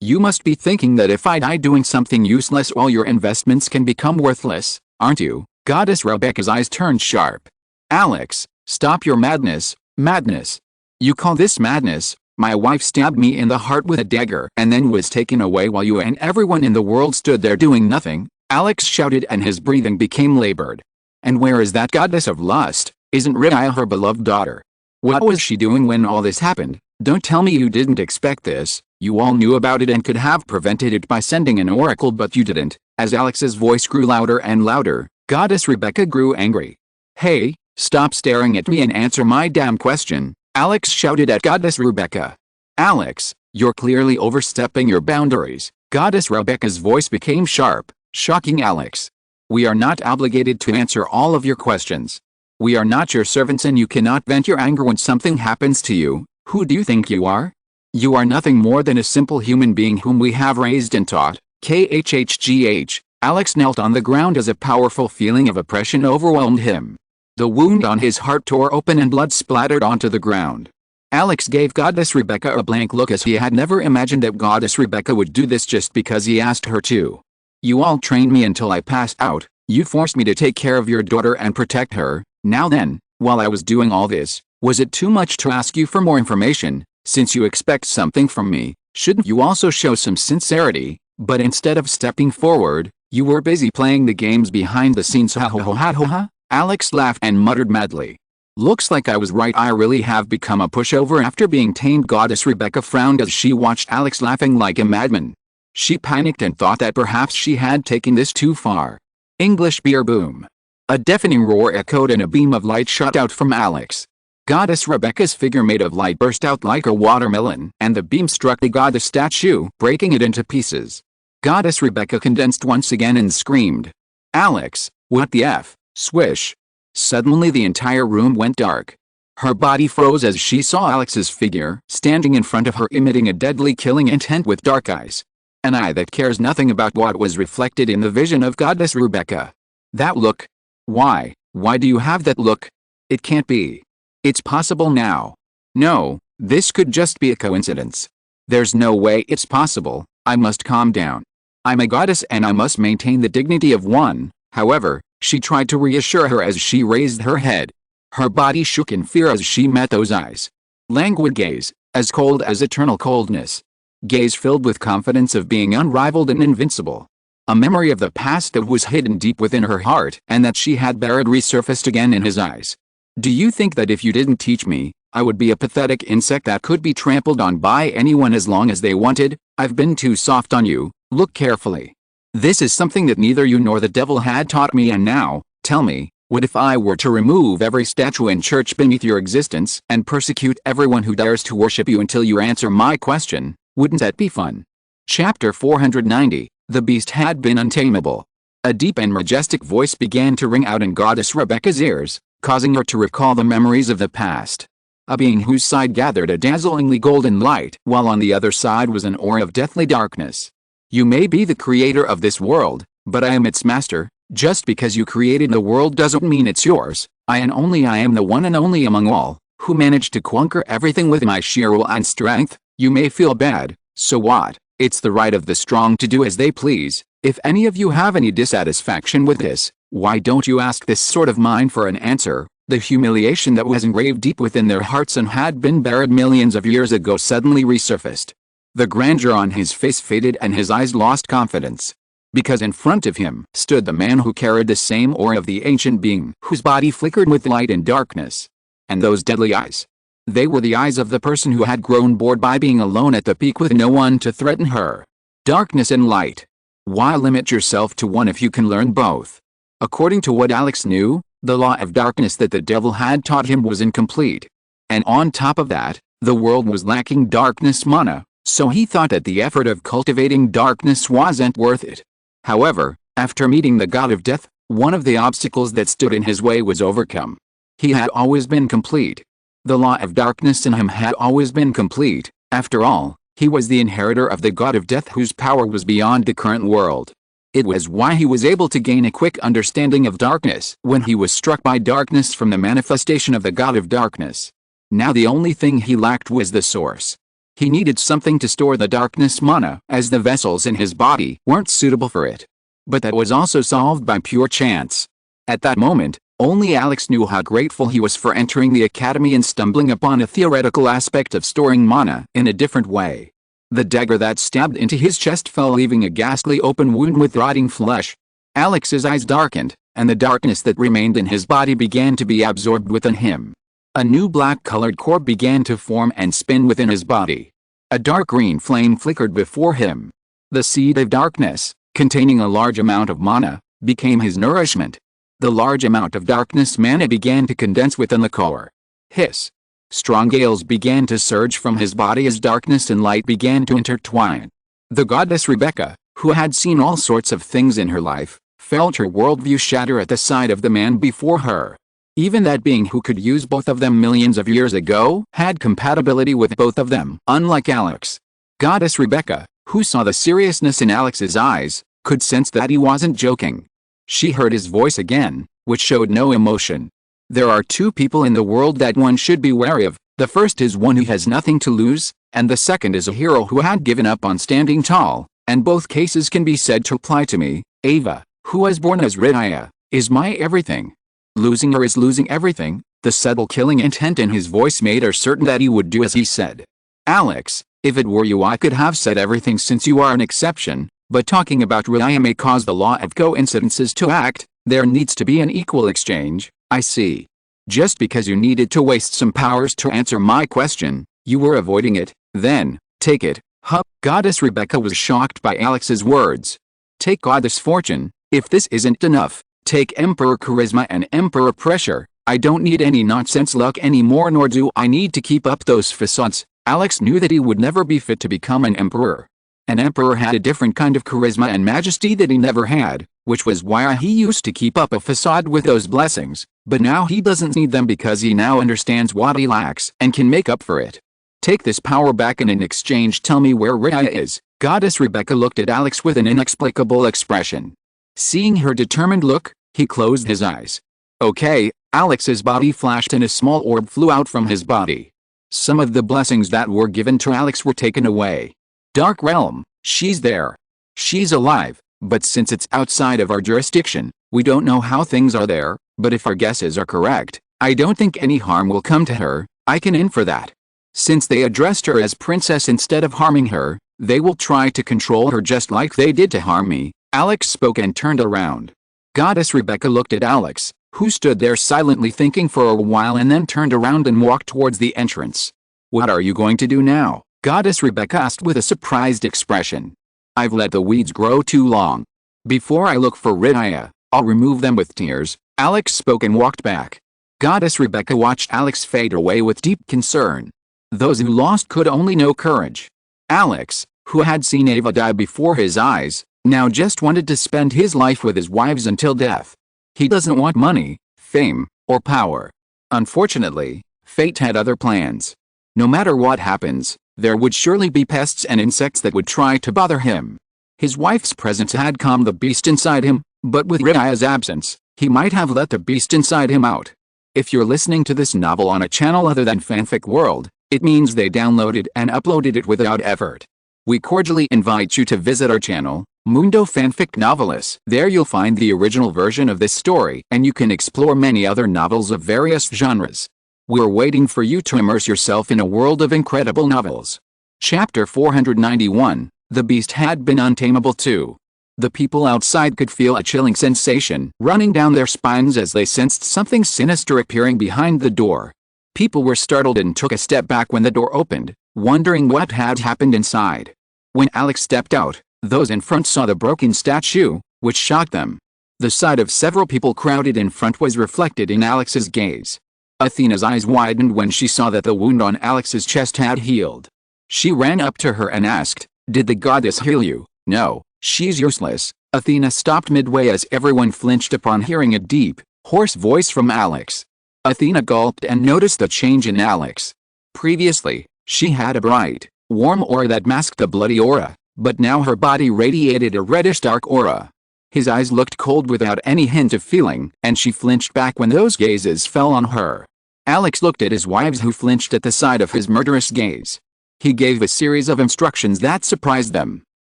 You must be thinking that if I die doing something useless all your investments can become worthless, aren't you? Goddess Rebecca's eyes turned sharp. Alex, stop your madness, madness. You call this madness? My wife stabbed me in the heart with a dagger and then was taken away while you and everyone in the world stood there doing nothing, Alex shouted and his breathing became labored. And where is that goddess of lust? Isn't Rhea her beloved daughter? What was she doing when all this happened? Don't tell me you didn't expect this. You all knew about it and could have prevented it by sending an oracle, but you didn't. As Alex's voice grew louder and louder, Goddess Rebecca grew angry. Hey, stop staring at me and answer my damn question, Alex shouted at Goddess Rebecca. Alex, you're clearly overstepping your boundaries. Goddess Rebecca's voice became sharp, shocking Alex. We are not obligated to answer all of your questions. We are not your servants and you cannot vent your anger when something happens to you. Who do you think you are? You are nothing more than a simple human being whom we have raised and taught. KHHGH. Alex knelt on the ground as a powerful feeling of oppression overwhelmed him. The wound on his heart tore open and blood splattered onto the ground. Alex gave Goddess Rebecca a blank look as he had never imagined that Goddess Rebecca would do this just because he asked her to. You all trained me until I passed out. You forced me to take care of your daughter and protect her. Now then, while I was doing all this, was it too much to ask you for more information? Since you expect something from me, shouldn't you also show some sincerity? But instead of stepping forward, you were busy playing the games behind the scenes. Ha ha ha ha ha. Alex laughed and muttered madly. Looks like I was right. I really have become a pushover after being tamed. Goddess Rebecca frowned as she watched Alex laughing like a madman. She panicked and thought that perhaps she had taken this too far. English beer boom. A deafening roar echoed and a beam of light shot out from Alex. Goddess Rebecca's figure made of light burst out like a watermelon, and the beam struck the goddess statue, breaking it into pieces. Goddess Rebecca condensed once again and screamed. Alex, what the F? Swish. Suddenly the entire room went dark. Her body froze as she saw Alex's figure standing in front of her, emitting a deadly killing intent with dark eyes. An eye that cares nothing about what was reflected in the vision of Goddess Rebecca. That look. Why do you have that look? It can't be. It's possible now. No, this could just be a coincidence. There's no way it's possible. I must calm down. I'm a goddess and I must maintain the dignity of one. However, she tried to reassure her as she raised her head. Her body shook in fear as she met those eyes. Languid gaze, as cold as eternal coldness. Gaze filled with confidence of being unrivaled and invincible. A memory of the past that was hidden deep within her heart and that she had buried resurfaced again in his eyes. Do you think that if you didn't teach me, I would be a pathetic insect that could be trampled on by anyone as long as they wanted? I've been too soft on you. Look carefully. This is something that neither you nor the devil had taught me. And now, tell me, what if I were to remove every statue and church beneath your existence and persecute everyone who dares to worship you until you answer my question? Wouldn't that be fun? Chapter 490. The beast had been untamable. A deep and majestic voice began to ring out in Goddess Rebecca's ears, causing her to recall the memories of the past. A being whose side gathered a dazzlingly golden light, while on the other side was an aura of deathly darkness. You may be the creator of this world, but I am its master. Just because you created the world doesn't mean it's yours. I am the one and only among all, who managed to conquer everything with my sheer will and strength. You may feel bad, so what? It's the right of the strong to do as they please. If any of you have any dissatisfaction with this, why don't you ask this sort of mind for an answer? The humiliation that was engraved deep within their hearts and had been buried millions of years ago suddenly resurfaced. The grandeur on his face faded and his eyes lost confidence. Because in front of him stood the man who carried the same aura of the ancient being whose body flickered with light and darkness. And those deadly eyes. They were the eyes of the person who had grown bored by being alone at the peak with no one to threaten her. Darkness and light. Why limit yourself to one if you can learn both? According to what Alex knew, the law of darkness that the devil had taught him was incomplete. And on top of that, the world was lacking darkness mana, so he thought that the effort of cultivating darkness wasn't worth it. However, after meeting the god of death, one of the obstacles that stood in his way was overcome. He had always been complete. The law of darkness in him had always been complete. After all, he was the inheritor of the god of death whose power was beyond the current world. It was why he was able to gain a quick understanding of darkness when he was struck by darkness from the manifestation of the god of darkness. Now the only thing he lacked was the source. He needed something to store the darkness mana, as the vessels in his body weren't suitable for it. But that was also solved by pure chance. At that moment, only Alex knew how grateful he was for entering the academy and stumbling upon a theoretical aspect of storing mana in a different way. The dagger that stabbed into his chest fell, leaving a ghastly open wound with rotting flesh. Alex's eyes darkened, and the darkness that remained in his body began to be absorbed within him. A new black-colored core began to form and spin within his body. A dark green flame flickered before him. The seed of darkness, containing a large amount of mana, became his nourishment. The large amount of darkness mana began to condense within the core. Hiss. Strong gales began to surge from his body as darkness and light began to intertwine. The goddess Rebecca, who had seen all sorts of things in her life, felt her worldview shatter at the sight of the man before her. Even that being who could use both of them millions of years ago had compatibility with both of them, unlike Alex. Goddess Rebecca, who saw the seriousness in Alex's eyes, could sense that he wasn't joking. She heard his voice again, which showed no emotion. There are two people in the world that one should be wary of. The first is one who has nothing to lose, and the second is a hero who had given up on standing tall, and both cases can be said to apply to me. Ava, who was born as Ridaya, is my everything. Losing her is losing everything. The subtle killing intent in his voice made her certain that he would do as he said. Alex, if it were you I could have said everything since you are an exception, but talking about Ridaya may cause the law of coincidences to act. There needs to be an equal exchange. I see. Just because you needed to waste some powers to answer my question, you were avoiding it, then, take it. Huh? Goddess Rebecca was shocked by Alex's words. Take Goddess Fortune. If this isn't enough, take Emperor Charisma and Emperor Pressure. I don't need any nonsense luck anymore, nor do I need to keep up those facades. Alex knew that he would never be fit to become an emperor. An emperor had a different kind of charisma and majesty that he never had, which was why he used to keep up a facade with those blessings, but now he doesn't need them because he now understands what he lacks and can make up for it. Take this power back and in exchange tell me where Ridaya is. Goddess Rebecca looked at Alex with an inexplicable expression. Seeing her determined look, he closed his eyes. Okay, Alex's body flashed and a small orb flew out from his body. Some of the blessings that were given to Alex were taken away. Dark Realm, she's there. She's alive, but since it's outside of our jurisdiction, we don't know how things are there, but if our guesses are correct, I don't think any harm will come to her. I can infer that. Since they addressed her as princess instead of harming her, they will try to control her just like they did to harm me. Alex spoke and turned around. Goddess Rebecca looked at Alex, who stood there silently thinking for a while and then turned around and walked towards the entrance. What are you going to do now? Goddess Rebecca asked with a surprised expression. I've let the weeds grow too long. Before I look for Ridaya, I'll remove them with tears. Alex spoke and walked back. Goddess Rebecca watched Alex fade away with deep concern. Those who lost could only know courage. Alex, who had seen Ava die before his eyes, now just wanted to spend his life with his wives until death. He doesn't want money, fame, or power. Unfortunately, fate had other plans. No matter what happens, there would surely be pests and insects that would try to bother him. His wife's presence had calmed the beast inside him, but with Ridaya's absence, he might have let the beast inside him out. If you're listening to this novel on a channel other than Fanfic World, it means they downloaded and uploaded it without effort. We cordially invite you to visit our channel, Mundo Fanfic Novelis. There you'll find the original version of this story, and you can explore many other novels of various genres. We're waiting for you to immerse yourself in a world of incredible novels. Chapter 491, The Beast Had Been Untamable too. The people outside could feel a chilling sensation running down their spines as they sensed something sinister appearing behind the door. People were startled and took a step back when the door opened, wondering what had happened inside. When Alex stepped out, those in front saw the broken statue, which shocked them. The sight of several people crowded in front was reflected in Alex's gaze. Athena's eyes widened when she saw that the wound on Alex's chest had healed. She ran up to her and asked, "Did the goddess heal you?" "No, she's useless." Athena stopped midway as everyone flinched upon hearing a deep, hoarse voice from Alex. Athena gulped and noticed the change in Alex. Previously, she had a bright, warm aura that masked the bloody aura, but now her body radiated a reddish-dark aura. His eyes looked cold without any hint of feeling, and she flinched back when those gazes fell on her. Alex looked at his wives who flinched at the sight of his murderous gaze. He gave a series of instructions that surprised them.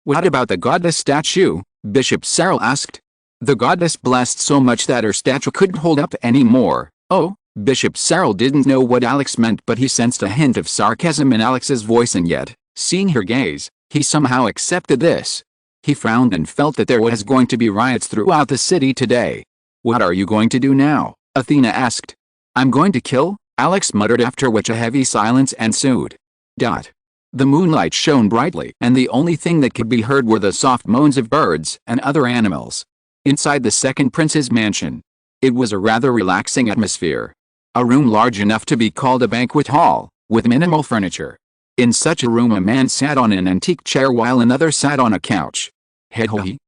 "What about the goddess statue?" Bishop Cyril asked. "The goddess blessed so much that her statue couldn't hold up anymore." "Oh?" Bishop Cyril didn't know what Alex meant, but he sensed a hint of sarcasm in Alex's voice, and yet, seeing her gaze, he somehow accepted this. He frowned and felt that there was going to be riots throughout the city today. "What are you going to do now?" Athena asked. "I'm going to kill," Alex muttered, after which a heavy silence ensued. The moonlight shone brightly, and the only thing that could be heard were the soft moans of birds and other animals. Inside the second prince's mansion, it was a rather relaxing atmosphere. A room large enough to be called a banquet hall, with minimal furniture. In such a room a man sat on an antique chair while another sat on a couch. "Hey,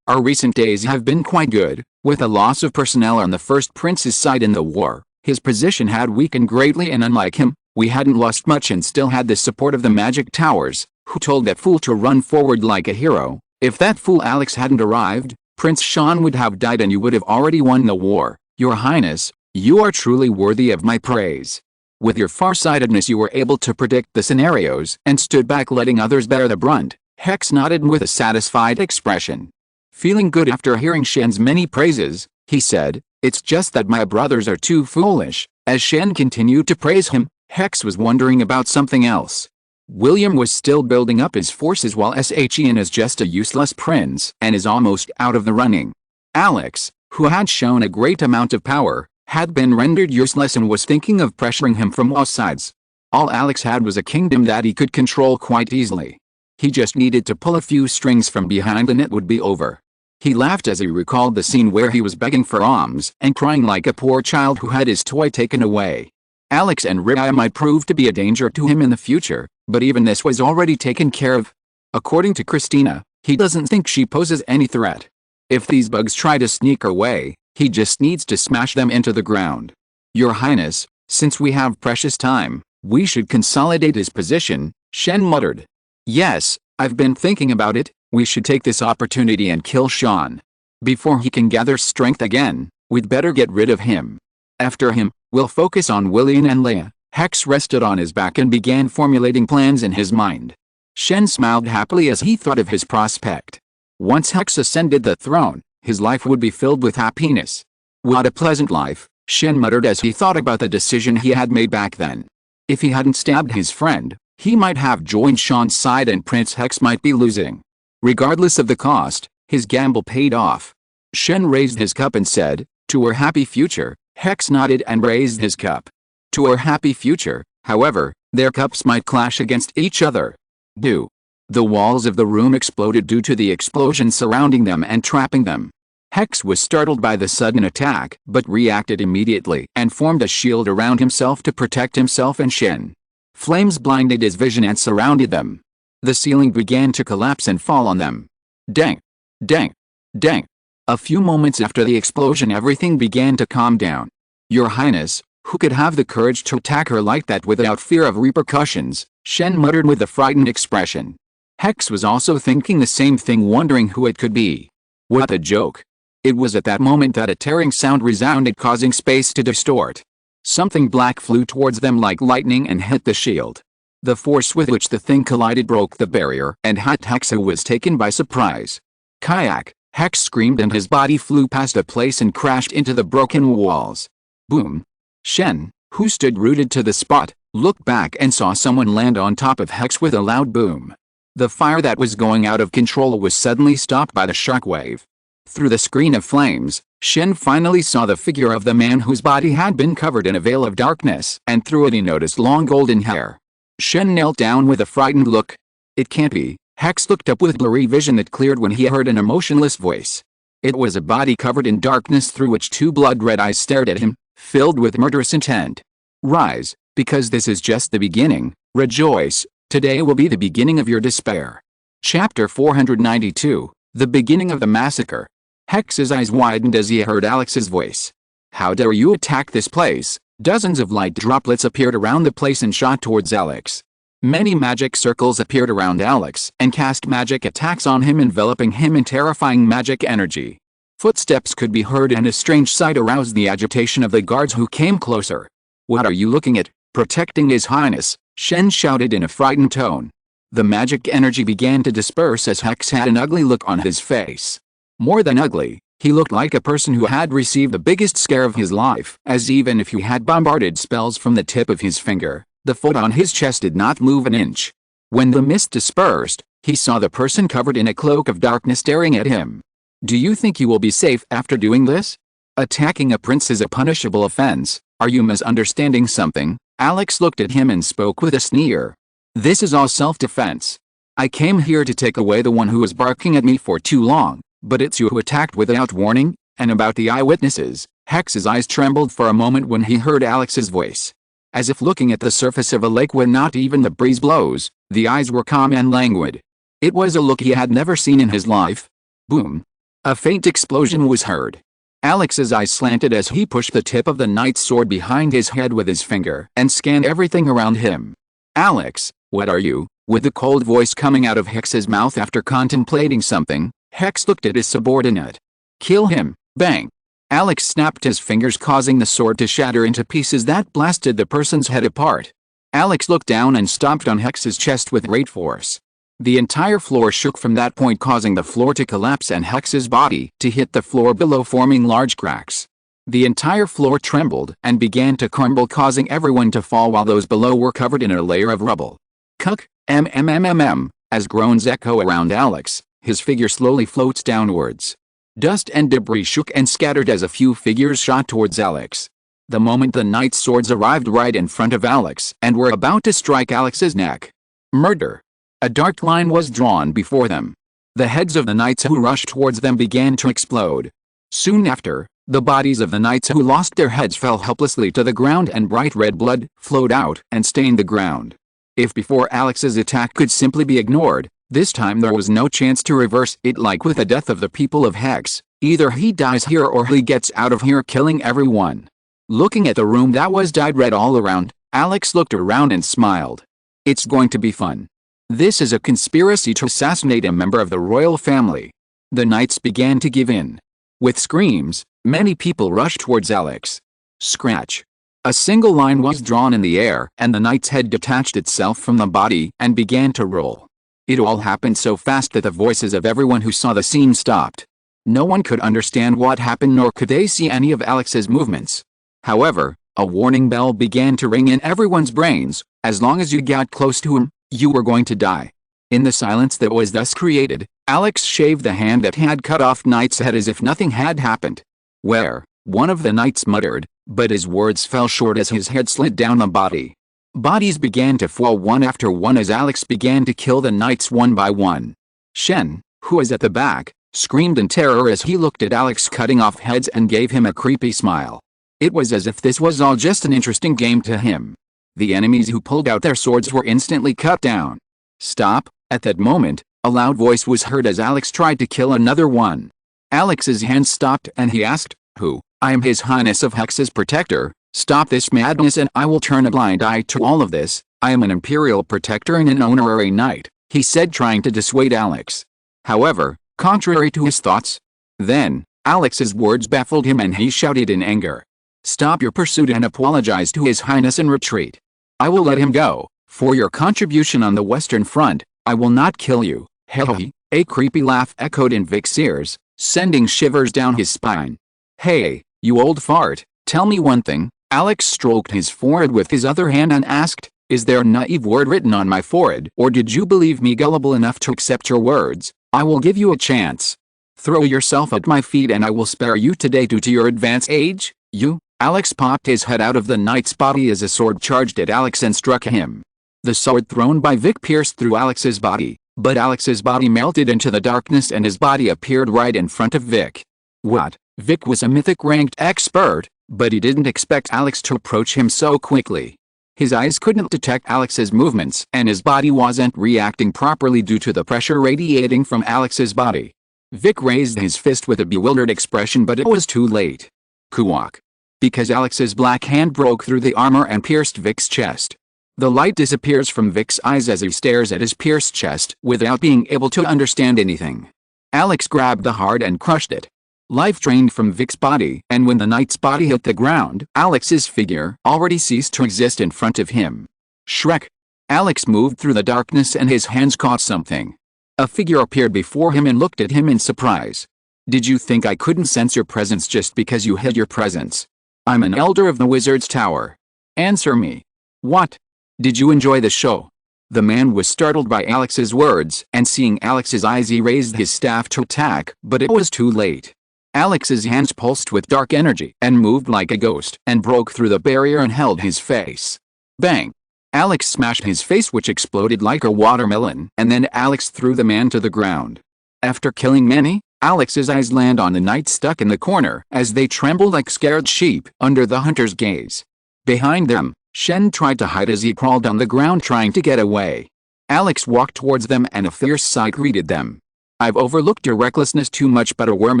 our recent days have been quite good. With a loss of personnel on the first prince's side in the war, his position had weakened greatly, and unlike him, we hadn't lost much and still had the support of the magic towers, who told that fool to run forward like a hero. If that fool Alex hadn't arrived, Prince Sean would have died and you would have already won the war. Your Highness, you are truly worthy of my praise. With your farsightedness you were able to predict the scenarios and stood back letting others bear the brunt." Hex nodded with a satisfied expression. Feeling good after hearing Shen's many praises, he said, "It's just that my brothers are too foolish." As Shen continued to praise him, Hex was wondering about something else. William was still building up his forces while Shen is just a useless prince and is almost out of the running. Alex, who had shown a great amount of power, had been rendered useless and was thinking of pressuring him from all sides. All Alex had was a kingdom that he could control quite easily. He just needed to pull a few strings from behind and it would be over. He laughed as he recalled the scene where he was begging for alms and crying like a poor child who had his toy taken away. Alex and Ria might prove to be a danger to him in the future, but even this was already taken care of. According to Christina, he doesn't think she poses any threat. If these bugs try to sneak away, he just needs to smash them into the ground. Your Highness, since we have precious time, we should consolidate his position, Shen muttered. Yes, I've been thinking about it. We should take this opportunity and kill Sean. Before he can gather strength again, we'd better get rid of him. After him, we'll focus on William and Leia. Hex rested on his back and began formulating plans in his mind. Shen smiled happily as he thought of his prospect. Once Hex ascended the throne, his life would be filled with happiness. What a pleasant life, Shen muttered as he thought about the decision he had made back then. If he hadn't stabbed his friend, he might have joined Sean's side and Prince Hex might be losing. Regardless of the cost, his gamble paid off. Shen raised his cup and said, "To our happy future." Hex nodded and raised his cup. To our happy future, however, their cups might clash against each other. The walls of the room exploded due to the explosion surrounding them and trapping them. Hex was startled by the sudden attack, but reacted immediately and formed a shield around himself to protect himself and Shen. Flames blinded his vision and surrounded them. The ceiling began to collapse and fall on them. Dang! Dang! Dang! A few moments after the explosion everything began to calm down. Your Highness, who could have the courage to attack her like that without fear of repercussions? Shen muttered with a frightened expression. Hex was also thinking the same thing, wondering who it could be. What a joke. It was at that moment that a tearing sound resounded, causing space to distort. Something black flew towards them like lightning and hit the shield. The force with which the thing collided broke the barrier, and Hex was taken by surprise. Kayak! Hex screamed and his body flew past a place and crashed into the broken walls. Boom! Shen, who stood rooted to the spot, looked back and saw someone land on top of Hex with a loud boom. The fire that was going out of control was suddenly stopped by the shockwave. Through the screen of flames, Shen finally saw the figure of the man whose body had been covered in a veil of darkness, and through it he noticed long golden hair. Shen knelt down with a frightened look. It can't be. Hex looked up with blurry vision that cleared when he heard an emotionless voice. It was a body covered in darkness through which two blood-red eyes stared at him, filled with murderous intent. Rise, because this is just the beginning. Rejoice, today will be the beginning of your despair. Chapter 492, The Beginning of the Massacre. Hex's eyes widened as he heard Alex's voice. How dare you attack this place? Dozens of light droplets appeared around the place and shot towards Alex. Many magic circles appeared around Alex and cast magic attacks on him, enveloping him in terrifying magic energy. Footsteps could be heard and a strange sight aroused the agitation of the guards who came closer. What are you looking at? Protecting His Highness, Shen shouted in a frightened tone. The magic energy began to disperse as Hex had an ugly look on his face. More than ugly, he looked like a person who had received the biggest scare of his life, as even if he had bombarded spells from the tip of his finger, the fold on his chest did not move an inch. When the mist dispersed, he saw the person covered in a cloak of darkness staring at him. Do you think you will be safe after doing this? Attacking a prince is a punishable offense. Are you misunderstanding something? Alex looked at him and spoke with a sneer. This is all self-defense. I came here to take away the one who was barking at me for too long, but it's you who attacked without warning, and about the eyewitnesses. Hex's eyes trembled for a moment when he heard Alex's voice. As if looking at the surface of a lake where not even the breeze blows, the eyes were calm and languid. It was a look he had never seen in his life. Boom. A faint explosion was heard. Alex's eyes slanted as he pushed the tip of the knight's sword behind his head with his finger and scanned everything around him. Alex, what are you? With the cold voice coming out of Hex's mouth after contemplating something, Hex looked at his subordinate. Kill him, bang. Alex snapped his fingers, causing the sword to shatter into pieces that blasted the person's head apart. Alex looked down and stomped on Hex's chest with great force. The entire floor shook from that point, causing the floor to collapse and Hex's body to hit the floor below, forming large cracks. The entire floor trembled and began to crumble, causing everyone to fall while those below were covered in a layer of rubble. Cuck, as groans echo around Alex, his figure slowly floats downwards. Dust and debris shook and scattered as a few figures shot towards Alex. The moment the knight's swords arrived right in front of Alex and were about to strike Alex's neck. Murder. A dark line was drawn before them. The heads of the knights who rushed towards them began to explode. Soon after, the bodies of the knights who lost their heads fell helplessly to the ground and bright red blood flowed out and stained the ground. If before Alex's attack could simply be ignored, this time there was no chance to reverse it. Like with the death of the people of Hex, either he dies here or he gets out of here, killing everyone. Looking at the room that was dyed red all around, Alex looked around and smiled. It's going to be fun. This is a conspiracy to assassinate a member of the royal family. The knights began to give in. With screams, many people rushed towards Alex. Scratch. A single line was drawn in the air and the knight's head detached itself from the body and began to roll. It all happened so fast that the voices of everyone who saw the scene stopped. No one could understand what happened, nor could they see any of Alex's movements. However, a warning bell began to ring in everyone's brains. As long as you got close to him, you were going to die. In the silence that was thus created, Alex shaved the hand that had cut off Knight's head as if nothing had happened. Where? One of the knights muttered, but his words fell short as his head slid down the body. Bodies began to fall one after one as Alex began to kill the knights one by one. Shen, who was at the back, screamed in terror as he looked at Alex cutting off heads and gave him a creepy smile. It was as if this was all just an interesting game to him. The enemies who pulled out their swords were instantly cut down. Stop! At that moment, a loud voice was heard as Alex tried to kill another one. Alex's hand stopped and he asked, "Who?" "I am His Highness of Hex's protector. Stop this madness and I will turn a blind eye to all of this. I am an imperial protector and an honorary knight," he said, trying to dissuade Alex. However, contrary to his thoughts, then, Alex's words baffled him and he shouted in anger. "Stop your pursuit and apologize to His Highness and retreat. I will let him go. For your contribution on the Western Front, I will not kill you." Hey, a creepy laugh echoed in Vic's ears, sending shivers down his spine. "Hey, you old fart, tell me one thing." Alex stroked his forehead with his other hand and asked, "Is there a naive word written on my forehead, or did you believe me gullible enough to accept your words? I will give you a chance. Throw yourself at my feet and I will spare you today due to your advanced age, you." Alex popped his head out of the knight's body as a sword charged at Alex and struck him. The sword thrown by Vic pierced through Alex's body, but Alex's body melted into the darkness and his body appeared right in front of Vic. What? Vic was a mythic-ranked expert, but he didn't expect Alex to approach him so quickly. His eyes couldn't detect Alex's movements and his body wasn't reacting properly due to the pressure radiating from Alex's body. Vic raised his fist with a bewildered expression, but it was too late. Kuwak. Because Alex's black hand broke through the armor and pierced Vic's chest. The light disappears from Vic's eyes as he stares at his pierced chest without being able to understand anything. Alex grabbed the heart and crushed it. Life drained from Vic's body, and when the knight's body hit the ground, Alex's figure already ceased to exist in front of him. Shrek. Alex moved through the darkness and his hands caught something. A figure appeared before him and looked at him in surprise. Did you think I couldn't sense your presence just because you hid your presence? I'm an elder of the Wizard's Tower. Answer me. What? Did you enjoy the show? The man was startled by Alex's words, and seeing Alex's eyes he raised his staff to attack, but it was too late. Alex's hands pulsed with dark energy and moved like a ghost and broke through the barrier and held his face. Bang! Alex smashed his face, which exploded like a watermelon, and then Alex threw the man to the ground. After killing many, Alex's eyes land on the knight stuck in the corner as they trembled like scared sheep under the hunter's gaze. Behind them, Shen tried to hide as he crawled on the ground trying to get away. Alex walked towards them and a fierce sigh greeted them. I've overlooked your recklessness too much, but a worm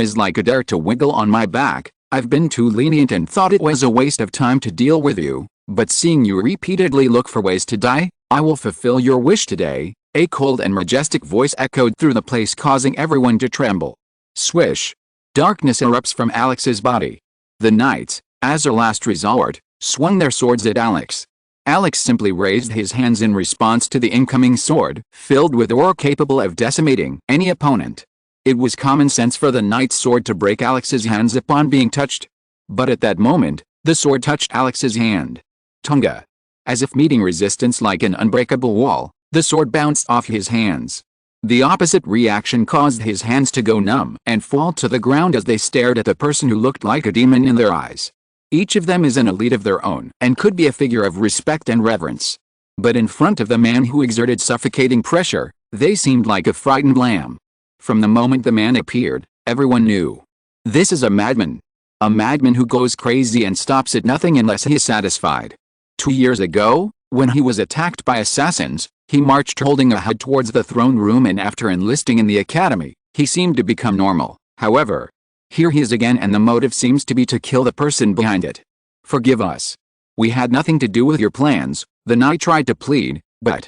is like a dare to wiggle on my back. I've been too lenient and thought it was a waste of time to deal with you, but seeing you repeatedly look for ways to die, I will fulfill your wish today. A cold and majestic voice echoed through the place, causing everyone to tremble. Swish! Darkness erupts from Alex's body. The knights, as a last resort, swung their swords at Alex. Alex simply raised his hands in response to the incoming sword, filled with aura capable of decimating any opponent. It was common sense for the knight's sword to break Alex's hands upon being touched. But at that moment, the sword touched Alex's hand. Tunga! As if meeting resistance like an unbreakable wall, the sword bounced off his hands. The opposite reaction caused his hands to go numb and fall to the ground as they stared at the person who looked like a demon in their eyes. Each of them is an elite of their own and could be a figure of respect and reverence. But in front of the man who exerted suffocating pressure, they seemed like a frightened lamb. From the moment the man appeared, everyone knew. This is a madman. A madman who goes crazy and stops at nothing unless he is satisfied. 2 years ago, when he was attacked by assassins, he marched holding a head towards the throne room, and after enlisting in the academy, he seemed to become normal. However, here he is again, and the motive seems to be to kill the person behind it. Forgive us. We had nothing to do with your plans, the knight tried to plead, but...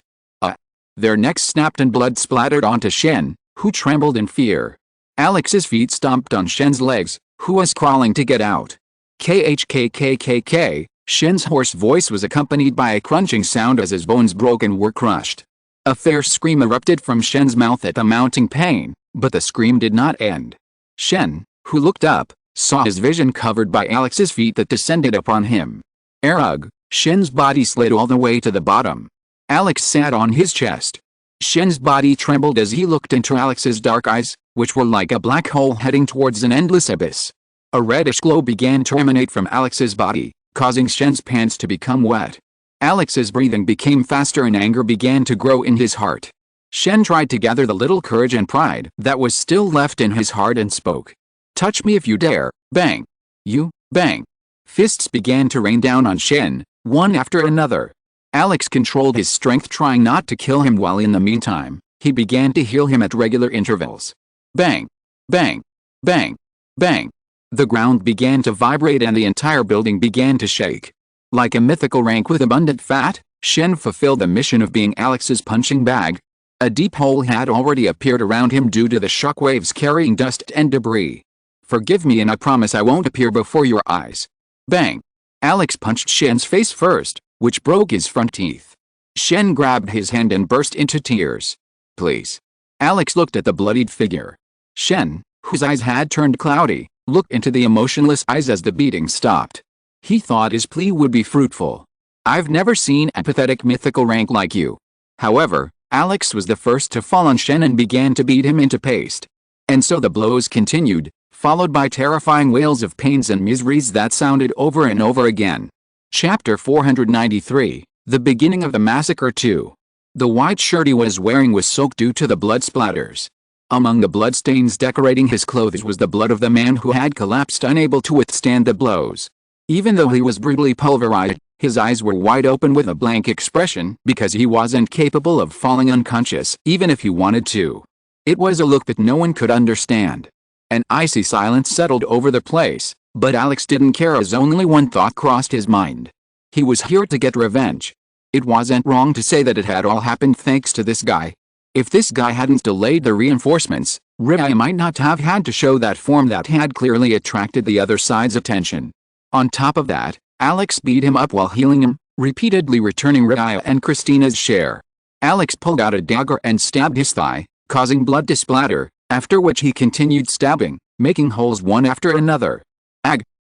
Their necks snapped and blood splattered onto Shen, who trembled in fear. Alex's feet stomped on Shen's legs, who was crawling to get out. KHKKKK, Shen's hoarse voice was accompanied by a crunching sound as his bones broke and were crushed. A fierce scream erupted from Shen's mouth at the mounting pain, but the scream did not end. Shen, who looked up, saw his vision covered by Alex's feet that descended upon him. Erug! Shen's body slid all the way to the bottom. Alex sat on his chest. Shen's body trembled as he looked into Alex's dark eyes, which were like a black hole heading towards an endless abyss. A reddish glow began to emanate from Alex's body, causing Shen's pants to become wet. Alex's breathing became faster and anger began to grow in his heart. Shen tried to gather the little courage and pride that was still left in his heart and spoke. Touch me if you dare, bang! You, bang! Fists began to rain down on Shen, one after another. Alex controlled his strength, trying not to kill him, while in the meantime, he began to heal him at regular intervals. Bang! Bang! Bang! Bang! The ground began to vibrate and the entire building began to shake. Like a mythical rank with abundant fat, Shen fulfilled the mission of being Alex's punching bag. A deep hole had already appeared around him due to the shockwaves carrying dust and debris. Forgive me and I promise I won't appear before your eyes. Bang! Alex punched Shen's face first, which broke his front teeth. Shen grabbed his hand and burst into tears. Please. Alex looked at the bloodied figure. Shen, whose eyes had turned cloudy, looked into the emotionless eyes as the beating stopped. He thought his plea would be fruitful. I've never seen a pathetic mythical rank like you. However, Alex was the first to fall on Shen and began to beat him into paste. And so the blows continued, followed by terrifying wails of pains and miseries that sounded over and over again. Chapter 493, The Beginning of the Massacre 2. The white shirt he was wearing was soaked due to the blood splatters. Among the bloodstains decorating his clothes was the blood of the man who had collapsed, unable to withstand the blows. Even though he was brutally pulverized, his eyes were wide open with a blank expression because he wasn't capable of falling unconscious even if he wanted to. It was a look that no one could understand. An icy silence settled over the place, but Alex didn't care as only one thought crossed his mind. He was here to get revenge. It wasn't wrong to say that it had all happened thanks to this guy. If this guy hadn't delayed the reinforcements, Rai might not have had to show that form that had clearly attracted the other side's attention. On top of that, Alex beat him up while healing him, repeatedly returning Raya and Christina's share. Alex pulled out a dagger and stabbed his thigh, causing blood to splatter, after which he continued stabbing, making holes one after another.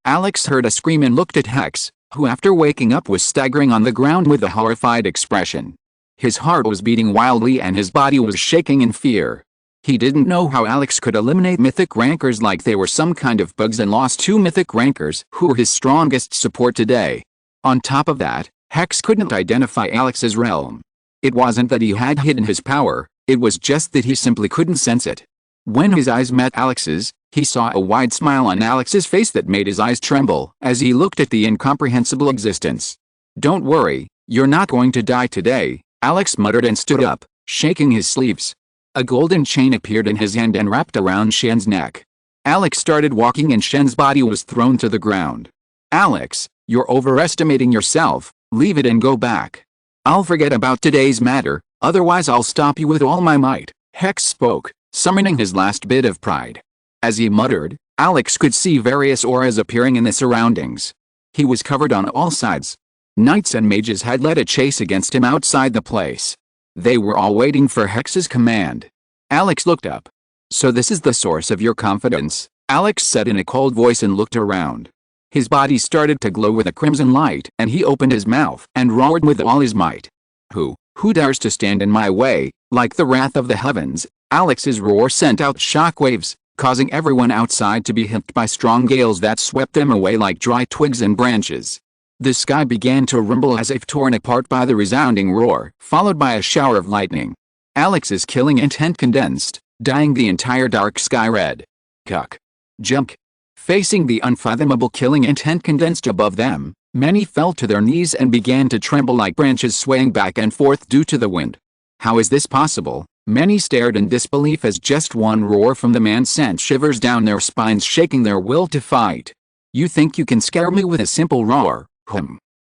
Alex heard a scream and looked at Hex, who after waking up was staggering on the ground with a horrified expression. His heart was beating wildly and his body was shaking in fear. He didn't know how Alex could eliminate mythic rankers like they were some kind of bugs and lost 2 mythic rankers who were his strongest support today. On top of that, Hex couldn't identify Alex's realm. It wasn't that he had hidden his power, it was just that he simply couldn't sense it. When his eyes met Alex's, he saw a wide smile on Alex's face that made his eyes tremble as he looked at the incomprehensible existence. "Don't worry, you're not going to die today," Alex muttered and stood up, shaking his sleeves. A golden chain appeared in his hand and wrapped around Shen's neck. Alex started walking and Shen's body was thrown to the ground. "Alex, you're overestimating yourself, leave it and go back. I'll forget about today's matter, otherwise I'll stop you with all my might," Hex spoke, summoning his last bit of pride. As he muttered, Alex could see various auras appearing in the surroundings. He was covered on all sides. Knights and mages had led a chase against him outside the place. They were all waiting for Hex's command. Alex looked up. "So this is the source of your confidence," Alex said in a cold voice and looked around. His body started to glow with a crimson light and he opened his mouth and roared with all his might. Who dares to stand in my way?" Like the wrath of the heavens, Alex's roar sent out shockwaves, causing everyone outside to be hit by strong gales that swept them away like dry twigs and branches. The sky began to rumble as if torn apart by the resounding roar, followed by a shower of lightning. Alex's killing intent condensed, dyeing the entire dark sky red. Cuck. Junk. Facing the unfathomable killing intent condensed above them, many fell to their knees and began to tremble like branches swaying back and forth due to the wind. How is this possible? Many stared in disbelief as just one roar from the man sent shivers down their spines, shaking their will to fight. "You think you can scare me with a simple roar?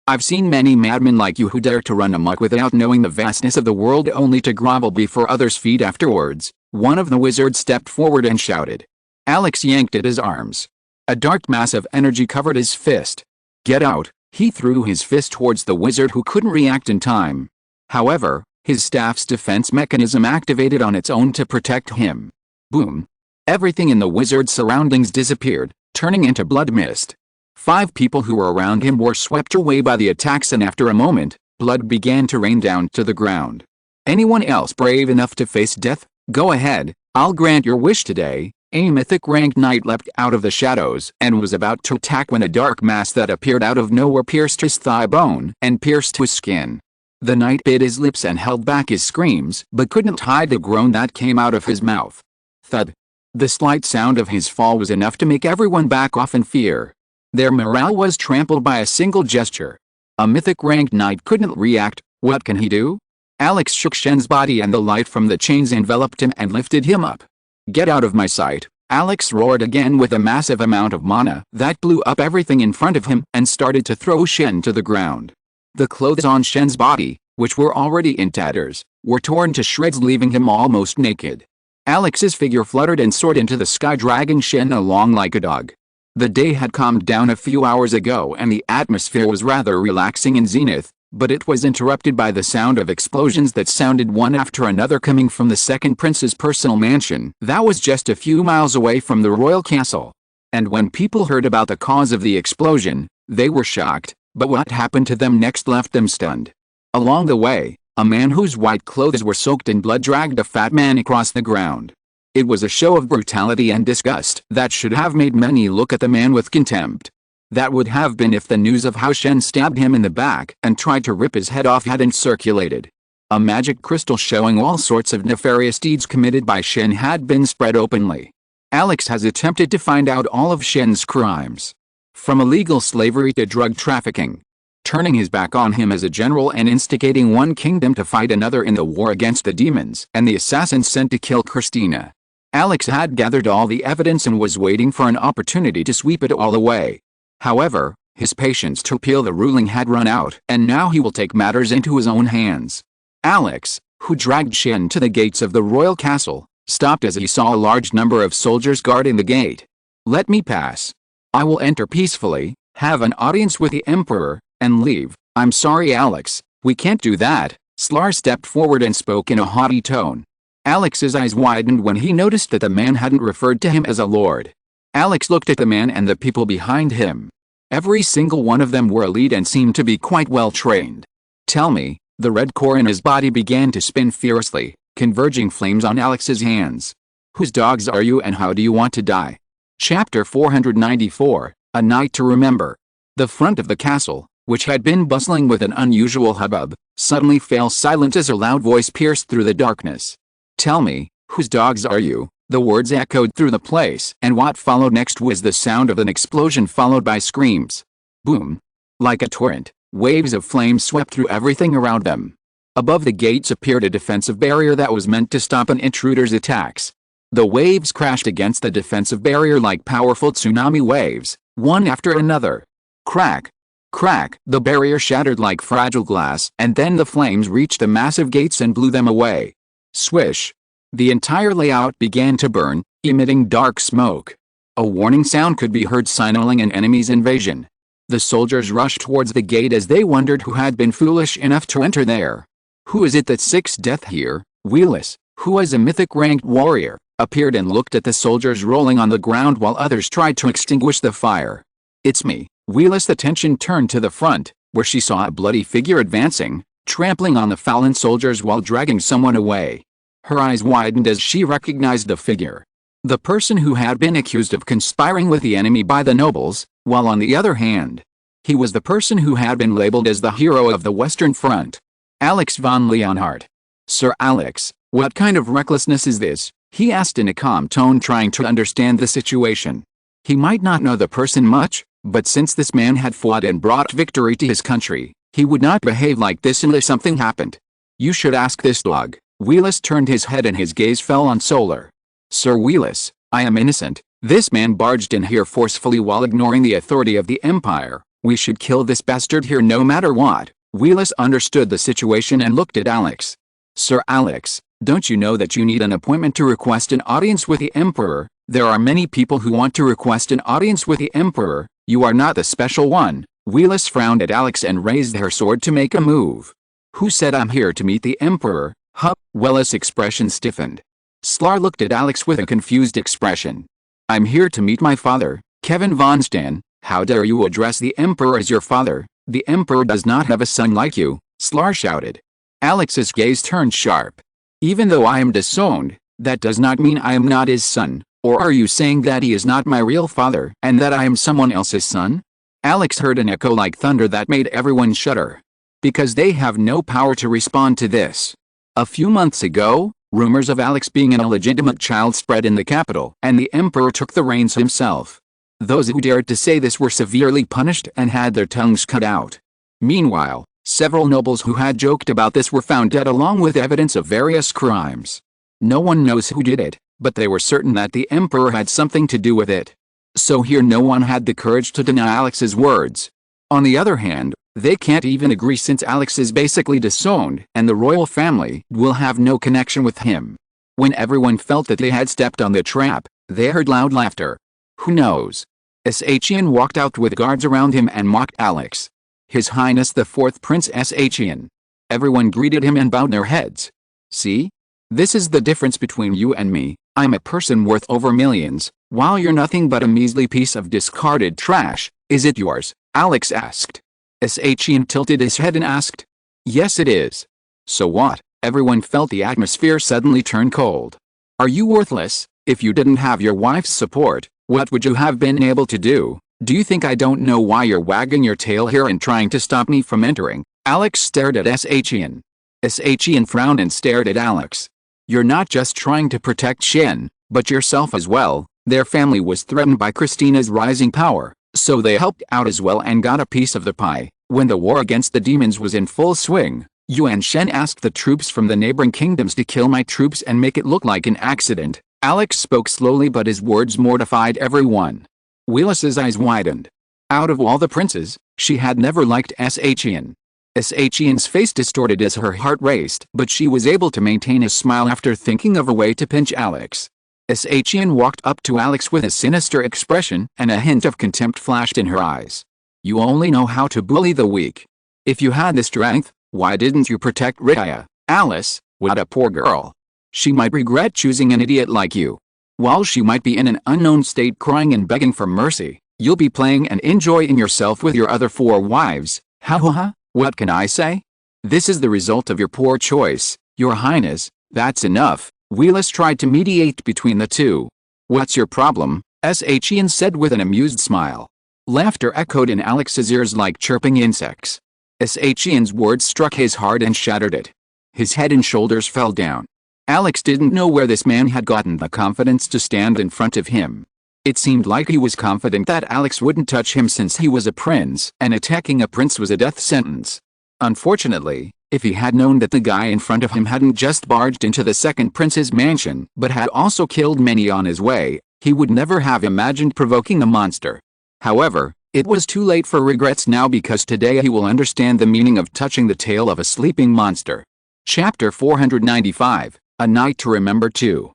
I've seen many madmen like you who dare to run amok without knowing the vastness of the world only to grovel before others' feet afterwards," one of the wizards stepped forward and shouted. Alex yanked at his arms. A dark mass of energy covered his fist. "Get out!" He threw his fist towards the wizard who couldn't react in time. However, his staff's defense mechanism activated on its own to protect him. Boom! Everything in the wizard's surroundings disappeared, turning into blood mist. 5 people who were around him were swept away by the attacks and after a moment, blood began to rain down to the ground. "Anyone else brave enough to face death? Go ahead, I'll grant your wish today." A mythic ranked knight leapt out of the shadows and was about to attack when a dark mass that appeared out of nowhere pierced his thigh bone and pierced his skin. The knight bit his lips and held back his screams but couldn't hide the groan that came out of his mouth. Thud. The slight sound of his fall was enough to make everyone back off in fear. Their morale was trampled by a single gesture. A mythic ranked knight couldn't react. What can he do? Alex shook Shen's body and the light from the chains enveloped him and lifted him up. "Get out of my sight!" Alex roared again with a massive amount of mana that blew up everything in front of him and started to throw Shen to the ground. The clothes on Shen's body, which were already in tatters, were torn to shreds, leaving him almost naked. Alex's figure fluttered and soared into the sky, dragging Shen along like a dog. The day had calmed down a few hours ago and the atmosphere was rather relaxing in Zenith, but it was interrupted by the sound of explosions that sounded one after another coming from the second prince's personal mansion that was just a few miles away from the royal castle. And when people heard about the cause of the explosion, they were shocked, but what happened to them next left them stunned. Along the way, a man whose white clothes were soaked in blood dragged a fat man across the ground. It was a show of brutality and disgust that should have made many look at the man with contempt. That would have been if the news of how Shen stabbed him in the back and tried to rip his head off hadn't circulated. A magic crystal showing all sorts of nefarious deeds committed by Shen had been spread openly. Alex has attempted to find out all of Shen's crimes. From illegal slavery to drug trafficking. Turning his back on him as a general and instigating one kingdom to fight another in the war against the demons and the assassins sent to kill Christina. Alex had gathered all the evidence and was waiting for an opportunity to sweep it all away. However, his patience to appeal the ruling had run out and now he will take matters into his own hands. Alex, who dragged Shen to the gates of the royal castle, stopped as he saw a large number of soldiers guarding the gate. "Let me pass. I will enter peacefully, have an audience with the emperor, and leave," I'm sorry, Alex, we can't do that. Slar stepped forward and spoke in a haughty tone. Alex's eyes widened when he noticed that the man hadn't referred to him as a lord. Alex looked at the man and the people behind him. Every single one of them were elite and seemed to be quite well trained. Tell me, the red core in his body began to spin fiercely, converging flames on Alex's hands. Whose dogs are you and how do you want to die? Chapter 494, A Night to Remember. The front of the castle, which had been bustling with an unusual hubbub, suddenly fell silent as a loud voice pierced through the darkness. Tell me, whose dogs are you? The words echoed through the place, and what followed next was the sound of an explosion followed by screams. Boom! Like a torrent, waves of flame swept through everything around them. Above the gates appeared a defensive barrier that was meant to stop an intruder's attacks. The waves crashed against the defensive barrier like powerful tsunami waves, one after another. Crack! Crack! The barrier shattered like fragile glass, and then the flames reached the massive gates and blew them away. Swish! The entire layout began to burn, emitting dark smoke. A warning sound could be heard signaling an enemy's invasion. The soldiers rushed towards the gate as they wondered who had been foolish enough to enter there. Who is it that seeks death here? Wheeless, who was a mythic-ranked warrior, appeared and looked at the soldiers rolling on the ground while others tried to extinguish the fire. It's me. Wheeless' attention turned to the front, where she saw a bloody figure advancing, trampling on the fallen soldiers while dragging someone away. Her eyes widened as she recognized the figure. The person who had been accused of conspiring with the enemy by the nobles, while on the other hand, he was the person who had been labeled as the hero of the Western Front. Alex von Leonhardt. Sir Alex, what kind of recklessness is this? He asked in a calm tone, trying to understand the situation. He might not know the person much, but since this man had fought and brought victory to his country, he would not behave like this unless something happened. You should ask this dog. Wheeless turned his head and his gaze fell on Solar. Sir Wheeless, I am innocent. This man barged in here forcefully while ignoring the authority of the Empire. We should kill this bastard here no matter what. Wheeless understood the situation and looked at Alex. Sir Alex, don't you know that you need an appointment to request an audience with the Emperor? There are many people who want to request an audience with the Emperor. You are not the special one. Wheeless frowned at Alex and raised her sword to make a move. Who said I'm here to meet the Emperor? Huh? Wheeless' expression stiffened. Slar looked at Alex with a confused expression. I'm here to meet my father, Kevin von Stan. How dare you address the Emperor as your father? The Emperor does not have a son like you, Slar shouted. Alex's gaze turned sharp. Even though I am disowned, that does not mean I am not his son. Or are you saying that he is not my real father and that I am someone else's son? Alex heard an echo like thunder that made everyone shudder. Because they have no power to respond to this. A few months ago, rumors of Alex being an illegitimate child spread in the capital, and the Emperor took the reins himself. Those who dared to say this were severely punished and had their tongues cut out. Meanwhile, several nobles who had joked about this were found dead along with evidence of various crimes. No one knows who did it, but they were certain that the Emperor had something to do with it. So here no one had the courage to deny Alex's words. On the other hand, they can't even agree since Alex is basically disowned and the royal family will have no connection with him. When everyone felt that they had stepped on the trap, they heard loud laughter. Who knows? Sachian walked out with guards around him and mocked Alex. His Highness the Fourth Prince Sachian. Everyone greeted him and bowed their heads. See? This is the difference between you and me. I'm a person worth over millions, while you're nothing but a measly piece of discarded trash. Is it yours? Alex asked. Sachian tilted his head and asked. Yes it is. So what? Everyone felt the atmosphere suddenly turn cold. Are you worthless? If you didn't have your wife's support, what would you have been able to do? Do you think I don't know why you're wagging your tail here and trying to stop me from entering? Alex stared at Sachian. Sachian frowned and stared at Alex. You're not just trying to protect Shen, but yourself as well. Their family was threatened by Christina's rising power, so they helped out as well and got a piece of the pie. When the war against the demons was in full swing, Yuan Shen asked the troops from the neighboring kingdoms to kill my troops and make it look like an accident. Alex spoke slowly but his words mortified everyone. Wheeless's eyes widened. Out of all the princes, she had never liked Sachian. Sachian's face distorted as her heart raced, but she was able to maintain a smile after thinking of a way to pinch Alex. Sachian walked up to Alex with a sinister expression and a hint of contempt flashed in her eyes. You only know how to bully the weak. If you had the strength, why didn't you protect Raya? Alice, what a poor girl. She might regret choosing an idiot like you. While she might be in an unknown state crying and begging for mercy, you'll be playing and enjoying yourself with your other 4 wives. Ha ha ha, what can I say? This is the result of your poor choice, Your Highness, that's enough. Wheelus tried to mediate between the two. What's your problem? Ian said with an amused smile. Laughter echoed in Alex's ears like chirping insects. Ian's words struck his heart and shattered it. His head and shoulders fell down. Alex didn't know where this man had gotten the confidence to stand in front of him. It seemed like he was confident that Alex wouldn't touch him since he was a prince, and attacking a prince was a death sentence. Unfortunately, if he had known that the guy in front of him hadn't just barged into the second prince's mansion, but had also killed many on his way, he would never have imagined provoking a monster. However, it was too late for regrets now, because today he will understand the meaning of touching the tail of a sleeping monster. Chapter 495, A Night to Remember 2.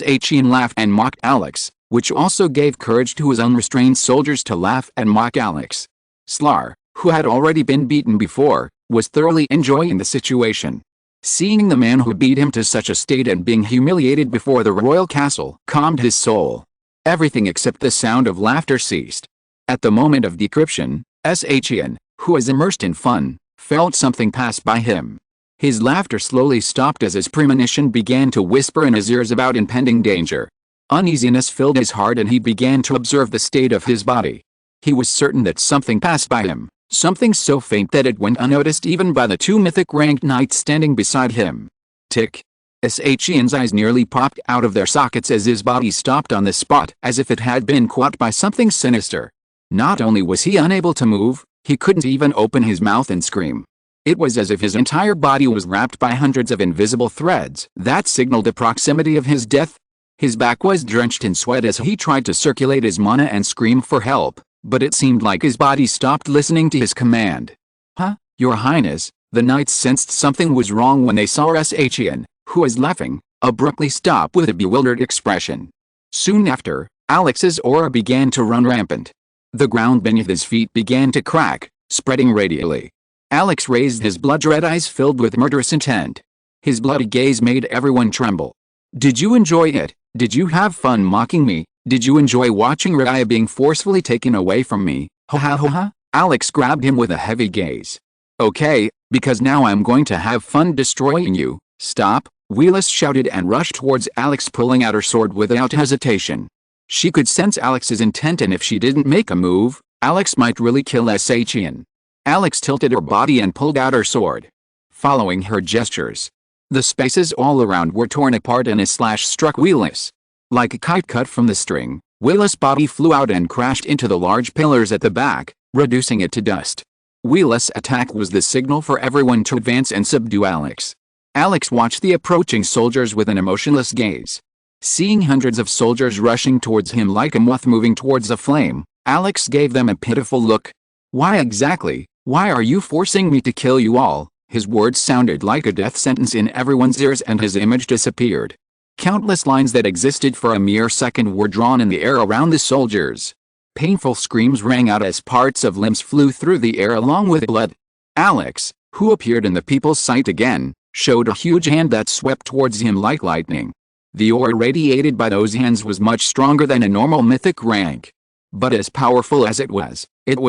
Ian laughed and mocked Alex, which also gave courage to his unrestrained soldiers to laugh and mock Alex. Slar, who had already been beaten before, was thoroughly enjoying the situation. Seeing the man who beat him to such a state and being humiliated before the royal castle calmed his soul. Everything except the sound of laughter ceased. At the moment of decryption, Ian, who was immersed in fun, felt something pass by him. His laughter slowly stopped as his premonition began to whisper in his ears about impending danger. Uneasiness filled his heart and he began to observe the state of his body. He was certain that something passed by him, something so faint that it went unnoticed even by the 2 mythic-ranked knights standing beside him. Tick. Ian's eyes nearly popped out of their sockets as his body stopped on the spot as if it had been caught by something sinister. Not only was he unable to move, he couldn't even open his mouth and scream. It was as if his entire body was wrapped by hundreds of invisible threads that signaled the proximity of his death. His back was drenched in sweat as he tried to circulate his mana and scream for help, but it seemed like his body stopped listening to his command. Huh, Your Highness, the knights sensed something was wrong when they saw Ian, who was laughing, abruptly stop with a bewildered expression. Soon after, Alex's aura began to run rampant. The ground beneath his feet began to crack, spreading radially. Alex raised his blood-red eyes filled with murderous intent. His bloody gaze made everyone tremble. Did you enjoy it? Did you have fun mocking me? Did you enjoy watching Raya being forcefully taken away from me? Ha ha ha ha. Alex grabbed him with a heavy gaze. Okay, because now I'm going to have fun destroying you. Stop, Wheelus shouted and rushed towards Alex, pulling out her sword without hesitation. She could sense Alex's intent, and if she didn't make a move, Alex might really kill Ian. Alex tilted her body and pulled out her sword. Following her gestures, the spaces all around were torn apart and a slash struck Wheelus. Like a kite cut from the string, Wheelus' body flew out and crashed into the large pillars at the back, reducing it to dust. Wheelus' attack was the signal for everyone to advance and subdue Alex. Alex watched the approaching soldiers with an emotionless gaze. Seeing hundreds of soldiers rushing towards him like a moth moving towards a flame, Alex gave them a pitiful look. Why exactly? Why are you forcing me to kill you all? His words sounded like a death sentence in everyone's ears, and his image disappeared. Countless lines that existed for a mere second were drawn in the air around the soldiers. Painful screams rang out as parts of limbs flew through the air along with blood. Alex, who appeared in the people's sight again, showed a huge hand that swept towards him like lightning. The aura radiated by those hands was much stronger than a normal mythic rank. But as powerful as it was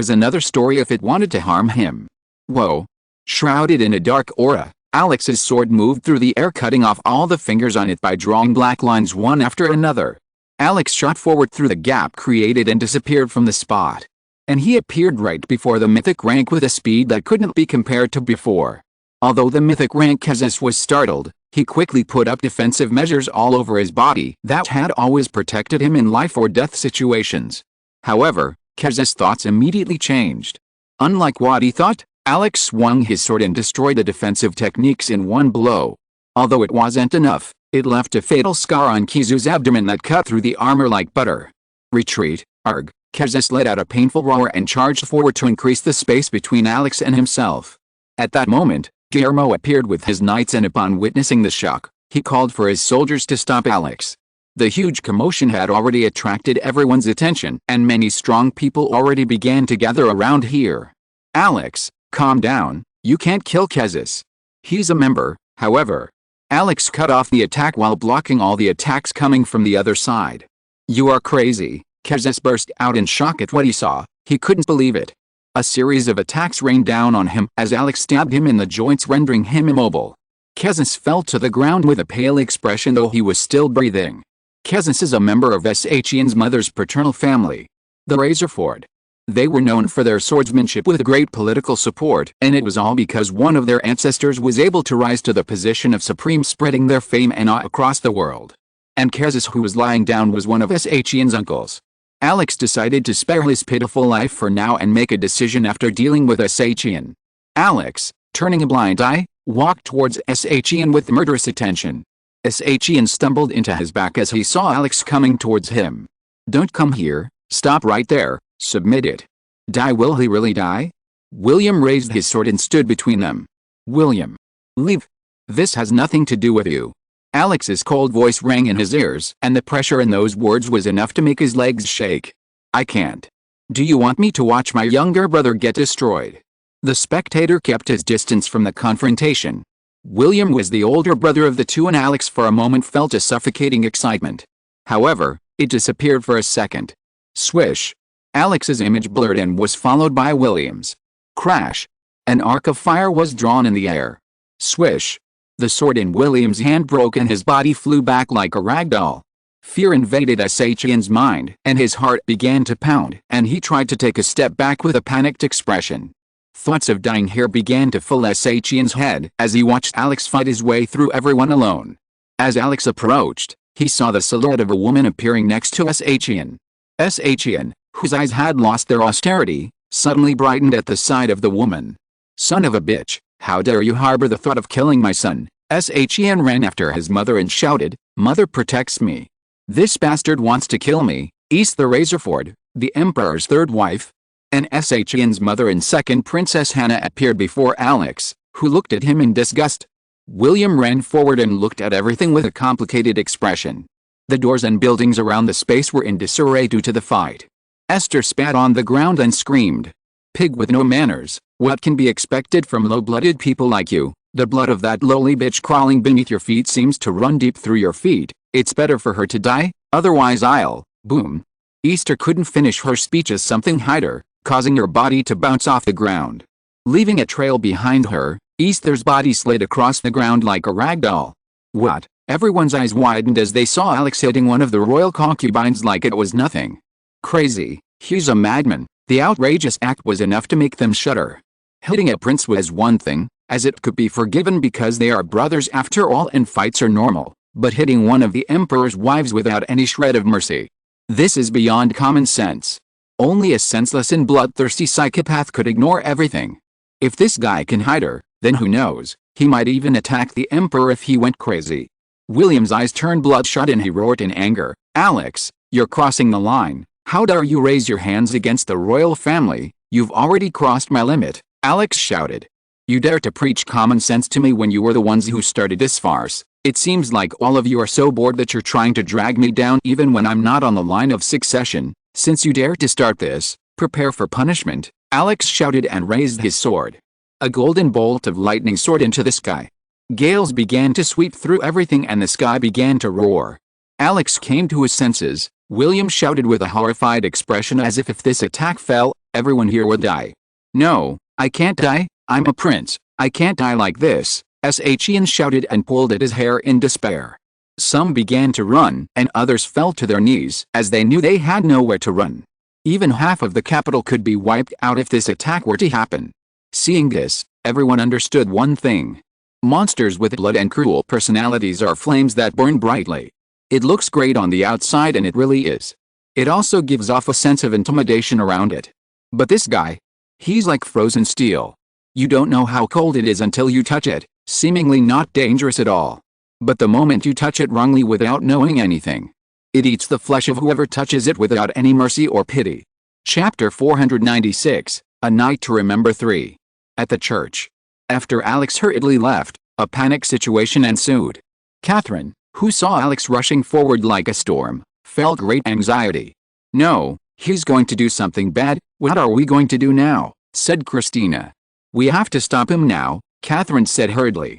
another story if it wanted to harm him. Whoa! Shrouded in a dark aura, Alex's sword moved through the air, cutting off all the fingers on it by drawing black lines one after another. Alex shot forward through the gap created and disappeared from the spot. And he appeared right before the mythic rank with a speed that couldn't be compared to before. Although the mythic rank Kazis was startled, he quickly put up defensive measures all over his body that had always protected him in life or death situations. However, Kazis' thoughts immediately changed. Unlike what he thought, Alex swung his sword and destroyed the defensive techniques in one blow. Although it wasn't enough, it left a fatal scar on Kizu's abdomen that cut through the armor like butter. Retreat, arg! Kazis let out a painful roar and charged forward to increase the space between Alex and himself. At that moment, Guillermo appeared with his knights, and upon witnessing the shock, he called for his soldiers to stop Alex. The huge commotion had already attracted everyone's attention, and many strong people already began to gather around here. Alex, Calm down, you can't kill Kezis. He's a member, however. Alex cut off the attack while blocking all the attacks coming from the other side. You are crazy, Kezis burst out in shock at what he saw. He couldn't believe it. A series of attacks rained down on him as Alex stabbed him in the joints, rendering him immobile. Kezis fell to the ground with a pale expression, though he was still breathing. Kezis is a member of Shyan's mother's paternal family, the Razorford. They were known for their swordsmanship with great political support, and it was all because one of their ancestors was able to rise to the position of supreme, spreading their fame and awe across the world. And Kezis, who was lying down, was one of Shyan's uncles. Alex decided to spare his pitiful life for now and make a decision after dealing with Shyan. Alex, turning a blind eye, walked towards Shyan with murderous attention. Shyan stumbled into his back as he saw Alex coming towards him. Don't come here, stop right there, submit it. Die. Will he really die? William raised his sword and stood between them. William. Leave. This has nothing to do with you. Alex's cold voice rang in his ears, and the pressure in those words was enough to make his legs shake. I can't. Do you want me to watch my younger brother get destroyed? The spectator kept his distance from the confrontation. William was the older brother of the two, and Alex for a moment felt a suffocating excitement. However, it disappeared for a second. Swish. Alex's image blurred and was followed by William's. Crash. An arc of fire was drawn in the air. Swish. The sword in William's hand broke and his body flew back like a rag doll. Fear invaded Shyan's mind, and his heart began to pound, and he tried to take a step back with a panicked expression. Thoughts of dying here began to fill Shyan's head as he watched Alex fight his way through everyone alone. As Alex approached, he saw the silhouette of a woman appearing next to Shyan. Shyan, whose eyes had lost their austerity, suddenly brightened at the sight of the woman. Son of a bitch, how dare you harbor the thought of killing my son? Shyan ran after his mother and shouted, Mother protects me. This bastard wants to kill me. East the Razorford, the Emperor's third wife. And Shyan's mother and second Princess Hannah appeared before Alex, who looked at him in disgust. William ran forward and looked at everything with a complicated expression. The doors and buildings around the space were in disarray due to the fight. Esther spat on the ground and screamed. Pig with no manners, what can be expected from low-blooded people like you? The blood of that lowly bitch crawling beneath your feet seems to run deep through your feet. It's better for her to die, otherwise I'll, boom. Esther couldn't finish her speech as something hit her, causing her body to bounce off the ground. Leaving a trail behind her, Esther's body slid across the ground like a rag doll. What? Everyone's eyes widened as they saw Alex hitting one of the royal concubines like it was nothing. Crazy, he's a madman. The outrageous act was enough to make them shudder. Hitting a prince was one thing, as it could be forgiven because they are brothers after all and fights are normal, but hitting one of the emperor's wives without any shred of mercy. This is beyond common sense. Only a senseless and bloodthirsty psychopath could ignore everything. If this guy can hide her, then who knows, he might even attack the emperor if he went crazy. William's eyes turned bloodshot and he roared in anger, Alex, you're crossing the line. How dare you raise your hands against the royal family? You've already crossed my limit, Alex shouted. You dare to preach common sense to me when you were the ones who started this farce. It seems like all of you are so bored that you're trying to drag me down even when I'm not on the line of succession. Since you dare to start this, prepare for punishment, Alex shouted and raised his sword. A golden bolt of lightning soared into the sky. Gales began to sweep through everything and the sky began to roar. Alex came to his senses. William shouted with a horrified expression as if this attack fell, everyone here would die. No, I can't die, I'm a prince, I can't die like this, Shyan shouted and pulled at his hair in despair. Some began to run, and others fell to their knees as they knew they had nowhere to run. Even half of the capital could be wiped out if this attack were to happen. Seeing this, everyone understood one thing. Monsters with blood and cruel personalities are flames that burn brightly. It looks great on the outside and it really is. It also gives off a sense of intimidation around it. But this guy, he's like frozen steel. You don't know how cold it is until you touch it, seemingly not dangerous at all. But the moment you touch it wrongly without knowing anything, it eats the flesh of whoever touches it without any mercy or pity. Chapter 496, A Night to Remember 3. At the church. After Alex hurriedly left, a panic situation ensued. Catherine, who saw Alex rushing forward like a storm, felt great anxiety. No, he's going to do something bad, what are we going to do now? Said Christina. "We have to stop him now," Catherine said hurriedly.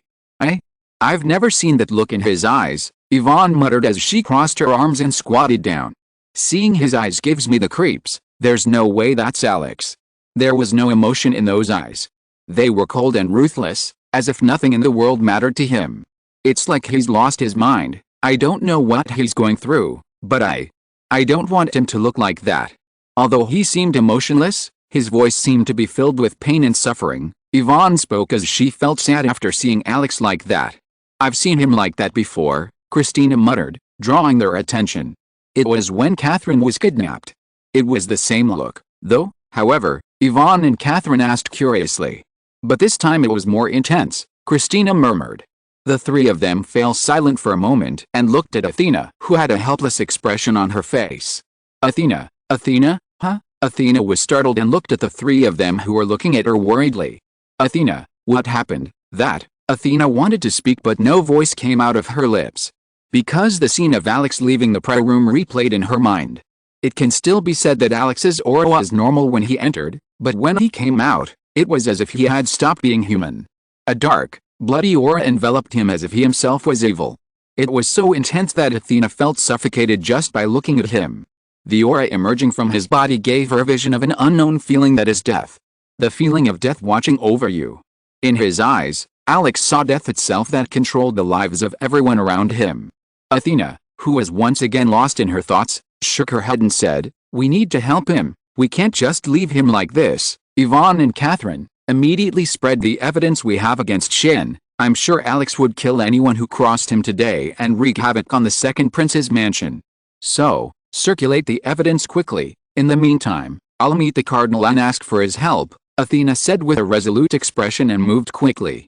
I've never seen that look in his eyes," Yvonne muttered as she crossed her arms and squatted down. "Seeing his eyes gives me the creeps. There's no way that's Alex." There was no emotion in those eyes. They were cold and ruthless, as if nothing in the world mattered to him. "It's like he's lost his mind. I don't know what he's going through, but I don't want him to look like that." Although he seemed emotionless, his voice seemed to be filled with pain and suffering. Yvonne spoke as she felt sad after seeing Alex like that. "I've seen him like that before," Christina muttered, drawing their attention. "It was when Catherine was kidnapped." "It was the same look, though, however?" Yvonne and Catherine asked curiously. "But this time it was more intense," Christina murmured. The three of them fell silent for a moment and looked at Athena, who had a helpless expression on her face. Athena, huh?" Athena was startled and looked at the three of them who were looking at her worriedly. "Athena, what happened?" Athena wanted to speak but no voice came out of her lips. Because the scene of Alex leaving the prayer room replayed in her mind. It can still be said that Alex's aura was normal when he entered, but when he came out, it was as if he had stopped being human. A dark, bloody aura enveloped him as if he himself was evil. It was so intense that Athena felt suffocated just by looking at him. The aura emerging from his body gave her a vision of an unknown feeling that is death. The feeling of death watching over you. In his eyes, Alex saw death itself that controlled the lives of everyone around him. Athena, who was once again lost in her thoughts, shook her head and said, "We need to help him. We can't just leave him like this." Yvonne and Catherine, "Immediately spread the evidence we have against Shen. I'm sure Alex would kill anyone who crossed him today and wreak havoc on the second prince's mansion. So, circulate the evidence quickly. In the meantime, I'll meet the cardinal and ask for his help," Athena said with a resolute expression and moved quickly.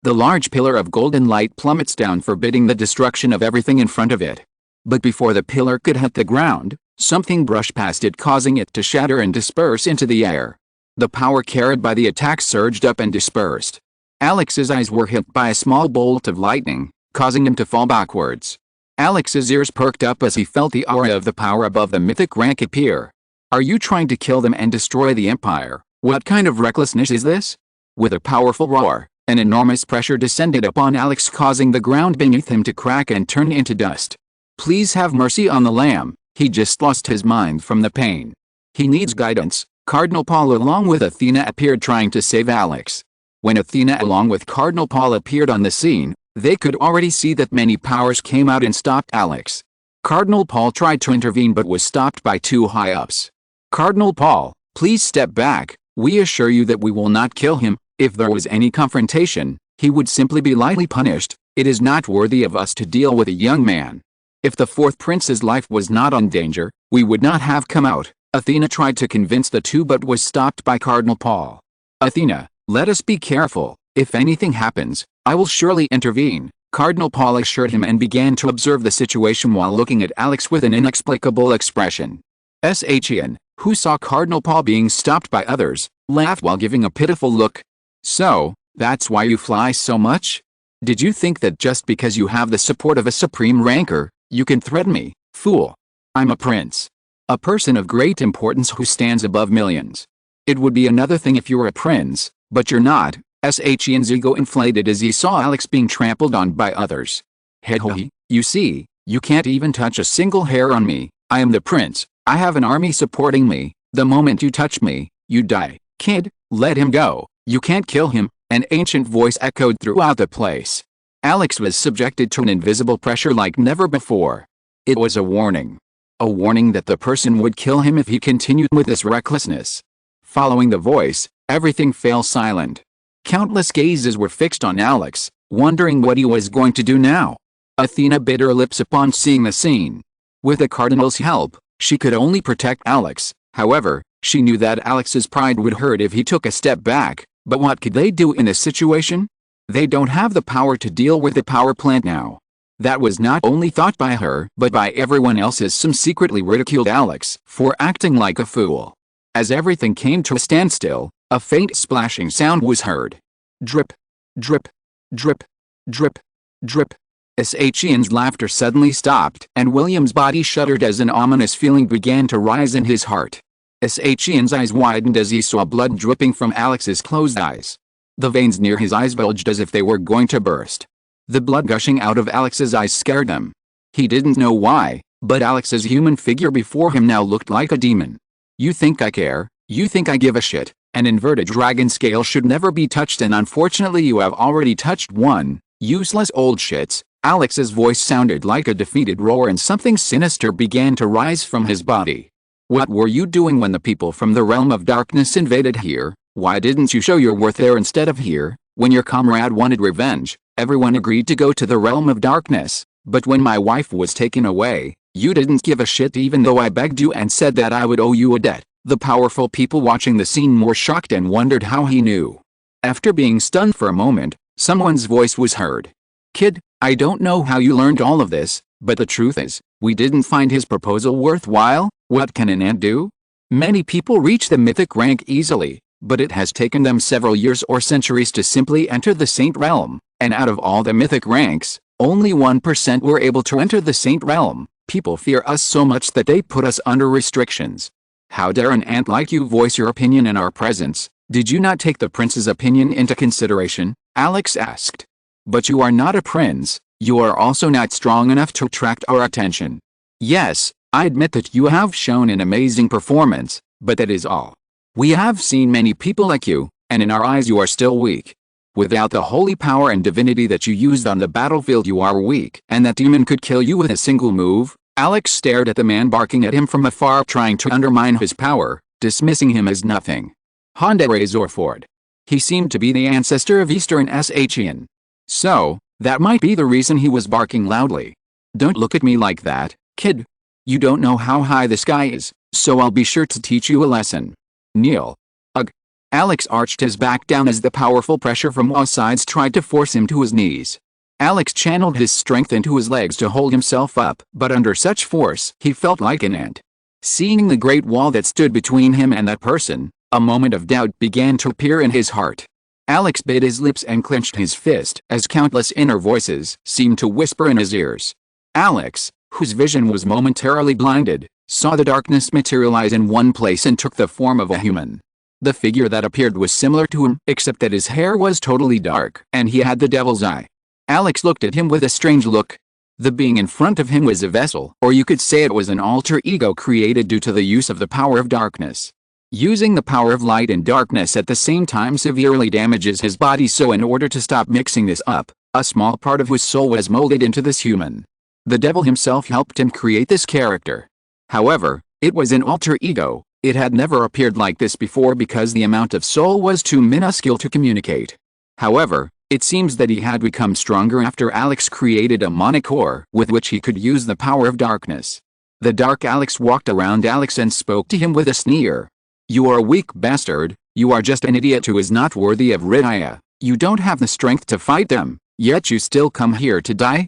The large pillar of golden light plummets down, forbidding the destruction of everything in front of it. But before the pillar could hit the ground, something brushed past it, causing it to shatter and disperse into the air. The power carried by the attack surged up and dispersed. Alex's eyes were hit by a small bolt of lightning, causing him to fall backwards. Alex's ears perked up as he felt the aura of the power above the mythic rank appear. "Are you trying to kill them and destroy the empire? What kind of recklessness is this?" With a powerful roar, an enormous pressure descended upon Alex, causing the ground beneath him to crack and turn into dust. "Please have mercy on the lamb. He just lost his mind from the pain. He needs guidance." Cardinal Paul along with Athena appeared, trying to save Alex. When Athena along with Cardinal Paul appeared on the scene, they could already see that many powers came out and stopped Alex. Cardinal Paul tried to intervene but was stopped by two high-ups. "Cardinal Paul, please step back. We assure you that we will not kill him. If there was any confrontation, he would simply be lightly punished. It is not worthy of us to deal with a young man. If the fourth prince's life was not in danger, we would not have come out." Athena tried to convince the two but was stopped by Cardinal Paul. "Athena, let us be careful. If anything happens, I will surely intervene," Cardinal Paul assured him and began to observe the situation while looking at Alex with an inexplicable expression. Shyan, who saw Cardinal Paul being stopped by others, laughed while giving a pitiful look. "So, that's why you fly so much? Did you think that just because you have the support of a supreme ranker, you can threaten me? Fool. I'm a prince. A person of great importance who stands above millions. It would be another thing if you were a prince, but you're not." Shyan's ego inflated as he saw Alex being trampled on by others. "Hehe, you see, you can't even touch a single hair on me. I am the prince. I have an army supporting me. The moment you touch me, you die. Kid, let him go. You can't kill him," an ancient voice echoed throughout the place. Alex was subjected to an invisible pressure like never before. It was a warning. A warning that the person would kill him if he continued with this recklessness. Following the voice, everything fell silent. Countless gazes were fixed on Alex, wondering what he was going to do now. Athena bit her lips upon seeing the scene. With the cardinal's help, she could only protect Alex. However, she knew that Alex's pride would hurt if he took a step back. But what could they do in this situation? They don't have the power to deal with the power plant now. That was not only thought by her but by everyone else, as some secretly ridiculed Alex for acting like a fool. As everything came to a standstill, a faint splashing sound was heard. Drip, drip, drip, drip, drip. Shyan's laughter suddenly stopped and William's body shuddered as an ominous feeling began to rise in his heart. Ian's eyes widened as he saw blood dripping from Alex's closed eyes. The veins near his eyes bulged as if they were going to burst. The blood gushing out of Alex's eyes scared him. He didn't know why, but Alex's human figure before him now looked like a demon. You think I care? You think I give a shit? An inverted dragon scale should never be touched, and unfortunately you have already touched one, useless old shits. Alex's voice sounded like a defeated roar, and something sinister began to rise from his body. What were you doing when the people from the realm of darkness invaded here? Why didn't you show your worth there instead of here? When your comrade wanted revenge, everyone agreed to go to the realm of darkness, but when my wife was taken away, you didn't give a shit even though I begged you and said that I would owe you a debt. The powerful people watching the scene were shocked and wondered how he knew. After being stunned for a moment, someone's voice was heard. Kid, I don't know how you learned all of this, but the truth is, we didn't find his proposal worthwhile. What can an ant do? Many people reach the mythic rank easily, but it has taken them several years or centuries to simply enter the saint realm, and out of all the mythic ranks, only 1% were able to enter the saint realm. People fear us so much that they put us under restrictions. How dare an ant like you voice your opinion in our presence? Did you not take the prince's opinion into consideration? Alex asked. But you are not a prince. You are also not strong enough to attract our attention. Yes, I admit that you have shown an amazing performance, but that is all. We have seen many people like you, and in our eyes you are still weak. Without the holy power and divinity that you used on the battlefield, you are weak, and that demon could kill you with a single move. Alex stared at the man barking at him from afar, trying to undermine his power, dismissing him as nothing. Razorford. He seemed to be the ancestor of Eastern Shan. So, that might be the reason he was barking loudly. Don't look at me like that, kid. You don't know how high the sky is, so I'll be sure to teach you a lesson. Kneel. Ugh. Alex arched his back down as the powerful pressure from all sides tried to force him to his knees. Alex channeled his strength into his legs to hold himself up, but under such force, he felt like an ant. Seeing the great wall that stood between him and that person, a moment of doubt began to appear in his heart. Alex bit his lips and clenched his fist as countless inner voices seemed to whisper in his ears. Alex, whose vision was momentarily blinded, saw the darkness materialize in one place and took the form of a human. The figure that appeared was similar to him, except that his hair was totally dark, and he had the devil's eye. Alex looked at him with a strange look. The being in front of him was a vessel, or you could say it was an alter ego created due to the use of the power of darkness. Using the power of light and darkness at the same time severely damages his body, so in order to stop mixing this up, a small part of his soul was molded into this human. The devil himself helped him create this character. However, it was an alter ego. It had never appeared like this before because the amount of soul was too minuscule to communicate. However, it seems that he had become stronger after Alex created a monocore with which he could use the power of darkness. The dark Alex walked around Alex and spoke to him with a sneer. You are a weak bastard. You are just an idiot who is not worthy of Ridaya. You don't have the strength to fight them, yet you still come here to die.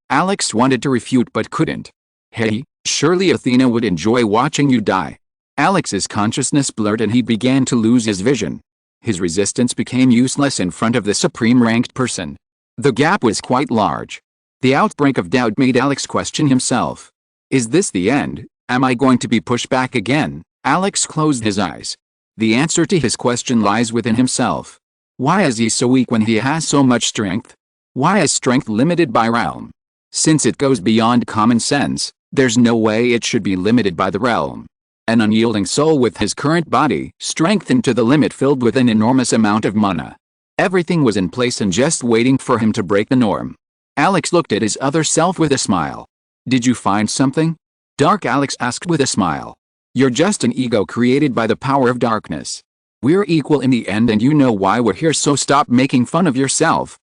Alex wanted to refute but couldn't. Hey, surely Athena would enjoy watching you die. Alex's consciousness blurred and he began to lose his vision. His resistance became useless in front of the supreme ranked person. The gap was quite large. The outbreak of doubt made Alex question himself. Is this the end? Am I going to be pushed back again? Alex closed his eyes. The answer to his question lies within himself. Why is he so weak when he has so much strength? Why is strength limited by realm? Since it goes beyond common sense, there's no way it should be limited by the realm. An unyielding soul with his current body, strengthened to the limit, filled with an enormous amount of mana. Everything was in place and just waiting for him to break the norm. Alex looked at his other self with a smile. Did you find something? Dark Alex asked with a smile. You're just an ego created by the power of darkness. We're equal in the end and you know why we're here, so stop making fun of yourself.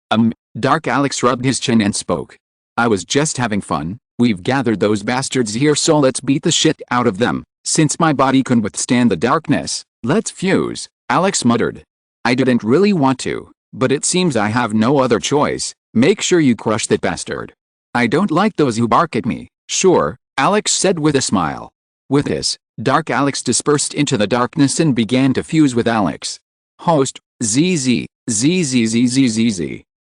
Dark Alex rubbed his chin and spoke. I was just having fun. We've gathered those bastards here, so let's beat the shit out of them. Since my body can withstand the darkness, let's fuse, Alex muttered. I didn't really want to, but it seems I have no other choice. Make sure you crush that bastard. I don't like those who bark at me. Sure, Alex said with a smile. With this, Dark Alex dispersed into the darkness and began to fuse with Alex. Host, ZZ.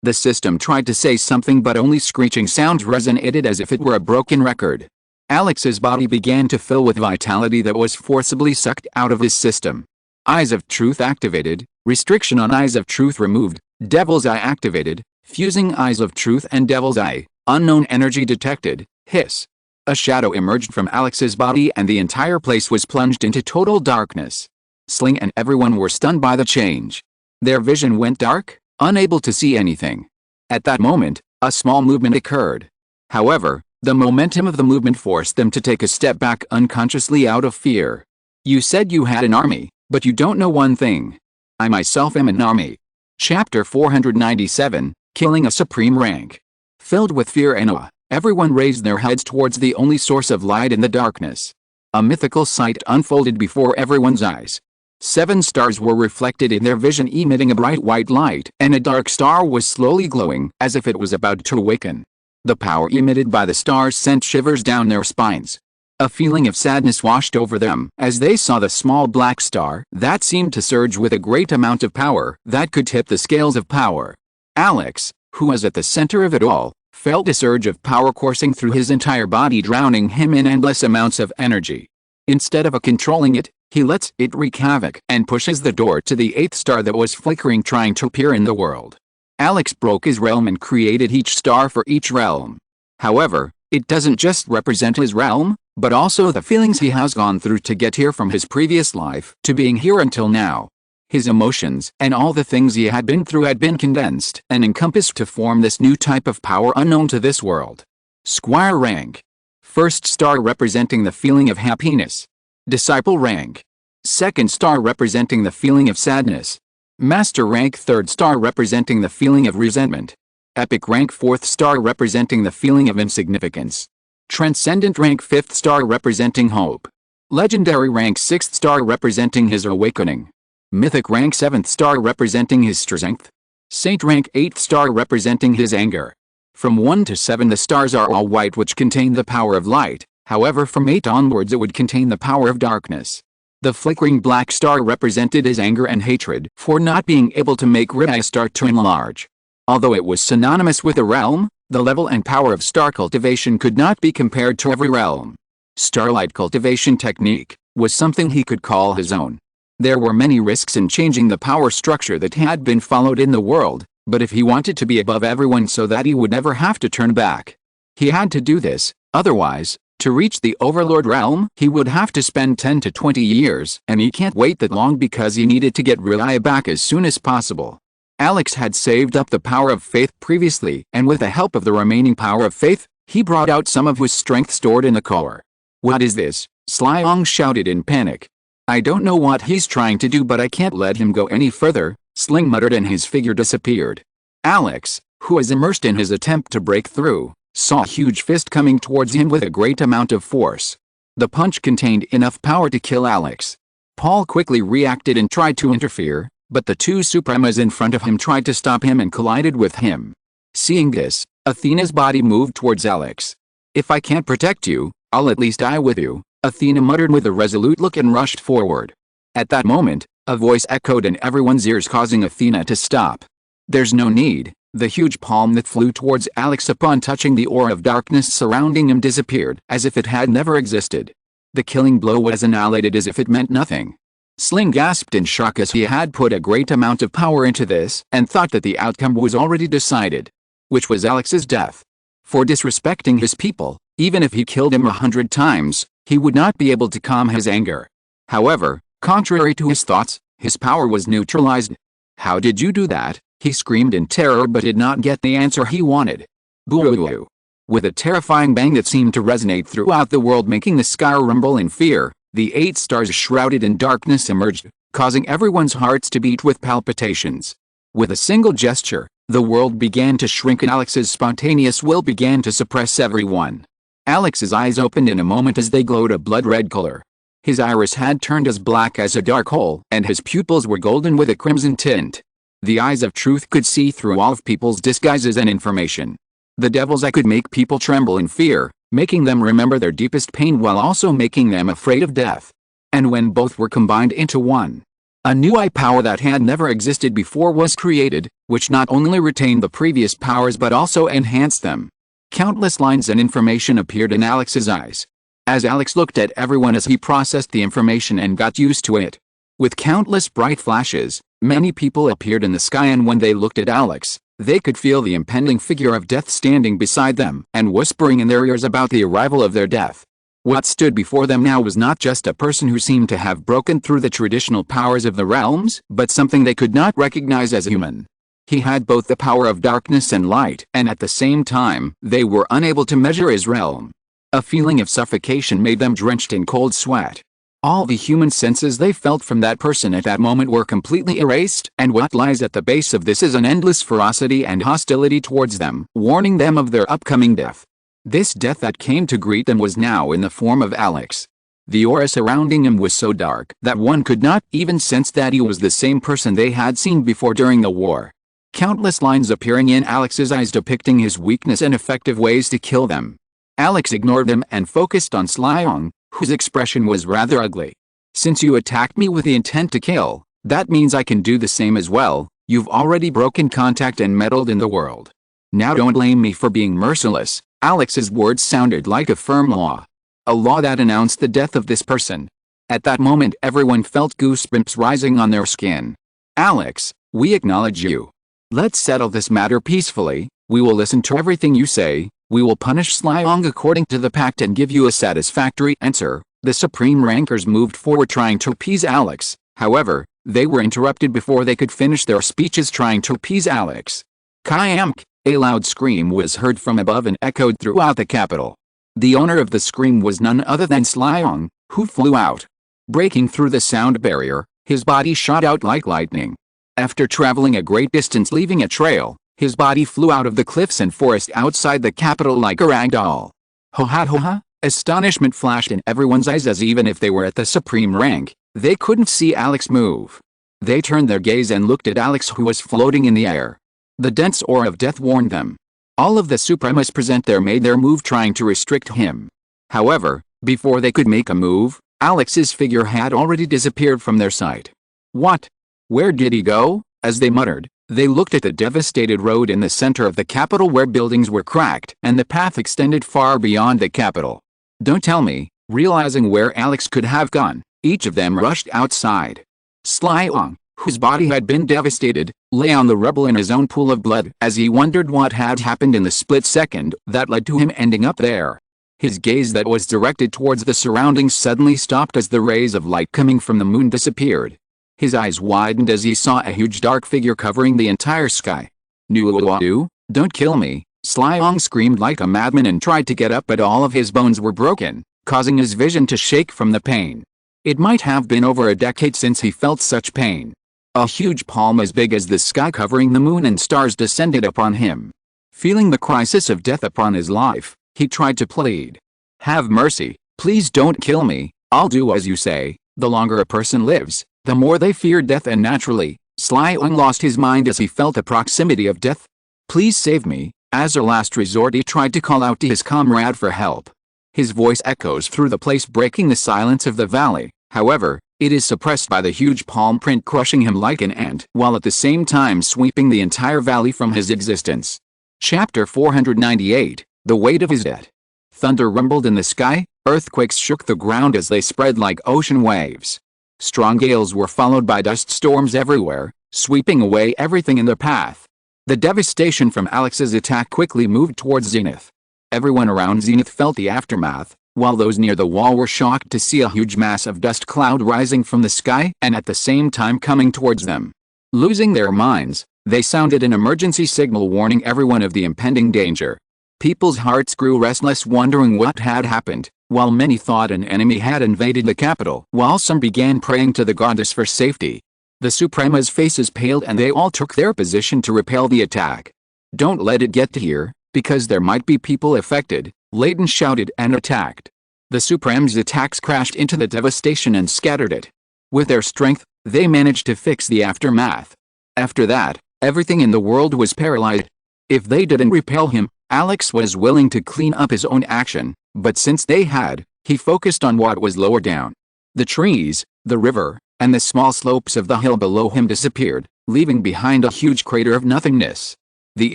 The system tried to say something, but only screeching sounds resonated as if it were a broken record. Alex's body began to fill with vitality that was forcibly sucked out of his system. Eyes of Truth activated, restriction on Eyes of Truth removed, Devil's Eye activated, fusing Eyes of Truth and Devil's Eye, unknown energy detected, hiss. A shadow emerged from Alex's body and the entire place was plunged into total darkness. Sling and everyone were stunned by the change. Their vision went dark, unable to see anything. At that moment, a small movement occurred. However, the momentum of the movement forced them to take a step back unconsciously out of fear. You said you had an army, but you don't know one thing. I myself am an army. Chapter 497, Killing a Supreme Rank. Filled with fear and awe, everyone raised their heads towards the only source of light in the darkness. A mythical sight unfolded before everyone's eyes. 7 stars were reflected in their vision, emitting a bright white light, and a dark star was slowly glowing, as if it was about to awaken. The power emitted by the stars sent shivers down their spines. A feeling of sadness washed over them as they saw the small black star that seemed to surge with a great amount of power that could tip the scales of power. Alex, who was at the center of it all, felt a surge of power coursing through his entire body, drowning him in endless amounts of energy. Instead of controlling it, he lets it wreak havoc and pushes the door to the 8th star that was flickering, trying to appear in the world. Alex broke his realm and created each star for each realm. However, it doesn't just represent his realm, but also the feelings he has gone through to get here, from his previous life to being here until now. His emotions and all the things he had been through had been condensed and encompassed to form this new type of power unknown to this world. Squire rank. 1st star representing the feeling of happiness. Disciple rank. 2nd star representing the feeling of sadness. Master rank. 3rd star representing the feeling of resentment. Epic rank. 4th star representing the feeling of insignificance. Transcendent rank. 5th star representing hope. Legendary rank. 6th star representing his awakening. Mythic rank. 7th star representing his strength. Saint rank. 8th star representing his anger. From 1 to 7 the stars are all white, which contain the power of light. However, from 8 onwards it would contain the power of darkness. The flickering black star represented his anger and hatred for not being able to make Rai start to enlarge. Although it was synonymous with a realm, the level and power of star cultivation could not be compared to every realm. Starlight cultivation technique was something he could call his own. There were many risks in changing the power structure that had been followed in the world, but if he wanted to be above everyone so that he would never have to turn back, he had to do this. Otherwise, to reach the Overlord realm, he would have to spend 10 to 20 years, and he can't wait that long because he needed to get Rai back as soon as possible. Alex had saved up the power of faith previously, and with the help of the remaining power of faith, he brought out some of his strength stored in the core. What is this? Slyong shouted in panic. I don't know what he's trying to do, but I can't let him go any further, Sling muttered, and his figure disappeared. Alex, who was immersed in his attempt to break through, saw a huge fist coming towards him with a great amount of force. The punch contained enough power to kill Alex. Paul quickly reacted and tried to interfere, but the 2 Supremas in front of him tried to stop him and collided with him. Seeing this, Athena's body moved towards Alex. If I can't protect you, I'll at least die with you, Athena muttered with a resolute look and rushed forward. At that moment, a voice echoed in everyone's ears, causing Athena to stop. There's no need. The huge palm that flew towards Alex upon touching the aura of darkness surrounding him disappeared as if it had never existed. The killing blow was annihilated as if it meant nothing. Sling gasped in shock as he had put a great amount of power into this and thought that the outcome was already decided, which was Alex's death. For disrespecting his people, even if he killed him 100 times, he would not be able to calm his anger. However, contrary to his thoughts, his power was neutralized. How did you do that? He screamed in terror but did not get the answer he wanted. Boo! With a terrifying bang that seemed to resonate throughout the world, making the sky rumble in fear, the 8 stars shrouded in darkness emerged, causing everyone's hearts to beat with palpitations. With a single gesture, the world began to shrink and Alex's spontaneous will began to suppress everyone. Alex's eyes opened in a moment as they glowed a blood-red color. His iris had turned as black as a dark hole, and his pupils were golden with a crimson tint. The eyes of truth could see through all of people's disguises and information. The devil's eye could make people tremble in fear, making them remember their deepest pain while also making them afraid of death. And when both were combined into one, a new eye power that had never existed before was created, which not only retained the previous powers but also enhanced them. Countless lines and information appeared in Alex's eyes. as Alex looked at everyone as he processed the information and got used to it. With countless bright flashes, many people appeared in the sky, and when they looked at Alex, they could feel the impending figure of death standing beside them and whispering in their ears about the arrival of their death. What stood before them now was not just a person who seemed to have broken through the traditional powers of the realms, but something they could not recognize as human. He had both the power of darkness and light, and at the same time, they were unable to measure his realm. A feeling of suffocation made them drenched in cold sweat. All the human senses they felt from that person at that moment were completely erased, and what lies at the base of this is an endless ferocity and hostility towards them, warning them of their upcoming death. This death that came to greet them was now in the form of Alex. The aura surrounding him was so dark that one could not even sense that he was the same person they had seen before during the war. Countless lines appearing in Alex's eyes depicting his weakness and effective ways to kill them. Alex ignored them and focused on Slyong, whose expression was rather ugly. Since you attacked me with the intent to kill, that means I can do the same as well. You've already broken contact and meddled in the world. Now don't blame me for being merciless. Alex's words sounded like a firm law. A law that announced the death of this person. At that moment everyone felt goosebumps rising on their skin. Alex, we acknowledge you. Let's settle this matter peacefully. We will listen to everything you say. We will punish Slyong according to the pact and give you a satisfactory answer. The supreme rankers moved forward trying to appease Alex. However, they were interrupted before they could finish their speeches trying to appease Alex. Kyamk! A loud scream was heard from above and echoed throughout the capital. The owner of the scream was none other than Slyong, who flew out. Breaking through the sound barrier, his body shot out like lightning. After traveling a great distance leaving a trail, his body flew out of the cliffs and forest outside the capital like a rag doll. Ho-ha-ho-ha! Astonishment flashed in everyone's eyes as even if they were at the supreme rank, they couldn't see Alex move. They turned their gaze and looked at Alex, who was floating in the air. The dense aura of death warned them. All of the Supremos present there made their move trying to restrict him. However, before they could make a move, Alex's figure had already disappeared from their sight. What? Where did he go? As they muttered, they looked at the devastated road in the center of the capital where buildings were cracked and the path extended far beyond the capital. Don't tell me. Realizing where Alex could have gone, each of them rushed outside. Slyong, whose body had been devastated, lay on the rubble in his own pool of blood as he wondered what had happened in the split second that led to him ending up there. His gaze that was directed towards the surroundings suddenly stopped as the rays of light coming from the moon disappeared. His eyes widened as he saw a huge dark figure covering the entire sky. "Nuadu, don't kill me!" Slyong screamed like a madman and tried to get up, but all of his bones were broken, causing his vision to shake from the pain. It might have been over a decade since he felt such pain. A huge palm as big as the sky covering the moon and stars descended upon him. Feeling the crisis of death upon his life, he tried to plead. "Have mercy, please don't kill me, I'll do as you say." The longer a person lives, the more they fear death, and naturally, Slyong lost his mind as he felt the proximity of death. "Please save me." As a last resort he tried to call out to his comrade for help. His voice echoes through the place, breaking the silence of the valley. However, it is suppressed by the huge palm print crushing him like an ant, while at the same time sweeping the entire valley from his existence. Chapter 498, The Weight of His Debt. Thunder rumbled in the sky, earthquakes shook the ground as they spread like ocean waves. Strong gales were followed by dust storms everywhere, sweeping away everything in their path. The devastation from Alex's attack quickly moved towards Zenith. Everyone around Zenith felt the aftermath, while those near the wall were shocked to see a huge mass of dust cloud rising from the sky and at the same time coming towards them. Losing their minds, they sounded an emergency signal warning everyone of the impending danger. People's hearts grew restless, wondering what had happened, while many thought an enemy had invaded the capital, while some began praying to the goddess for safety. The Suprema's faces paled and they all took their position to repel the attack. "Don't let it get to here, because there might be people affected," Layton shouted and attacked. The Supreme's attacks crashed into the devastation and scattered it. With their strength, they managed to fix the aftermath. After that, everything in the world was paralyzed. If they didn't repel him, Alex was willing to clean up his own action, but since they had, he focused on what was lower down. The trees, the river, and the small slopes of the hill below him disappeared, leaving behind a huge crater of nothingness. The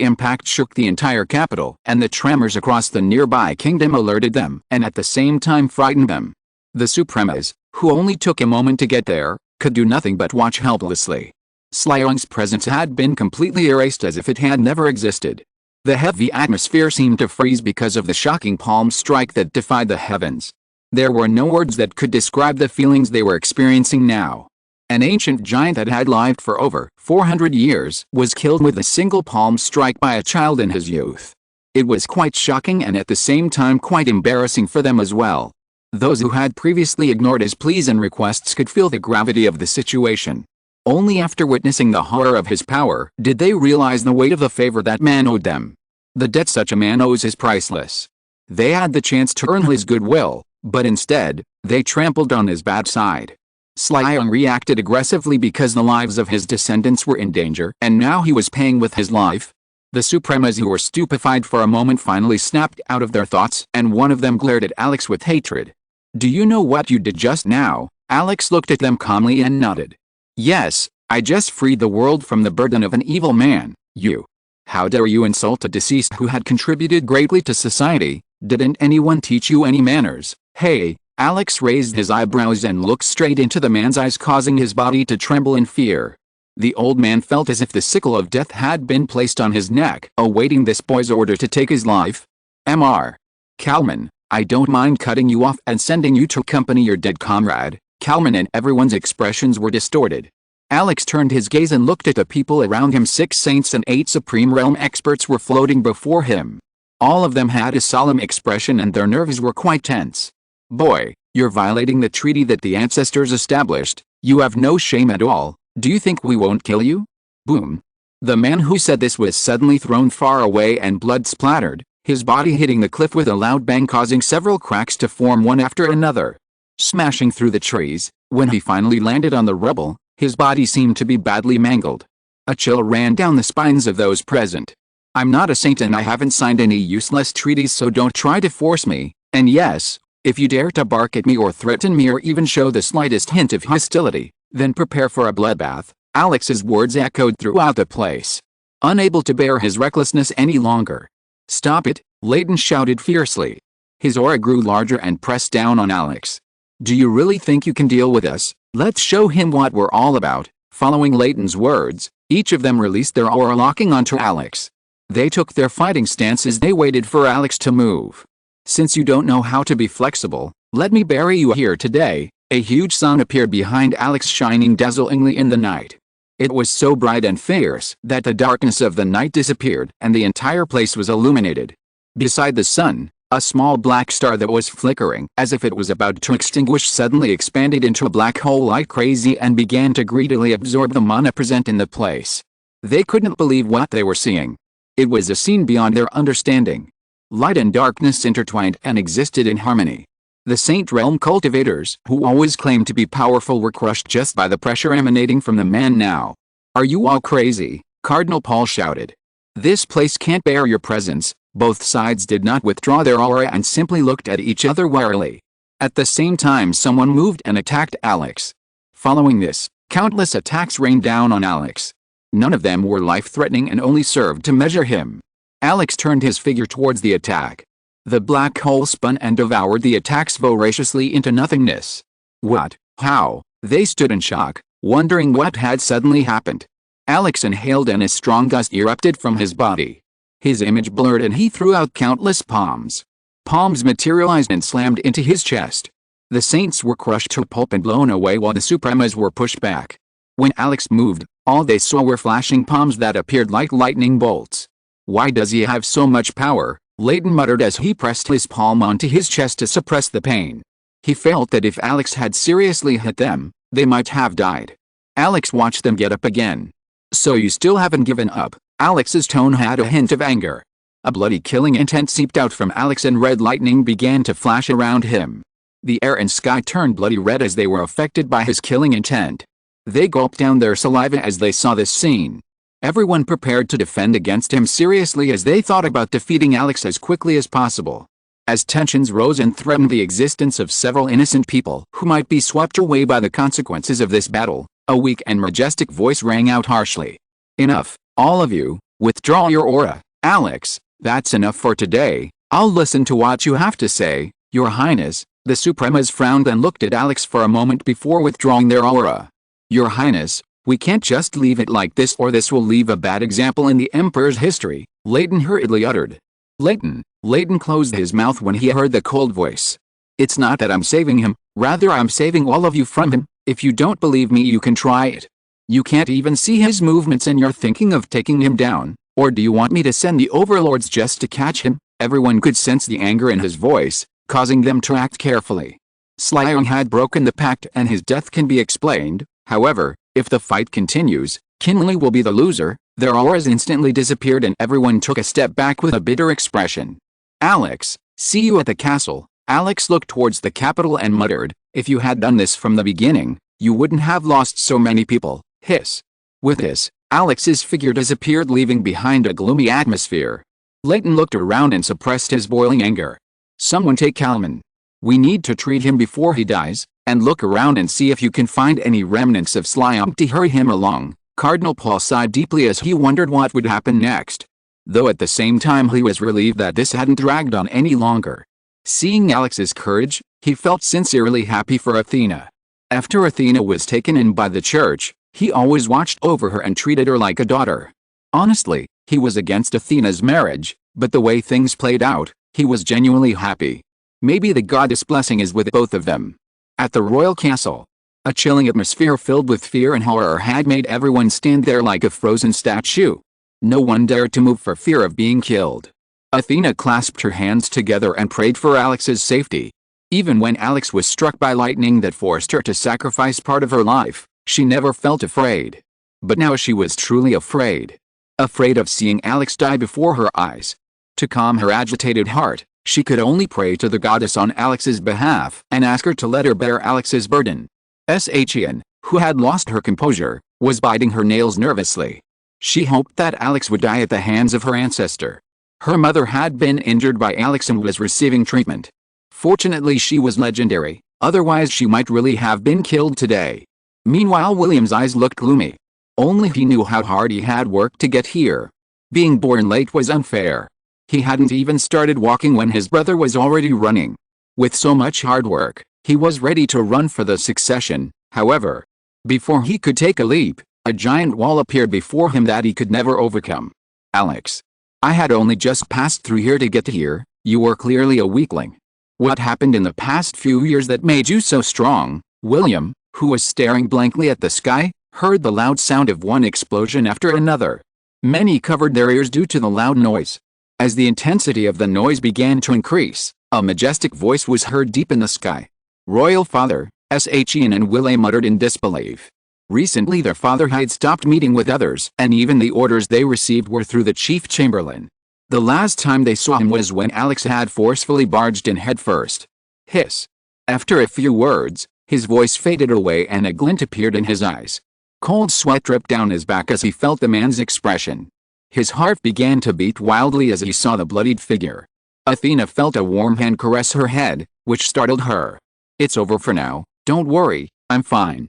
impact shook the entire capital, and the tremors across the nearby kingdom alerted them, and at the same time frightened them. The Supremas, who only took a moment to get there, could do nothing but watch helplessly. Slyong's presence had been completely erased as if it had never existed. The heavy atmosphere seemed to freeze because of the shocking palm strike that defied the heavens. There were no words that could describe the feelings they were experiencing now. An ancient giant that had lived for over 400 years was killed with a single palm strike by a child in his youth. It was quite shocking and at the same time quite embarrassing for them as well. Those who had previously ignored his pleas and requests could feel the gravity of the situation. Only after witnessing the horror of his power did they realize the weight of the favor that man owed them. The debt such a man owes is priceless. They had the chance to earn his goodwill, but instead, they trampled on his bad side. Slyong reacted aggressively because the lives of his descendants were in danger, and now he was paying with his life. The Supremas, who were stupefied for a moment, finally snapped out of their thoughts, and one of them glared at Alex with hatred. "Do you know what you did just now?" Alex looked at them calmly and nodded. "Yes, I just freed the world from the burden of an evil man. You. How dare you insult a deceased who had contributed greatly to society? Didn't anyone teach you any manners?" "Hey." Alex raised his eyebrows and looked straight into the man's eyes, causing his body to tremble in fear. The old man felt as if the sickle of death had been placed on his neck, awaiting this boy's order to take his life. "Mr. Kalman, I don't mind cutting you off and sending you to accompany your dead comrade." Kalman and everyone's expressions were distorted. Alex turned his gaze and looked at the people around him. 6 saints and 8 Supreme Realm experts were floating before him. All of them had a solemn expression and their nerves were quite tense. "Boy, you're violating the treaty that the ancestors established. You have no shame at all. Do you think we won't kill you?" Boom. The man who said this was suddenly thrown far away and blood splattered, his body hitting the cliff with a loud bang, causing several cracks to form one after another. Smashing through the trees, when he finally landed on the rubble, his body seemed to be badly mangled. A chill ran down the spines of those present. "I'm not a saint and I haven't signed any useless treaties, so don't try to force me, and yes, if you dare to bark at me or threaten me or even show the slightest hint of hostility, then prepare for a bloodbath." Alex's words echoed throughout the place. Unable to bear his recklessness any longer. "Stop it," Layton shouted fiercely. His aura grew larger and pressed down on Alex. "Do you really think you can deal with us? Let's show him what we're all about." Following Layton's words, each of them released their aura, locking onto Alex. They took their fighting stance as they waited for Alex to move. "Since you don't know how to be flexible, let me bury you here today." A huge sun appeared behind Alex, shining dazzlingly in the night. It was so bright and fierce that the darkness of the night disappeared and the entire place was illuminated. Beside the sun, a small black star that was flickering as if it was about to extinguish suddenly expanded into a black hole like crazy and began to greedily absorb the mana present in the place. They couldn't believe what they were seeing. It was a scene beyond their understanding. Light and darkness intertwined and existed in harmony. The Saint Realm cultivators, who always claimed to be powerful, were crushed just by the pressure emanating from the man now. "Are you all crazy?" Cardinal Paul shouted. "This place can't bear your presence." Both sides did not withdraw their aura and simply looked at each other warily. At the same time, someone moved and attacked Alex. Following this, countless attacks rained down on Alex. None of them were life-threatening and only served to measure him. Alex turned his figure towards the attack. The black hole spun and devoured the attacks voraciously into nothingness. "What? How?" They stood in shock, wondering what had suddenly happened. Alex inhaled and a strong gust erupted from his body. His image blurred and he threw out countless palms. Palms materialized and slammed into his chest. The saints were crushed to pulp and blown away while the Supremas were pushed back. When Alex moved, all they saw were flashing palms that appeared like lightning bolts. "Why does he have so much power?" Layton muttered as he pressed his palm onto his chest to suppress the pain. He felt that if Alex had seriously hit them, they might have died. Alex watched them get up again. "So you still haven't given up?" Alex's tone had a hint of anger. A bloody killing intent seeped out from Alex and red lightning began to flash around him. The air and sky turned bloody red as they were affected by his killing intent. They gulped down their saliva as they saw this scene. Everyone prepared to defend against him seriously as they thought about defeating Alex as quickly as possible. As tensions rose and threatened the existence of several innocent people who might be swept away by the consequences of this battle, a weak and majestic voice rang out harshly. "Enough, all of you, Withdraw your aura, Alex. That's enough for today. I'll listen to what you have to say, Your Highness. The Supremas frowned and looked at Alex for a moment before withdrawing their aura. Your Highness, we can't just leave it like this, or this will leave a bad example in the Emperor's history, Leighton hurriedly uttered. Leighton closed his mouth when he heard the cold voice. It's not that I'm saving him, rather I'm saving all of you from him. If you don't believe me, you can try it. You can't even see his movements and you're thinking of taking him down, or do you want me to send the overlords just to catch him? Everyone could sense the anger in his voice, causing them to act carefully. Slyong had broken the pact and his death can be explained. However, if the fight continues, Kinley will be the loser. Their auras instantly disappeared and everyone took a step back with a bitter expression. Alex, see you at the castle. Alex looked towards the capital and muttered, if you had done this from the beginning, you wouldn't have lost so many people. Hiss. With this, Alex's figure disappeared, leaving behind a gloomy atmosphere. Leighton looked around and suppressed his boiling anger. Someone take Kalman. We need to treat him before he dies, and look around and see if you can find any remnants of Slyong to hurry him along. Cardinal Paul sighed deeply as he wondered what would happen next. Though at the same time he was relieved that this hadn't dragged on any longer. Seeing Alex's courage, he felt sincerely happy for Athena. After Athena was taken in by the church, he always watched over her and treated her like a daughter. Honestly, he was against Athena's marriage, but the way things played out, he was genuinely happy. Maybe the goddess' blessing is with both of them. At the royal castle, a chilling atmosphere filled with fear and horror had made everyone stand there like a frozen statue. No one dared to move for fear of being killed. Athena clasped her hands together and prayed for Alex's safety. Even when Alex was struck by lightning that forced her to sacrifice part of her life, she never felt afraid. But now she was truly afraid. Afraid of seeing Alex die before her eyes. To calm her agitated heart, she could only pray to the goddess on Alex's behalf and ask her to let her bear Alex's burden. Shyan, who had lost her composure, was biting her nails nervously. She hoped that Alex would die at the hands of her ancestor. Her mother had been injured by Alex and was receiving treatment. Fortunately she was legendary, otherwise she might really have been killed today. Meanwhile William's eyes looked gloomy. Only he knew how hard he had worked to get here. Being born late was unfair. He hadn't even started walking when his brother was already running. With so much hard work, he was ready to run for the succession. However, before he could take a leap, a giant wall appeared before him that he could never overcome. Alex. I had only just passed through here to get here. You were clearly a weakling. What happened in the past few years that made you so strong? William, who was staring blankly at the sky, heard the loud sound of one explosion after another. Many covered their ears due to the loud noise. As the intensity of the noise began to increase, a majestic voice was heard deep in the sky. Royal Father, Shyan and William muttered in disbelief. Recently their father had stopped meeting with others, and even the orders they received were through the chief chamberlain. The last time they saw him was when Alex had forcefully barged in headfirst. Hiss. After a few words, his voice faded away and a glint appeared in his eyes. Cold sweat dripped down his back as he felt the man's expression. His heart began to beat wildly as he saw the bloodied figure. Athena felt a warm hand caress her head, which startled her. It's over for now, don't worry, I'm fine.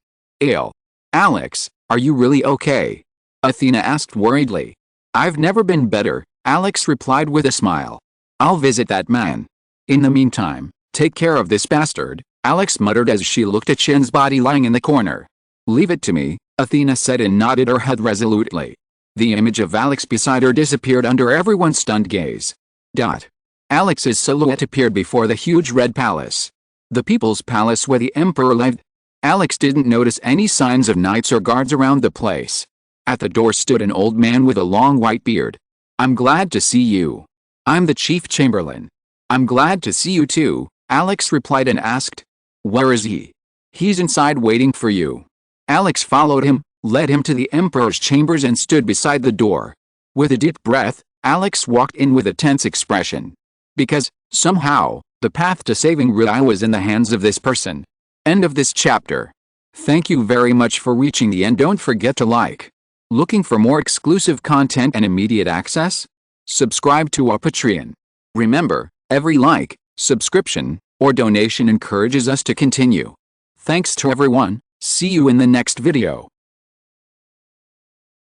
Alex, are you really okay? Athena asked worriedly. I've never been better, Alex replied with a smile. I'll visit that man. In the meantime, take care of this bastard, Alex muttered as she looked at Shin's body lying in the corner. Leave it to me, Athena said and nodded her head resolutely. The image of Alex beside her disappeared under everyone's stunned gaze. Alex's silhouette appeared before the huge red palace. The People's Palace where the Emperor lived. Alex didn't notice any signs of knights or guards around the place. At the door stood an old man with a long white beard. I'm glad to see you. I'm the chief chamberlain. I'm glad to see you too, Alex replied and asked. Where is he? He's inside waiting for you. Alex followed him, led him to the Emperor's chambers and stood beside the door. With a deep breath, Alex walked in with a tense expression. Because, somehow, the path to saving Rai was in the hands of this person. End of this chapter. Thank you very much for reaching the end. Don't forget to like. Looking for more exclusive content and immediate access? Subscribe to our Patreon. Remember, every like, subscription, or donation encourages us to continue. Thanks to everyone. See you in the next video.